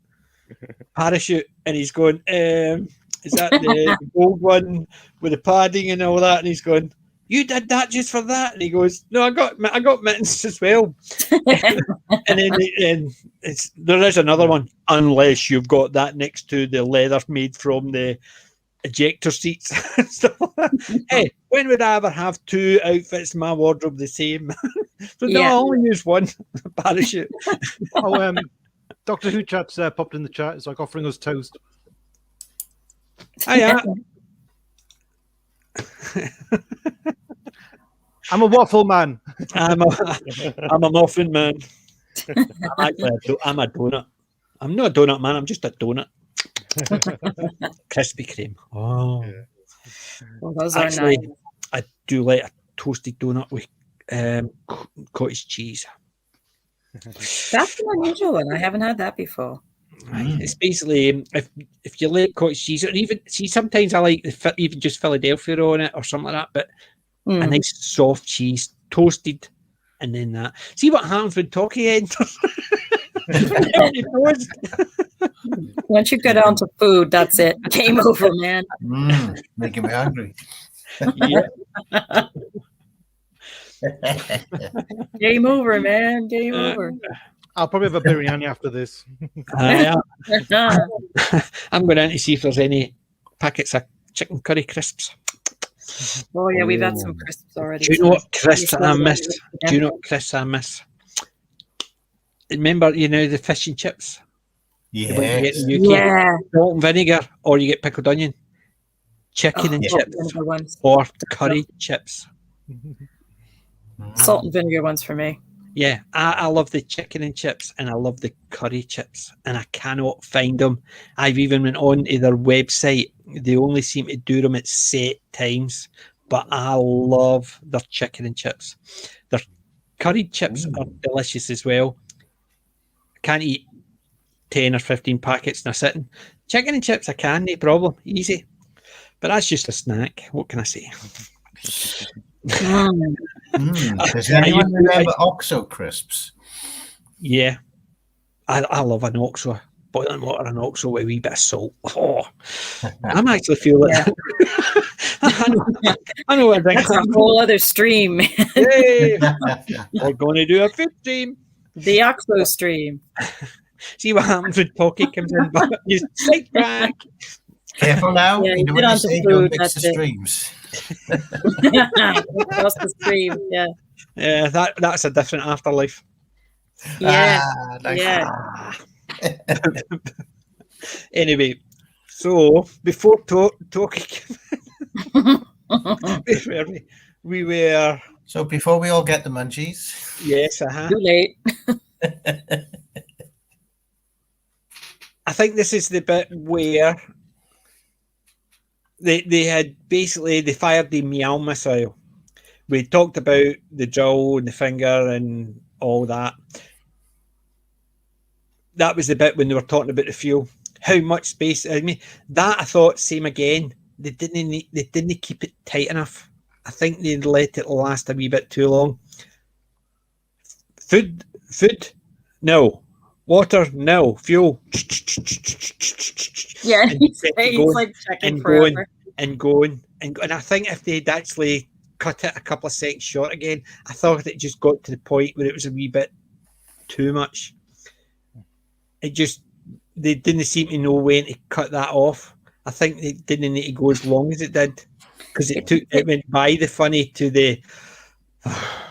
parachute, and he's going, is that the gold one with the padding and all that? And he's going, "You did that just for that?" And he goes, "No, I got mittens as well." And then there is another one, unless you've got that next to the leather made from the ejector seats. Hey, when would I ever have two outfits in my wardrobe the same? So no, I only use one parachute. Doctor Who chat's popped in the chat. It's like offering us toast. Hiya. I'm a waffle man. I'm a muffin man. I'm a donut. I'm not a donut man. I'm just a donut. Krispy Kreme. Oh, those actually, are nice. I do like a toasted donut with cottage cheese. That's an unusual one. I haven't had that before. It's basically if you like cottage cheese, or even sometimes I like even just Philadelphia on it or something like that. But a nice soft cheese, toasted, and then that. See what happens when Talkie enters. Once you get onto food, that's it. Game over, man. Making me hungry. Yeah. Game over, man. Game over. I'll probably have a biryani after this. I'm going to see if there's any packets of chicken curry crisps. Oh yeah, we've had some crisps already. Do you know what crisps I miss? Remember, the fish and chips? Yeah. Salt and vinegar, or you get pickled onion. Chicken and chips. Or curry chips. Salt and vinegar ones for me. Yeah, I love the chicken and chips, and I love the curry chips, and I cannot find them. I've even went on to their website. They only seem to do them at set times, but I love their chicken and chips. Their curry chips are delicious as well. I can't eat 10 or 15 packets in a sitting. Chicken and chips I can, no problem, easy. But that's just a snack. What can I say? Does anyone remember OXO crisps? Yeah, I love an OXO. Boiling water and OXO with a wee bit of salt. Oh, I'm actually feeling it. I know what I think. That's a whole other stream. Yay! We're going to do a food stream. The OXO stream. See what happens when Talkie comes in. But you sit back. Careful now. Yeah, you know what you say, don't mix the streams. Across the stream, yeah. That's a different afterlife. Yeah. Nice. Yeah. Anyway, so before talking, we were So before we all get the munchies, yes, Too late. I think this is the bit where they had basically they fired the meow missile. We talked about the jaw and the finger and all that. That was the bit when they were talking about the fuel. How much space? I mean, that I thought same again. They didn't keep it tight enough. I think they let it last a wee bit too long. Food, no. Water, no. Fuel. Yeah, And he's going, like checking and forever. going. And I think if they'd actually cut it a couple of seconds short again, I thought it just got to the point where it was a wee bit too much. They didn't seem to know when to cut that off. I think they didn't need to go as long as it did because it went by the funny to the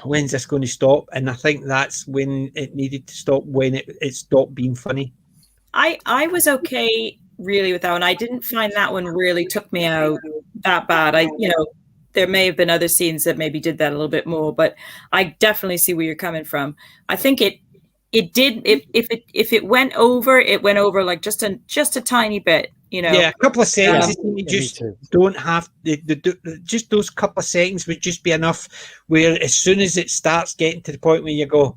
when's this going to stop? And I think that's when it needed to stop, when it stopped being funny. I was okay really with that one. I didn't find that one really took me out that bad. There may have been other scenes that maybe did that a little bit more, but I definitely see where you're coming from. I think it did. If it went over like just a tiny bit. Yeah, a couple of seconds. Yeah. You just don't have just those couple of seconds would just be enough. Where as soon as it starts getting to the point where you go,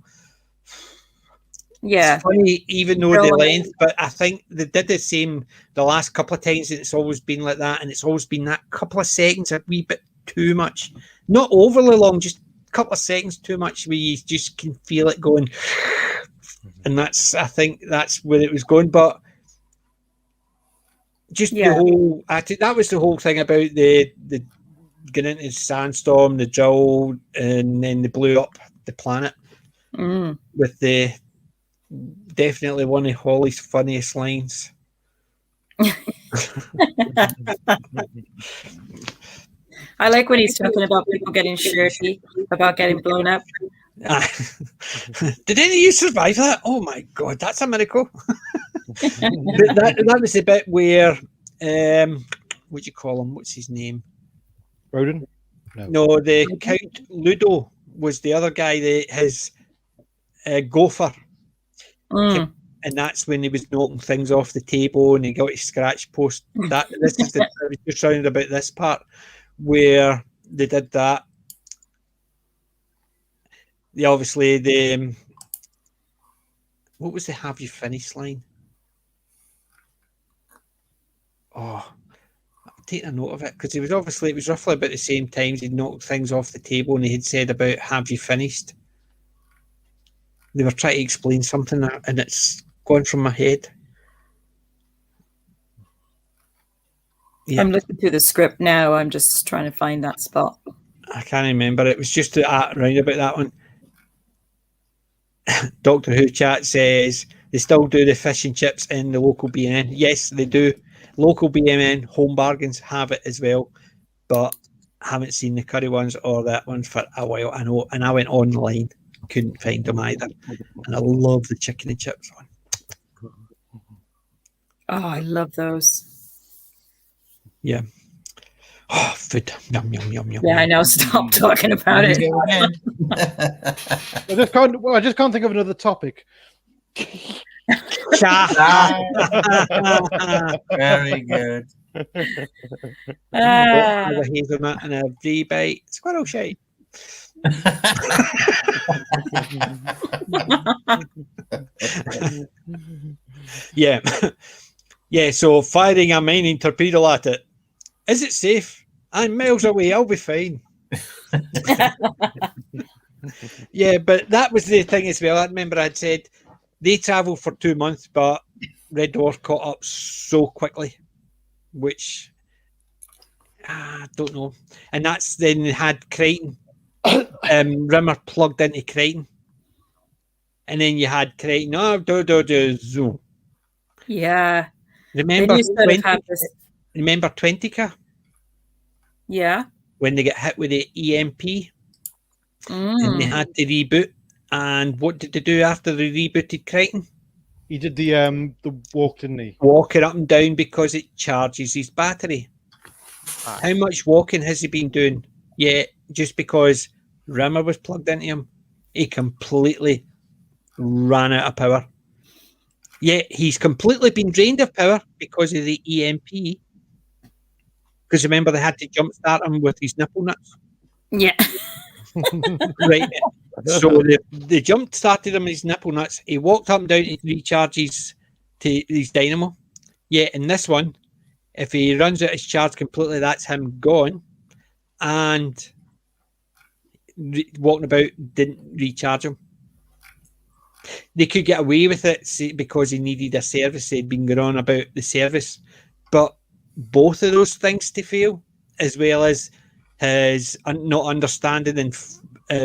yeah, it's funny, even though the length. But I think they did the same the last couple of times, and it's always been like that. And it's always been that couple of seconds a wee bit too much, not overly long, just a couple of seconds too much, where you just can feel it going. And I think that's where it was going, but. Just the whole, that was the whole thing about the getting into the sandstorm, the jowl, and then they blew up the planet with the definitely one of Holly's funniest lines. I like when he's talking about people getting shirty, about getting blown up. Did any of you survive that? Oh my god, that's a miracle. that was the bit where what do you call him? What's his name? Rodin? No, the Count Ludo was the other guy that his gopher. And that's when he was knocking things off the table and he got his scratch post. I was just round about this part where they did that. Obviously what was the "have you finished" line? Oh, I'll take a note of it because it was roughly about the same times he'd knocked things off the table and he had said about "have you finished." They were trying to explain something and it's gone from my head. Yeah. I'm looking through the script now. I'm just trying to find that spot. I can't remember. It was just around about that one. Doctor Who chat says they still do the fish and chips in the local BMN. Yes, they do. Local BMN home bargains have it as well, but I haven't seen the curry ones or that one for a while. I know, and I went online, couldn't find them either. And I love the chicken and chips one. Oh, I love those. Yeah. Oh, food. Yum, yum, yum, yum. Yeah, I know. Stop talking about it. I just can't think of another topic. Very good. A hazelnut and a V-bite. Squirrel shade. Yeah. Yeah, so firing a mining torpedo at it. Is it safe? I'm miles away. I'll be fine. Yeah, but that was the thing as well. I remember I'd said they travelled for 2 months, but Red Dwarf caught up so quickly, which I don't know. And that's then they had Crichton, Rimmer plugged into Crichton, and then you had Crichton. Zoom. Yeah. Remember 20K? Yeah. When they get hit with the EMP? and they had to reboot. And what did they do after they rebooted Crichton? He did the walk, didn't he? Walking up and down because it charges his battery. How much walking has he been doing? Yeah, just because Rimmer was plugged into him, he completely ran out of power. Yeah, he's completely been drained of power because of the EMP. Because remember, they had to jumpstart him with his nipple nuts. Yeah. Right. So they jump started him with his nipple nuts. He walked up and down to recharge his dynamo. Yeah, in this one, if he runs out his charge completely, that's him gone. And walking about didn't recharge him. They could get away with it because he needed a service. They'd been going on about the service. But both of those things to fail, as well as his not understanding and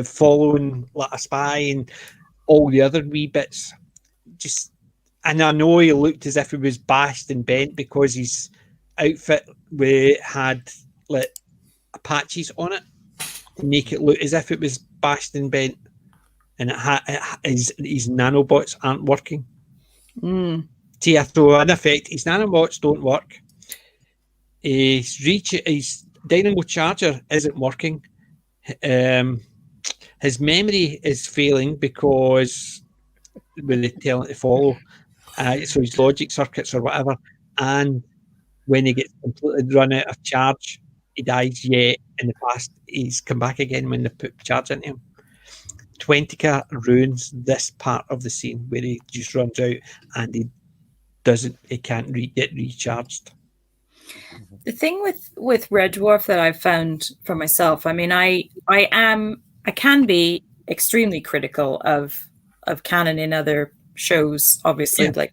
following like a spy and all the other wee bits. And I know he looked as if he was bashed and bent because his outfit had like patches on it to make it look as if it was bashed and bent, and his nanobots aren't working. So in effect, his nanobots don't work. His dynamo charger isn't working. His memory is failing because when they tell it to follow, so his logic circuits or whatever, and when he gets completely run out of charge, he dies. Yet in the past, he's come back again when they put charge into him. Twentica ruins this part of the scene where he just runs out and he can't get recharged. The thing with Red Dwarf that I've found for myself, I mean, I can be extremely critical of canon in other shows, obviously, like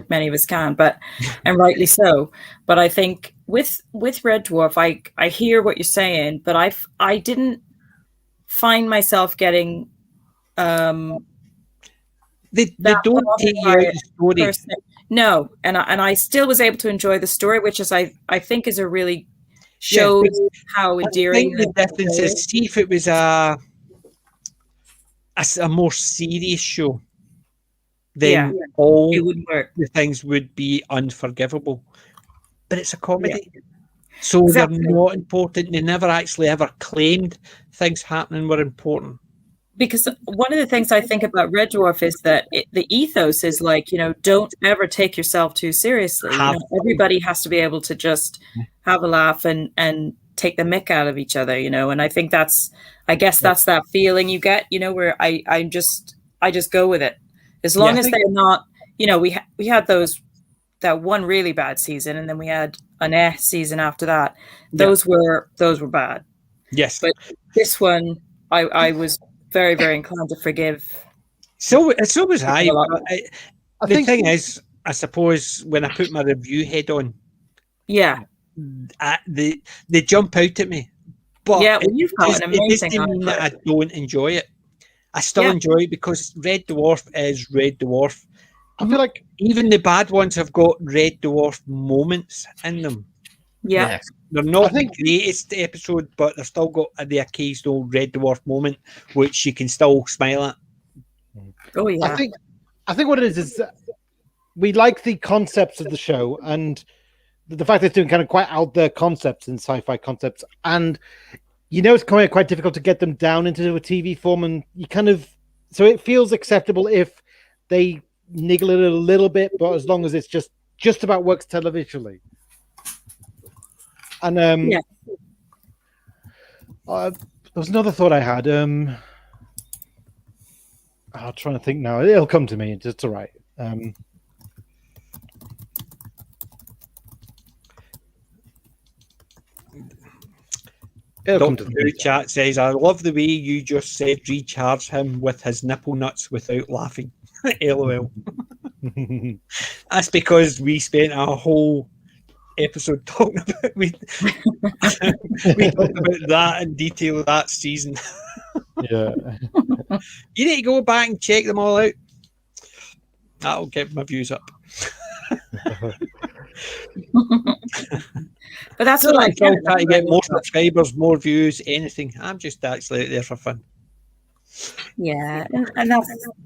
many of us can, but and rightly so. But I think with Red Dwarf, I hear what you're saying, but I didn't find myself getting they don't take you out of the story. No, and I still was able to enjoy the story, which is I think is a really shows how endearing. I think the difference is, see if it was a more serious show, then all it wouldn't work. The things would be unforgivable. But it's a comedy. So they're not important. They never actually ever claimed things happening were important. Because one of the things I think about Red Dwarf is that the ethos is like, don't ever take yourself too seriously. Everybody has to be able to just have a laugh and take the mick out of each other, and I think that's that feeling you get, where I just go with it. As long as they're not, we had that one really bad season, and then we had an season after that. Those were bad. Yes. But this one, I was very, very inclined to forgive. So was I. The thing is, I suppose when I put my review head on, they jump out at me. But you've got an amazing. It doesn't mean that I don't enjoy it. I still enjoy it because Red Dwarf is Red Dwarf. I feel like even the bad ones have got Red Dwarf moments in them. Yeah. Yes. They're not the greatest episode, but they've still got the occasional Red Dwarf moment, which you can still smile at. Oh, yeah. I think what it is we like the concepts of the show, and the fact that it's doing kind of quite out there concepts and sci-fi concepts, and it's quite difficult to get them down into a TV form, and so it feels acceptable if they niggle it a little bit, but as long as it's just about works televisively. And there was another thought I had. I'm trying to think now. It'll come to me. It's all right. Dr. Chat says, I love the way you just said recharge him with his nipple nuts without laughing. LOL. That's because we spent a whole episode talking about we talked about that in detail that season. Yeah. You need to go back and check them all out. That'll get my views up. But that's what I'm trying to get more subscribers, more views, anything. I'm just actually out there for fun. Yeah, and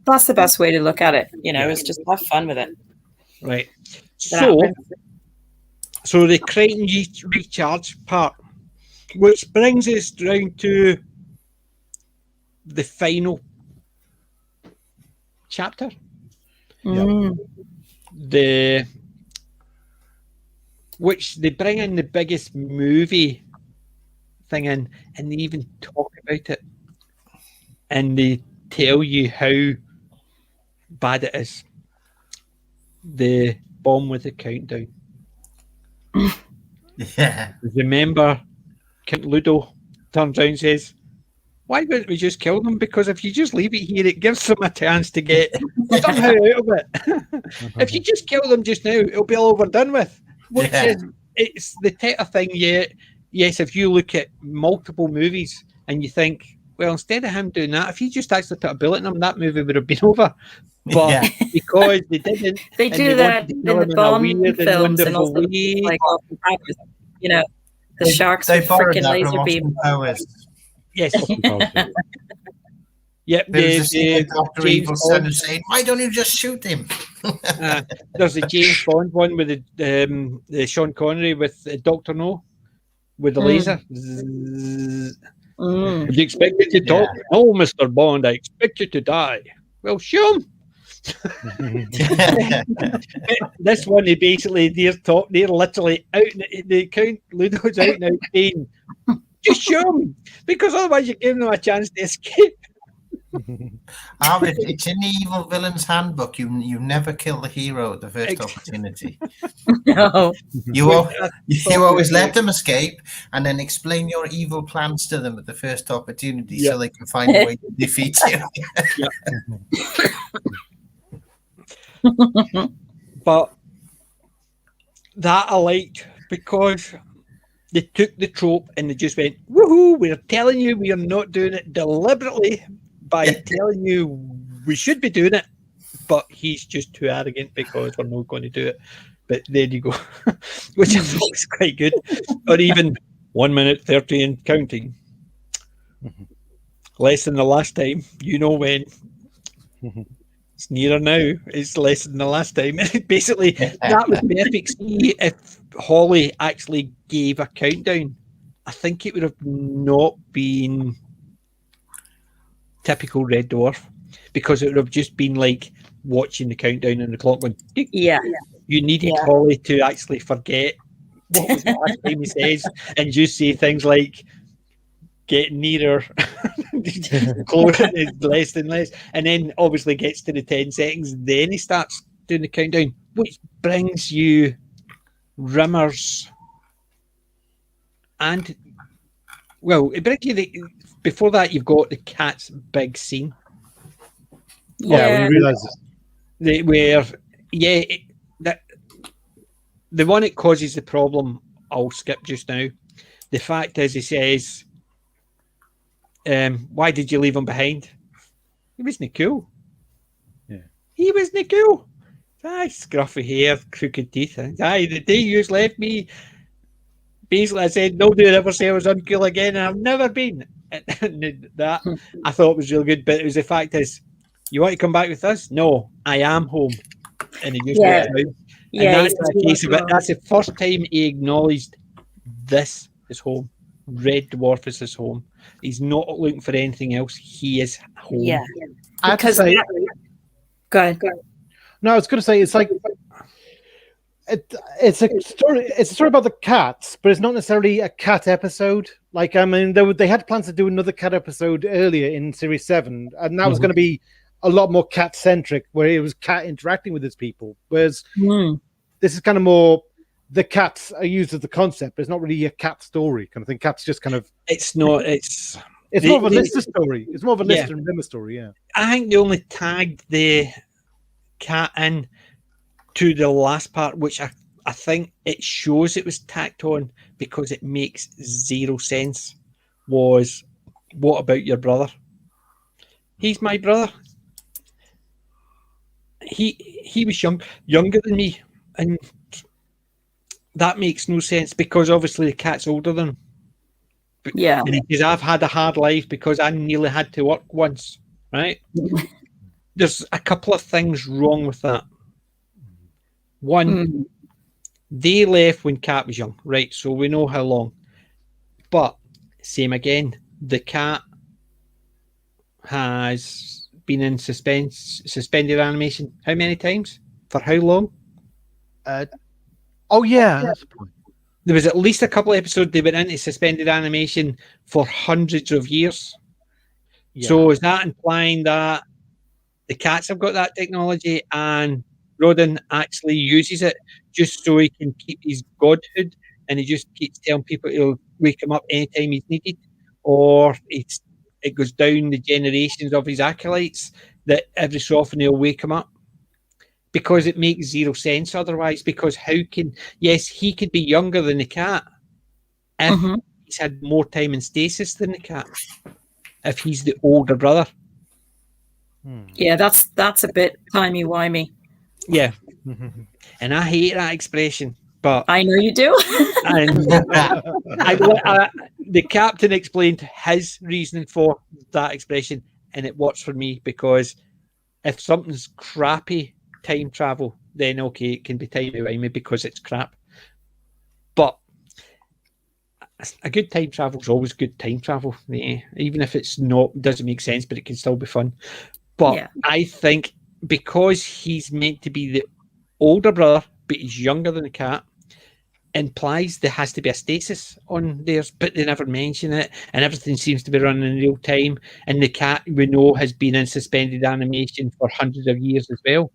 that's the best way to look at it. Is just have fun with it. Right. That So, happens. the Crichton recharge part, which brings us down to the final chapter. Mm. Which they bring in the biggest movie thing in, and they even talk about it, and they tell you how bad it is. The bomb with the countdown. Yeah. Remember, Count Ludo turns around and says, "Why wouldn't we just kill them? Because if you just leave it here, it gives them a chance to get somehow out of it. If you just kill them just now, it'll be all over done with." Which is, it's the type of thing. Yes, if you look at multiple movies and you think, well, instead of him doing that, if he just actually put a bullet in him, that movie would have been over. But because they didn't, They do that in the Bond films and also way. like Austin Powers. The sharks They with borrowed freaking that laser from beam. Austin Powers. Yes. Yep. There was a scene with Dr. James Evil's son Bond. is saying, "Why don't you just shoot him?" There's the James Bond one with the Sean Connery with Dr. No with the laser. Zzz. Would you expect me to talk? No, Mr. Bond, I expect you to die. Well, shoot him. This one, they're literally out. The Count Ludo's out now saying, just shoot him, because otherwise you're giving them a chance to escape. It's in the Evil Villain's Handbook. You never kill the hero at the first opportunity. No. You always let them escape and then explain your evil plans to them at the first opportunity so they can find a way to defeat you. But that I liked because they took the trope and they just went, woohoo, we're telling you we are not doing it deliberately by telling you we should be doing it, but he's just too arrogant because we're not going to do it. But there you go, which I thought was quite good. Or even 1 minute 30 and counting. Less than the last time, when. It's nearer now. It's less than the last time. Basically, that was perfect. See, if Holly actually gave a countdown, I think it would have not been typical Red Dwarf, because it would have just been like watching the countdown and the clock going. Yeah. You needed Holly to actually forget what was the last time he says and just say things like, get nearer, close, less and less, and then obviously gets to the 10 seconds, then he starts doing the countdown, which brings you Rimmer's and it brings you before that you've got the cat's big scene. When you realise the one that causes the problem I'll skip just now. The fact is, he says, why did you leave him behind? He wasn't cool. Yeah. He wasn't cool. Scruffy hair, crooked teeth. The day you left me, basically I said, nobody would ever say I was uncool again, and I've never been. And that I thought was really good, but it was the fact is, you want to come back with us? No, I am home. And he just went out. And that's the case of it. That's the first time he acknowledged this is home. Red Dwarf is his home. He's not looking for anything else. He is home. Yeah. I have to say, go ahead. No, I was going to say it's like it's a story. It's a story about the cats, but it's not necessarily a cat episode. Like, I mean, they had plans to do another cat episode earlier in Series 7, and that was going to be a lot more cat centric, where it was cat interacting with its people. Whereas this is kind of more the cats are used as the concept, but it's not really a cat story kind of thing. Cats just kind of it's not. It's more of a Lister story. It's more of a Lister and Rimmer story. Yeah, I think they only tagged the cat in to the last part, which I think it shows it was tacked on because it makes zero sense. Was what about your brother? He's my brother. He was younger than me, and that makes no sense because obviously the cat's older than him. Yeah. And he says, I've had a hard life because I nearly had to work once, right? There's a couple of things wrong with that. One, they left when Cat was young, right? So we know how long. But same again, the cat has been in suspended animation. How many times? For how long? Oh yeah, that's the point. There was at least a couple of episodes they went into suspended animation for hundreds of years. Yeah. So is that implying that the cats have got that technology and Rodin actually uses it just so he can keep his godhood and he just keeps telling people he'll wake him up anytime he's needed? Or it goes down the generations of his acolytes that every so often he'll wake him up? Because it makes zero sense otherwise. Because yes, he could be younger than the cat if he's had more time in stasis than the cat, if he's the older brother. Yeah, that's a bit timey-wimey. Yeah. And I hate that expression, but I know you do. and the captain explained his reasoning for that expression, and it works for me because if something's crappy time travel, then okay, it can be timey-wimey because it's crap. But a good time travel is always good time travel, yeah. Even if it's doesn't make sense, but it can still be fun. But I think because he's meant to be the older brother, but he's younger than the cat, implies there has to be a stasis on theirs, but they never mention it, and everything seems to be running in real time. And the cat, we know, has been in suspended animation for hundreds of years as well.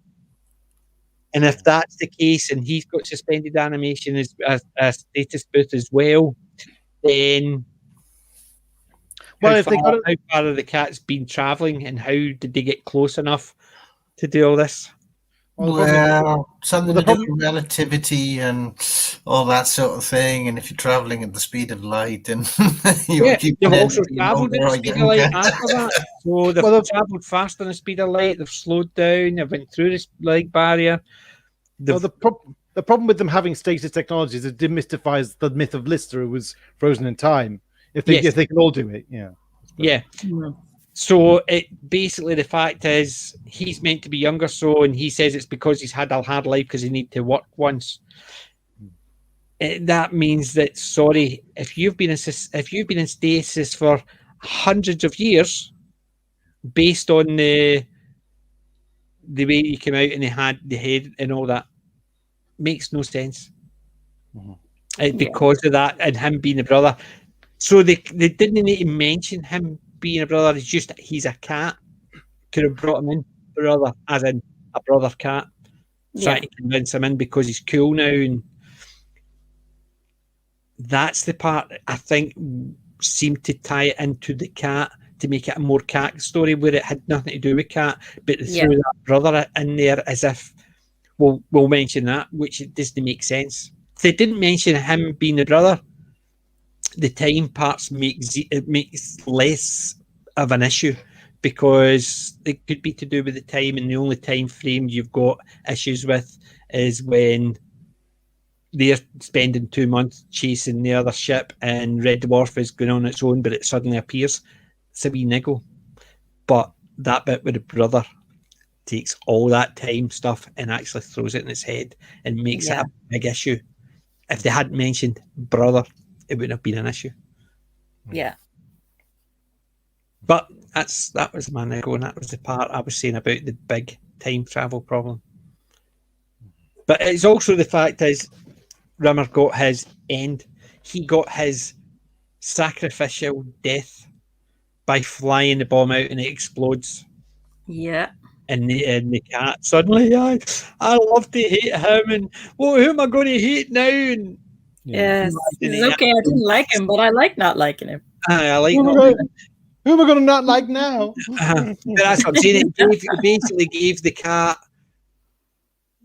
And if that's the case, and he's got suspended animation as a status booth as well, then how far have the cats been traveling, and how did they get close enough to do all this? Well, something to do with relativity and all that sort of thing. And if you're traveling at the speed of light, and they've also travelled at the speed of light after that. So they've travelled faster than the speed of light. They've slowed down. They've went through this light barrier. The problem with them having stasis technology is it demystifies the myth of Lister, who was frozen in time. If they can all do it, yeah. So it basically, the fact is he's meant to be younger, and he says it's because he's had a hard life because he needed to work once. That means that, sorry, if you've been in stasis for hundreds of years, based on the way he came out and he had the head and all that, makes no sense. Because of that and him being a brother. So they didn't need to mention him being a brother. It's just he's a cat. Could have brought him in brother, as in a brother cat. Trying to convince him in because he's cool now. And that's the part I think seemed to tie it into the cat to make it a more cat story where it had nothing to do with cat, but they threw that brother in there as if we'll mention that, which it doesn't make sense. If they didn't mention him being the brother, the time parts makes less of an issue because it could be to do with the time, and the only time frame you've got issues with is when they're spending 2 months chasing the other ship and Red Dwarf is going on its own, but it suddenly appears. It's a wee niggle. But that bit with the brother takes all that time stuff and actually throws it in its head and makes it a big issue. If they hadn't mentioned brother, it wouldn't have been an issue. Yeah. But that was my niggle, and that was the part I was saying about the big time travel problem. But it's also the fact is Rimmer got his end. He got his sacrificial death by flying the bomb out and it explodes. Yeah. And the cat suddenly, I love to hate him, and who am I going to hate now? And yes, it's okay. I didn't like him, but I like not liking him. I like. Who am I going to not like now? But that's what I'm saying. It basically gave the cat.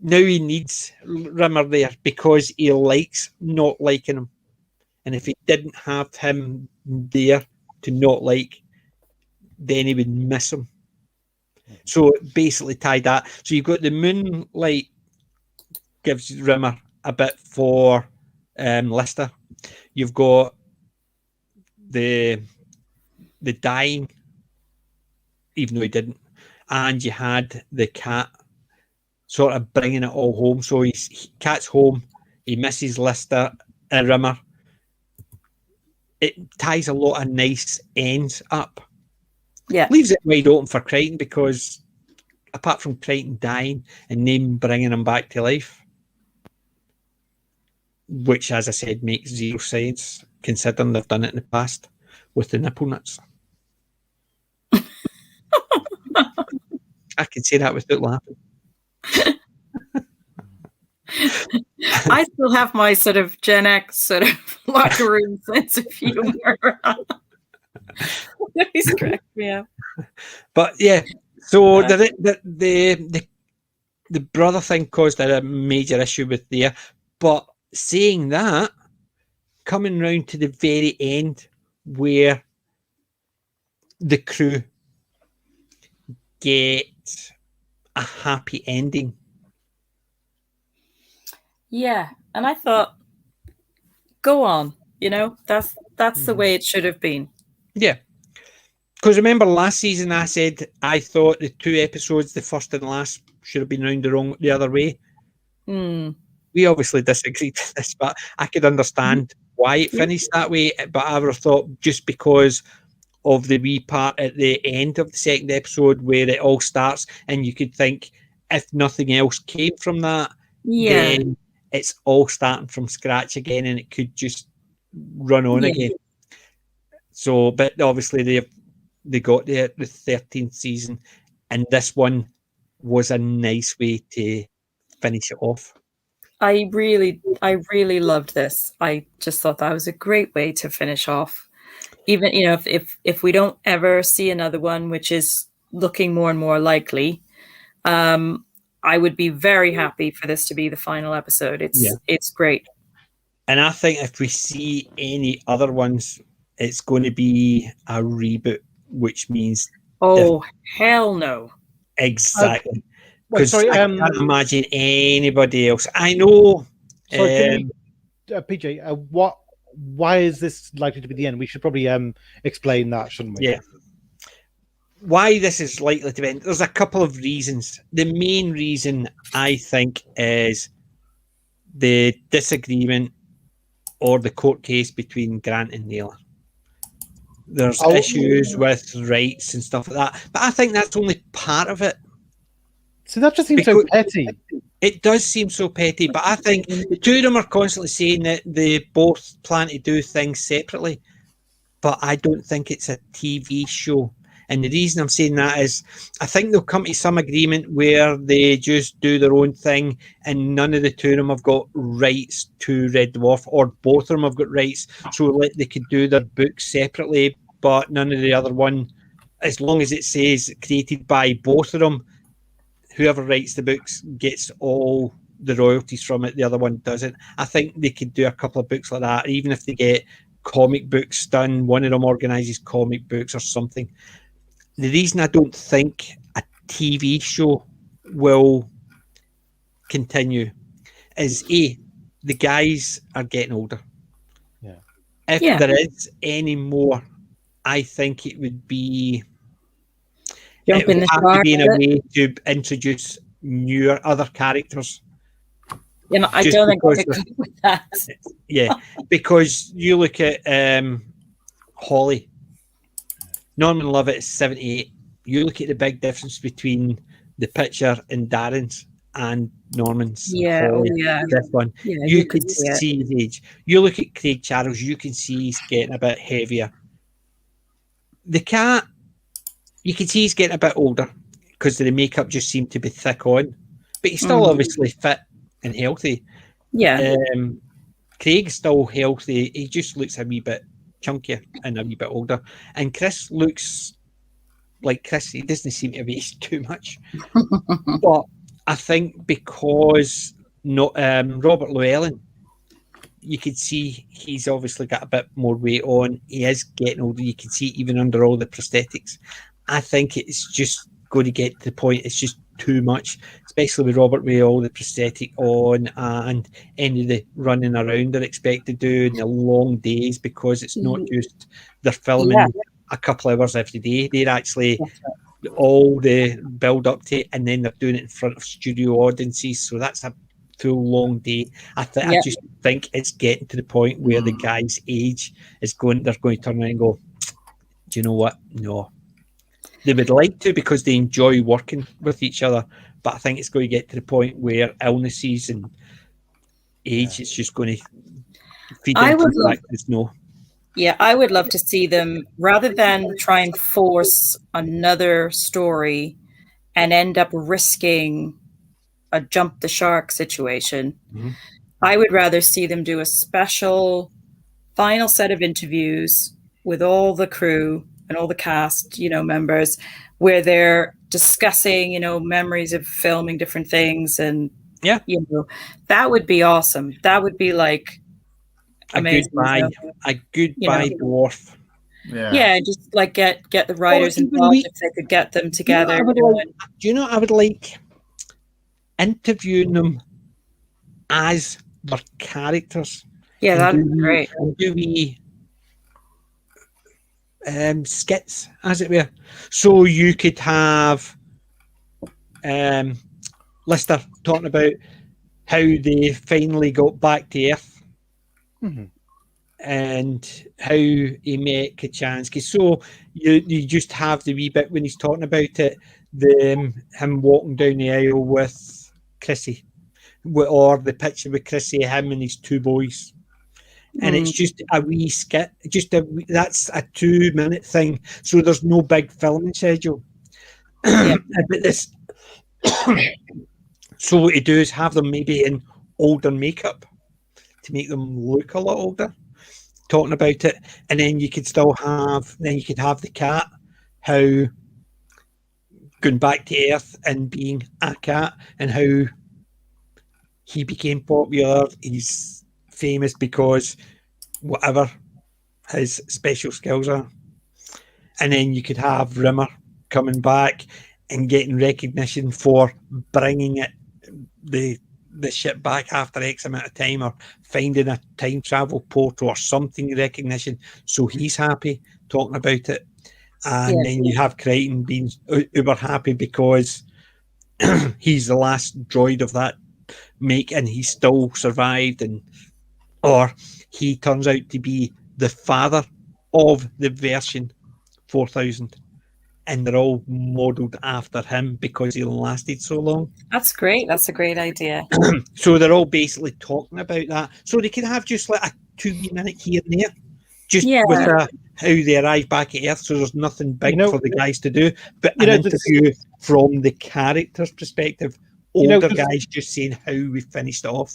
Now he needs Rimmer there because he likes not liking him, and if he didn't have him there to not like, then he would miss him. So it basically tied that. So you've got the moonlight gives Rimmer a bit for Lister. You've got the dying, even though he didn't, and you had the cat sort of bringing it all home. So cat's home, he misses Lister and Rimmer. It ties a lot of nice ends up. Yeah. Leaves it wide open for Crichton, because apart from Crichton dying and them bringing him back to life, which, as I said, makes zero sense considering they've done it in the past with the nipple nuts. I can say that without laughing. I still have my sort of Gen X sort of locker room sense of humor. He's cracked me up. But yeah, so the brother thing caused a major issue with there. But saying that, coming round to the very end where the crew get a happy ending. Yeah, and I thought, go on, that's the way it should have been. Yeah. Because remember last season I said I thought the 2 episodes, the first and last, should have been round the other way. We obviously disagreed with this, but I could understand why it finished that way. But I would have thought just because of the wee part at the end of the second episode where it all starts, and you could think if nothing else came from that, then it's all starting from scratch again, and it could just run on again. So, but obviously they got there at the 13th season, and this one was a nice way to finish it off. I really loved this. I just thought that was a great way to finish off. Even if we don't ever see another one, which is looking more and more likely, I would be very happy for this to be the final episode. It's great. And I think if we see any other ones, it's going to be a reboot, which means hell no. Exactly. Because I can't imagine anybody else. I know. PJ, why is this likely to be the end? We should probably explain that, shouldn't we? Yeah. Why this is likely to end? There's a couple of reasons. The main reason, I think, is the disagreement or the court case between Grant and Naylor. There's issues with rights and stuff like that. But I think that's only part of it. So that just seems so petty. It does seem so petty, but I think the two of them are constantly saying that they both plan to do things separately. But I don't think it's a TV show. And the reason I'm saying that is I think they'll come to some agreement where they just do their own thing and none of the two of them have got rights to Red Dwarf, or both of them have got rights. So they could do their books separately, but none of the other one, as long as it says created by both of them, whoever writes the books gets all the royalties from it. The other one doesn't. I think they could do a couple of books like that, even if they get comic books done. One of them organises comic books or something. The reason I don't think a TV show will continue is the guys are getting older. Yeah. If there is any more, I think it would be Jump in the shark, be in a way to introduce newer other characters. I don't think I agree with that. Yeah, because you look at Holly. Norman Lovett is 78. You look at the big difference between the picture in Darren's and Norman's. Holly, this one. Yeah, you could see his age. You look at Craig Charles, you can see he's getting a bit heavier. The cat, you can see he's getting a bit older because the makeup just seemed to be thick on. But he's still obviously fit and healthy. Yeah. Craig's still healthy. He just looks a wee bit chunkier and a wee bit older. And Chris looks like Chris. He doesn't seem to have aged too much. But I think because Robert Llewellyn, you can see he's obviously got a bit more weight on. He is getting older. You can see even under all the prosthetics. I think it's just going to get to the point. It's just too much, especially with Robert with all the prosthetic on and any of the running around they're expected to do in the long days, because it's not just they're filming a couple hours every day. They're actually all the build up to it, and then they're doing it in front of studio audiences. So that's a full long day. I just think it's getting to the point where the guy's age is going. They're going to turn around and go, do you know what? No. They would like to because they enjoy working with each other, but I think it's going to get to the point where illnesses and age is just going to feed into the practice. No. Yeah, I would love to see them, rather than try and force another story and end up risking a jump the shark situation. I would rather see them do a special final set of interviews with all the crew and all the cast, members, where they're discussing, memories of filming different things. And, that would be awesome. That would be like amazing. A goodbye dwarf. Yeah, just like get the writers involved if they could get them together. Do you know, I would like interviewing them as their characters. Yeah, that'd be great. And do we skits, as it were. So you could have Lister talking about how they finally got back to Earth and how he met Kachansky. So you just have the wee bit when he's talking about it, him walking down the aisle with Chrissy, or the picture with Chrissy, him and his two boys. And it's just a wee skit. That's a 2-minute thing. So there's no big filming schedule. But this, so what you do is have them maybe in older makeup to make them look a lot older, talking about it. And then you could have the cat, how going back to Earth and being a cat, and how he became popular. He's famous because whatever his special skills are. And then you could have Rimmer coming back and getting recognition for bringing the ship back after X amount of time, or finding a time travel portal or something recognition. So he's happy talking about it. And then you have Crichton being uber happy because he's the last droid of that make and he still survived, or he turns out to be the father of the version 4000, and they're all modelled after him because he lasted so long. That's great. That's a great idea. So they're all basically talking about that. So they can have just like a 2-minute here and there, just with how they arrive back at Earth. So there's nothing big for the guys to do, but an interview from the character's perspective. Older guys just saying how we finished off.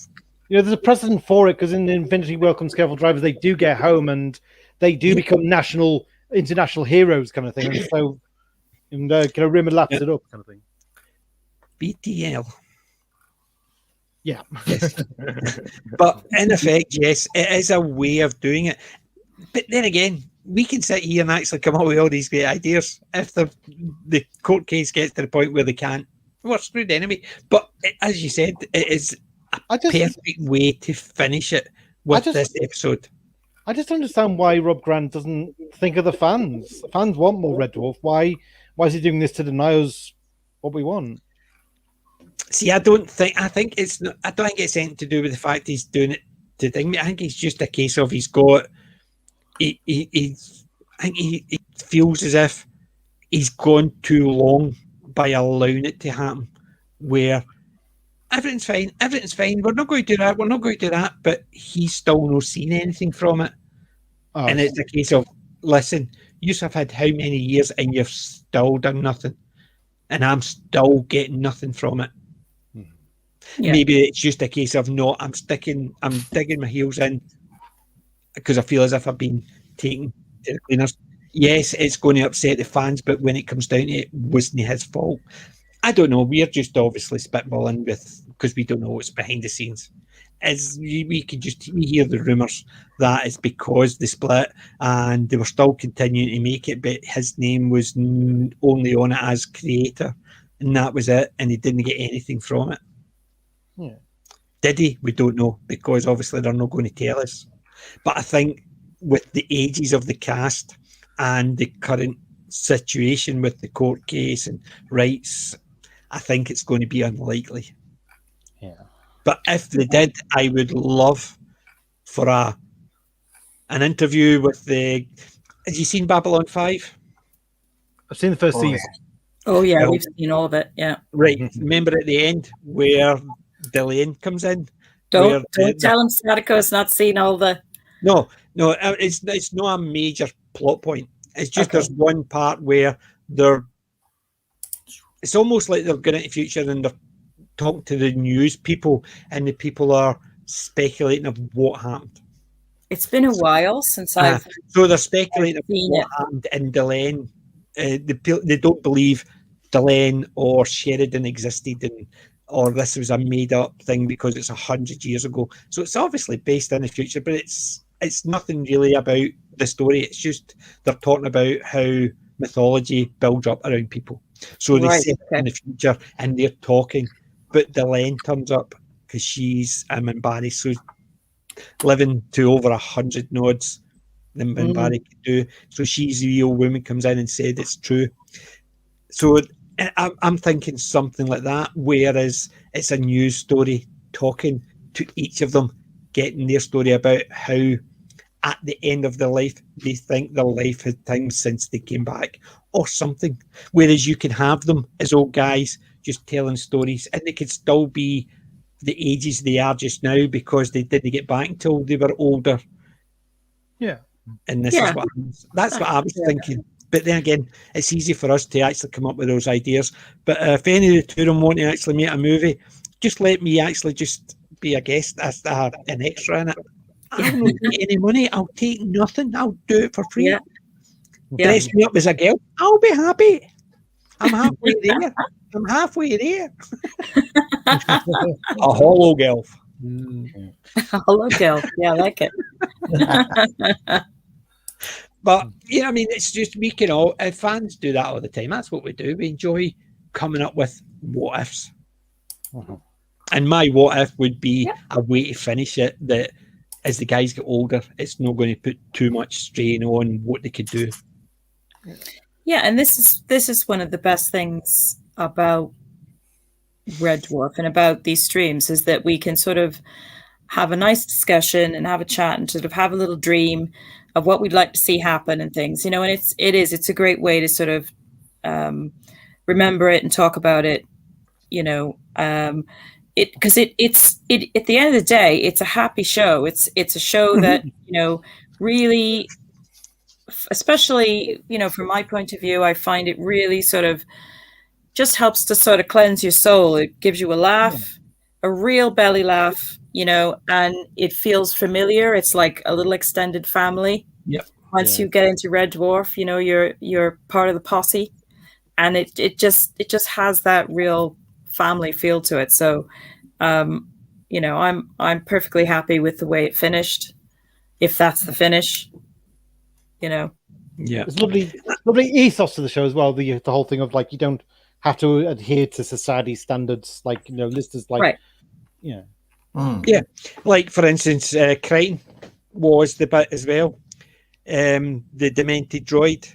There's a precedent for it, because in the Infinity Welcome Careful Drivers, they do get home and they do become international heroes kind of thing. And so, Rimmer laps it up kind of thing. BTL. Yeah. Yes. But in effect, yes, it is a way of doing it. But then again, we can sit here and actually come up with all these great ideas. If the court case gets to the point where they can't, we're screwed anyway. But as you said, it is a perfect way to finish it with this episode. I just understand why Rob Grant doesn't think of the fans. The fans want more Red Dwarf. Why is he doing this to deny us what we want? See, I don't think it's anything to do with the fact he's doing it to thing. I think it's just a case of he feels as if he's gone too long by allowing it to happen, where everything's fine, we're not going to do that, but he's still not seen anything from it. And it's a case of, listen, you have had how many years and you've still done nothing, and I'm still getting nothing from it. Maybe it's just a case of, no, I'm digging my heels in because I feel as if I've been taken to the cleaners. Yes, it's going to upset the fans, but when it comes down to it, wasn't his fault. I don't know. We're just obviously spitballing because we don't know what's behind the scenes. As we hear the rumours that it's because they split and they were still continuing to make it, but his name was only on it as creator and that was it, and he didn't get anything from it. Yeah. Did he? We don't know, because obviously they're not going to tell us. But I think with the ages of the cast and the current situation with the court case and rights, I think it's going to be unlikely. Yeah. But if they did, I would love for an interview with the. Have you seen Babylon 5? I've seen the first Oh, season. Oh yeah, Well, we've seen all of it. Yeah. Right. Remember at the end where Delane comes in? Don't Where tell him Statico's not seen all the. No, it's not a major plot point. It's just Okay. there's one part where it's almost like they're going into the future and they're talking to the news people, and the people are speculating of what happened. It's been a while since I've So they're speculating of seen what it. happened in Delane. They don't believe Delane or Sheridan existed, or this was a made-up thing because it's 100 years ago. So it's obviously based in the future, but it's nothing really about the story. It's just they're talking about how mythology builds up around people. So they Right, set it in the future and they're talking, but Delane turns up because she's Minbari, so living to over 100 nods than Minbari can do. So she's the real woman, comes in and said it's true. So I'm thinking something like that, whereas it's a news story talking to each of them, getting their story about how at the end of their life they think their life has times since they came back or something. Whereas you can have them as old guys just telling stories, and they could still be the ages they are just now because they didn't get back until they were older. Yeah. And this is what that's what I was thinking. But then again, it's easy for us to actually come up with those ideas. But if any of the two of them want to actually make a movie, just let me actually just be a guest as an extra in it. I don't take any money. I'll take nothing. I'll do it for free. Yeah. Dress me up as a girl. I'll be happy. I'm halfway there. I'm halfway there. A hollow girl. Hello, girl. Yeah, I like it. But I mean, it's just we can all fans do that all the time. That's what we do. We enjoy coming up with what ifs. And my what if would be a way to finish it that as the guys get older, it's not going to put too much strain on what they could do. Yeah, and this is one of the best things about Red Dwarf and about these streams is that we can sort of have a nice discussion and have a chat and sort of have a little dream of what we'd like to see happen and things, and it's a great way to sort of remember it and talk about it, because it's at the end of the day, it's a happy show. It's a show that really, especially from my point of view, I find it really sort of just helps to sort of cleanse your soul. It gives you a laugh, a real belly laugh, and it feels familiar. It's like a little extended family. Yep. Once you get into Red Dwarf, you're part of the posse, and it just has that real family feel to it. So, I'm perfectly happy with the way it finished, if that's the finish. Yeah, it's lovely ethos to the show as well. The whole thing of like you don't have to adhere to society standards, like listed like right. Yeah, like for instance, Crichton was the bit as well. The demented droid.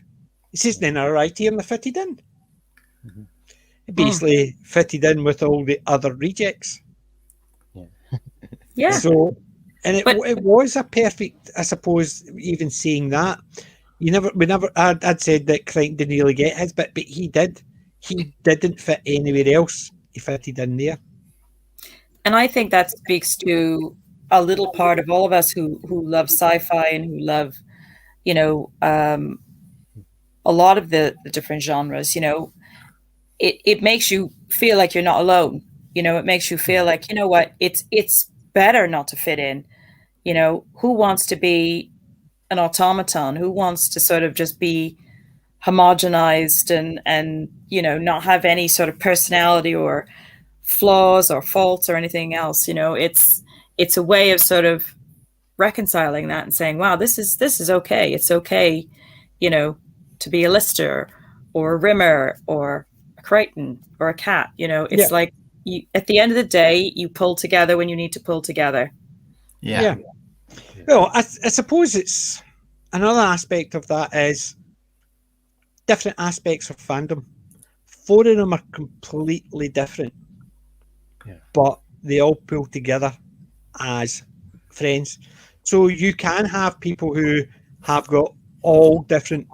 It says then right here in the fitted in. Basically fitted in with all the other rejects. Yeah. So, and it was a perfect, I suppose, even saying that. I'd said that Crichton didn't really get his bit, but he did. He didn't fit anywhere else. He fitted in there. And I think that speaks to a little part of all of us who love sci-fi and who love, a lot of the different genres. It makes you feel like you're not alone. It makes you feel like, what, it's better not to fit in. Who wants to be an automaton? Who wants to sort of just be homogenized and not have any sort of personality or flaws or faults or anything else? It's a way of sort of reconciling that and saying, wow, this is okay. It's okay, to be a Lister or a Rimmer or Crichton or a cat. You know, it's Yeah. like you, at the end of the day, you pull together when you need to pull together. Yeah. Well, I suppose it's another aspect of that is different aspects of fandom. 4 of them are completely different, but they all pull together as friends. So you can have people who have got all different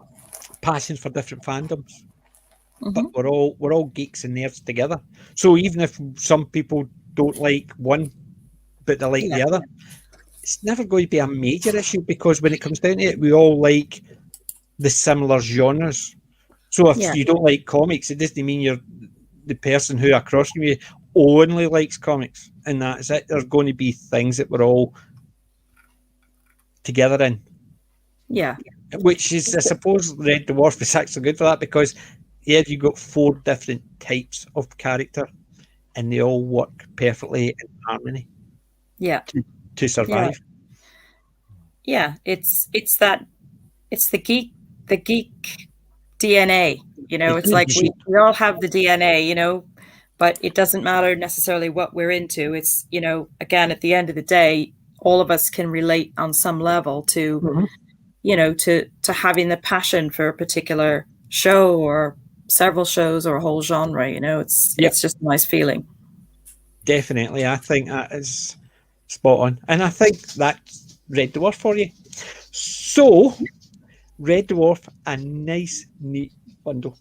passions for different fandoms, but we're all geeks and nerds together. So even if some people don't like one, but they like the other, it's never going to be a major issue, because when it comes down to it, we all like the similar genres. So if you don't like comics, it doesn't mean you're the person who across from you only likes comics, and that's it. There's going to be things that we're all together in. Yeah. Which is, I suppose, Red Dwarf is actually good for that, because you've got 4 different types of character, and they all work perfectly in harmony. Yeah. To survive. Yeah. It's the geek DNA. You know, it's like we all have the DNA, you know, but it doesn't matter necessarily what we're into. It's, you know, again, at the end of the day, all of us can relate on some level to, you know, to having the passion for a particular show or several shows or a whole genre. You know, it's just a nice feeling. Definitely. I think that is spot on. And I think that's Red Dwarf for you. So, Red Dwarf, a nice, neat bundle.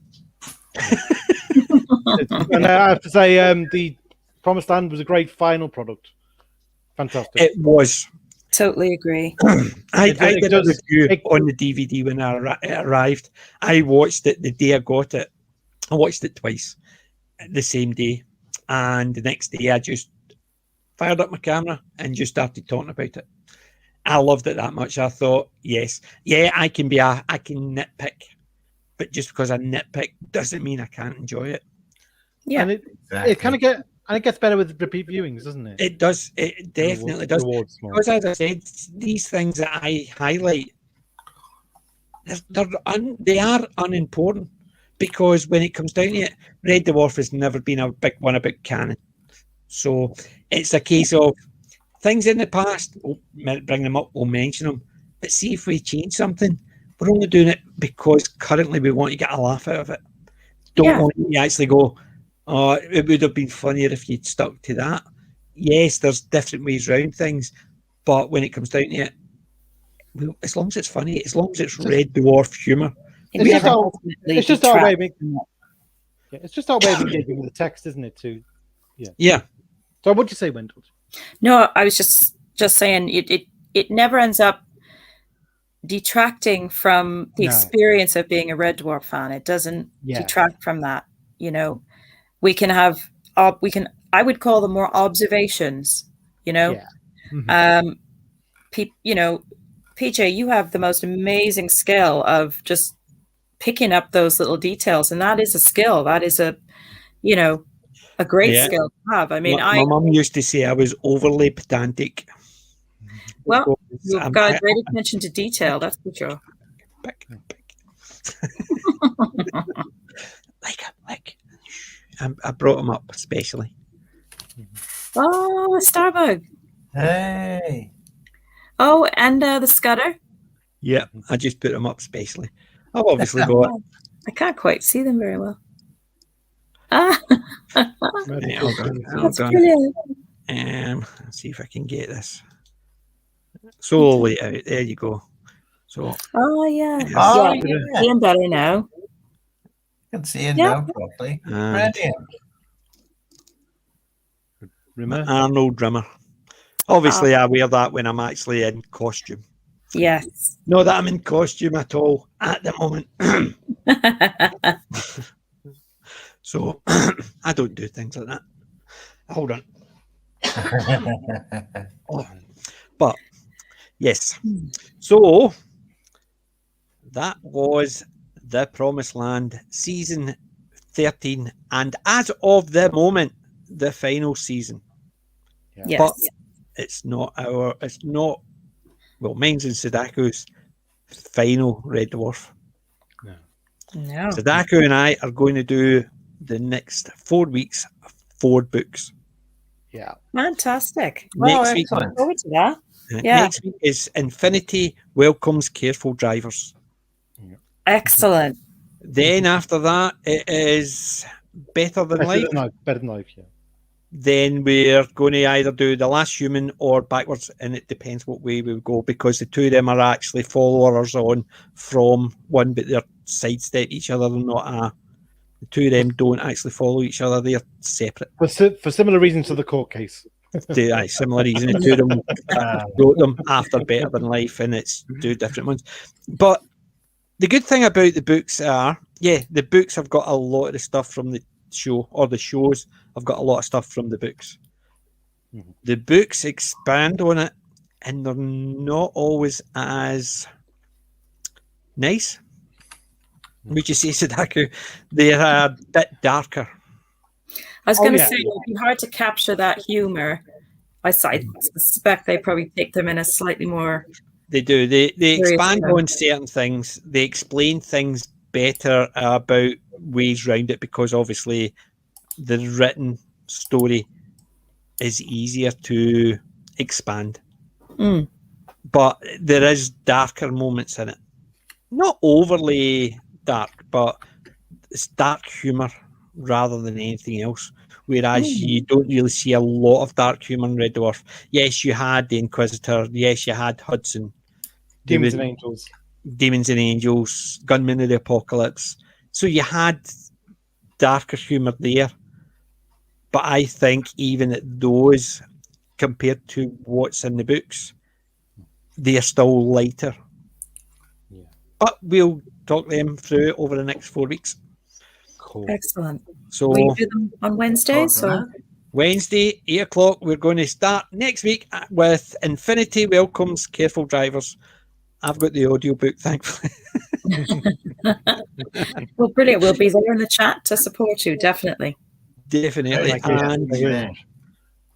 And I have to say, the Promised Land was a great final product. Fantastic. It was. Totally agree. I did a review on the DVD when it arrived. I watched it the day I got it. I watched it twice the same day. And the next day, I just fired up my camera and just started talking about it. I loved it that much. I thought, yes, I can nitpick, but just because I nitpick doesn't mean I can't enjoy it. Yeah, and it kind of gets better with repeat viewings, doesn't it? It does. It definitely does. Because as I said, these things that I highlight, they are unimportant, because when it comes down to it, Red Dwarf has never been a big one about canon. So it's a case of things in the past, we'll bring them up, we'll mention them, but see if we change something. We're only doing it because currently we want to get a laugh out of it. Don't want to actually go, oh, it would have been funnier if you'd stuck to that. Yes, there's different ways around things, but when it comes down to it, as long as it's funny, as long as it's Red Dwarf humour. It's just our way of engaging with the text, isn't it? Too. Yeah. So what'd you say, Wendell? No, I was just saying it never ends up detracting from the experience of being a Red Dwarf fan. It doesn't detract from that. You know, we can have I would call them more observations. You know, you know, PJ, you have the most amazing skill of just picking up those little details, and that is a skill. That is a great skill to have. I mean, my mum used to say I was overly pedantic. Well, you've got great attention to detail, that's for sure. I brought him up especially. Oh, a Starbug. Hey. Oh, and the Scudder. Yeah, I just put them up specially. I've obviously got. I can't quite see them very well. Hold on. Let's see if I can get this. Slowly out. There you go. So. Oh yeah. Yes. Oh, Seeing better now. I can see it now properly. Brilliant. Arnold Rimmer. Obviously, I wear that when I'm actually in costume. Yes. Not that I'm in costume at all at the moment. So I don't do things like that. Hold on. But yes. So that was The Promised Land season 13, and as of the moment, the final season. Yes. But it's not mine's and Sadako's final Red Dwarf. No. Sadako and I are going to do the next 4 weeks, 4 books. Yeah. Fantastic. Next week, excellent. Forward to that. Yeah. next week is Infinity Welcomes Careful Drivers. Excellent. Then after that, it is Better Than Life. Better than life, yeah. Then we're going to either do The Last Human or Backwards, and it depends what way we go, because the two of them are actually followers on from one, but they're sidestep each other. They're not the two of them don't actually follow each other. They're separate. For similar reasons to the court case. Similar reason. The two of them wrote them after Better Than Life, and it's two different ones. But the good thing about the books are, the books have got a lot of the stuff from the show, or the shows have got a lot of stuff from the books. Mm-hmm. The books expand on it, and they're not always as nice. Would you say, Sadaku? They're a bit darker. I was going to yeah. say, it'd be hard to capture that humor. I suspect they probably take them in a slightly more. They do. They expand Seriously. on certain things. They explain things better about ways around it, because obviously the written story is easier to expand. Mm. But there is darker moments in it. Not overly dark, but it's dark humour rather than anything else. Whereas you don't really see a lot of dark humour in Red Dwarf. Yes, you had the Inquisitor. Yes, you had Hudson. Demons and Angels. Demons and Angels, Gunmen of the Apocalypse. So you had darker humour there. But I think even at those, compared to what's in the books, they are still lighter. Yeah. But we'll talk them through over the next 4 weeks. Cool. Excellent. So Will you do them on Wednesdays? So Wednesday, 8 o'clock, we're going to start next week with Infinity Welcomes Careful Drivers. I've got the audiobook, thankfully. well, brilliant. We'll be there in the chat to support you, definitely. Definitely. And Yeah.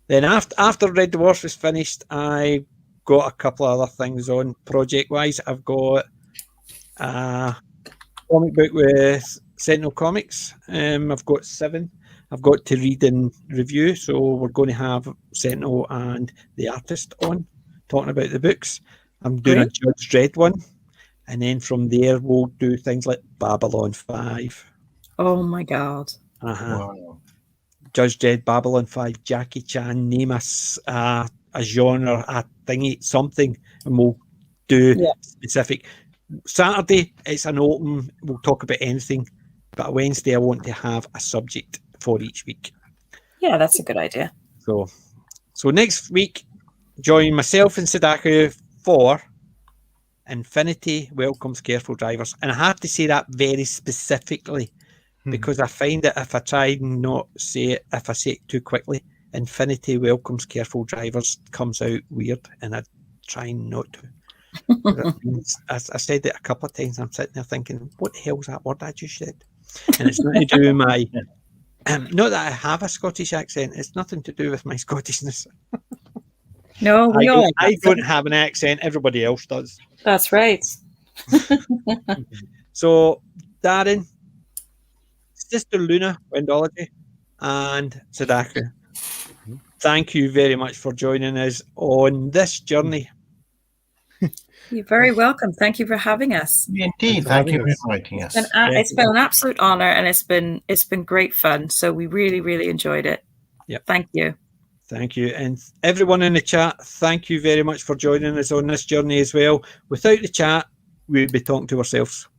then after Red Dwarf is finished, I got a couple of other things on project-wise. I've got a comic book with Sentinel Comics. I've got 7. I've got to read and review, so we're going to have Sentinel and the artist on, talking about the books. I'm doing Great. a Judge Dredd one, and then from there we'll do things like Babylon 5. Oh my God. Wow. Judge Dredd, Babylon 5, Jackie Chan, name us a genre, a thingy, something, and we'll do specific. Saturday, it's an open, we'll talk about anything, but Wednesday I want to have a subject for each week. Yeah, that's a good idea. So next week, join myself and Sadaku for Infinity Welcomes Careful Drivers. And I have to say that very specifically, because I find that if I try and not say it, if I say it too quickly, Infinity Welcomes Careful Drivers comes out weird, and I try not to. I said it a couple of times. I'm sitting there thinking, what the hell's that word I just said? And it's nothing to do with my, not that I have a Scottish accent, it's nothing to do with my Scottishness. No, I don't have an accent, everybody else does. That's right. So, Darren, Sister Luna, Windology, and Sadaku, thank you very much for joining us on this journey. You're very welcome. Thank you for having us. Indeed, thank you for inviting us. It's been an absolute honor, and it's been great fun. So we really, really enjoyed it. Yep. Thank you. Thank you. And everyone in the chat, thank you very much for joining us on this journey as well. Without the chat, we'd be talking to ourselves.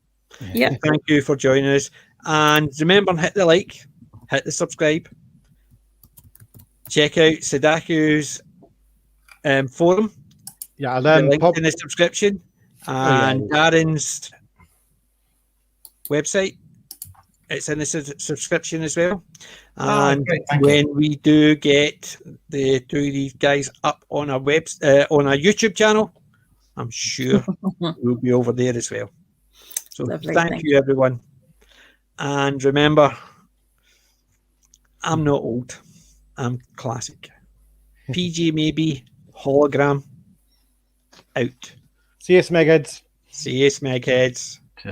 Yeah. Thank you for joining us. And remember, hit the like, hit the subscribe. Check out Sadaku's forum. Yeah, and The then link in the description. And Darren's website. It's in the subscription as well. And great, thank when we do get the two of these guys up on our on our YouTube channel, I'm sure we'll be over there as well. So Lovely, thank you, everyone. And remember, I'm not old. I'm classic. PG maybe, hologram, out. see you, Smegheads. See you, Smegheads.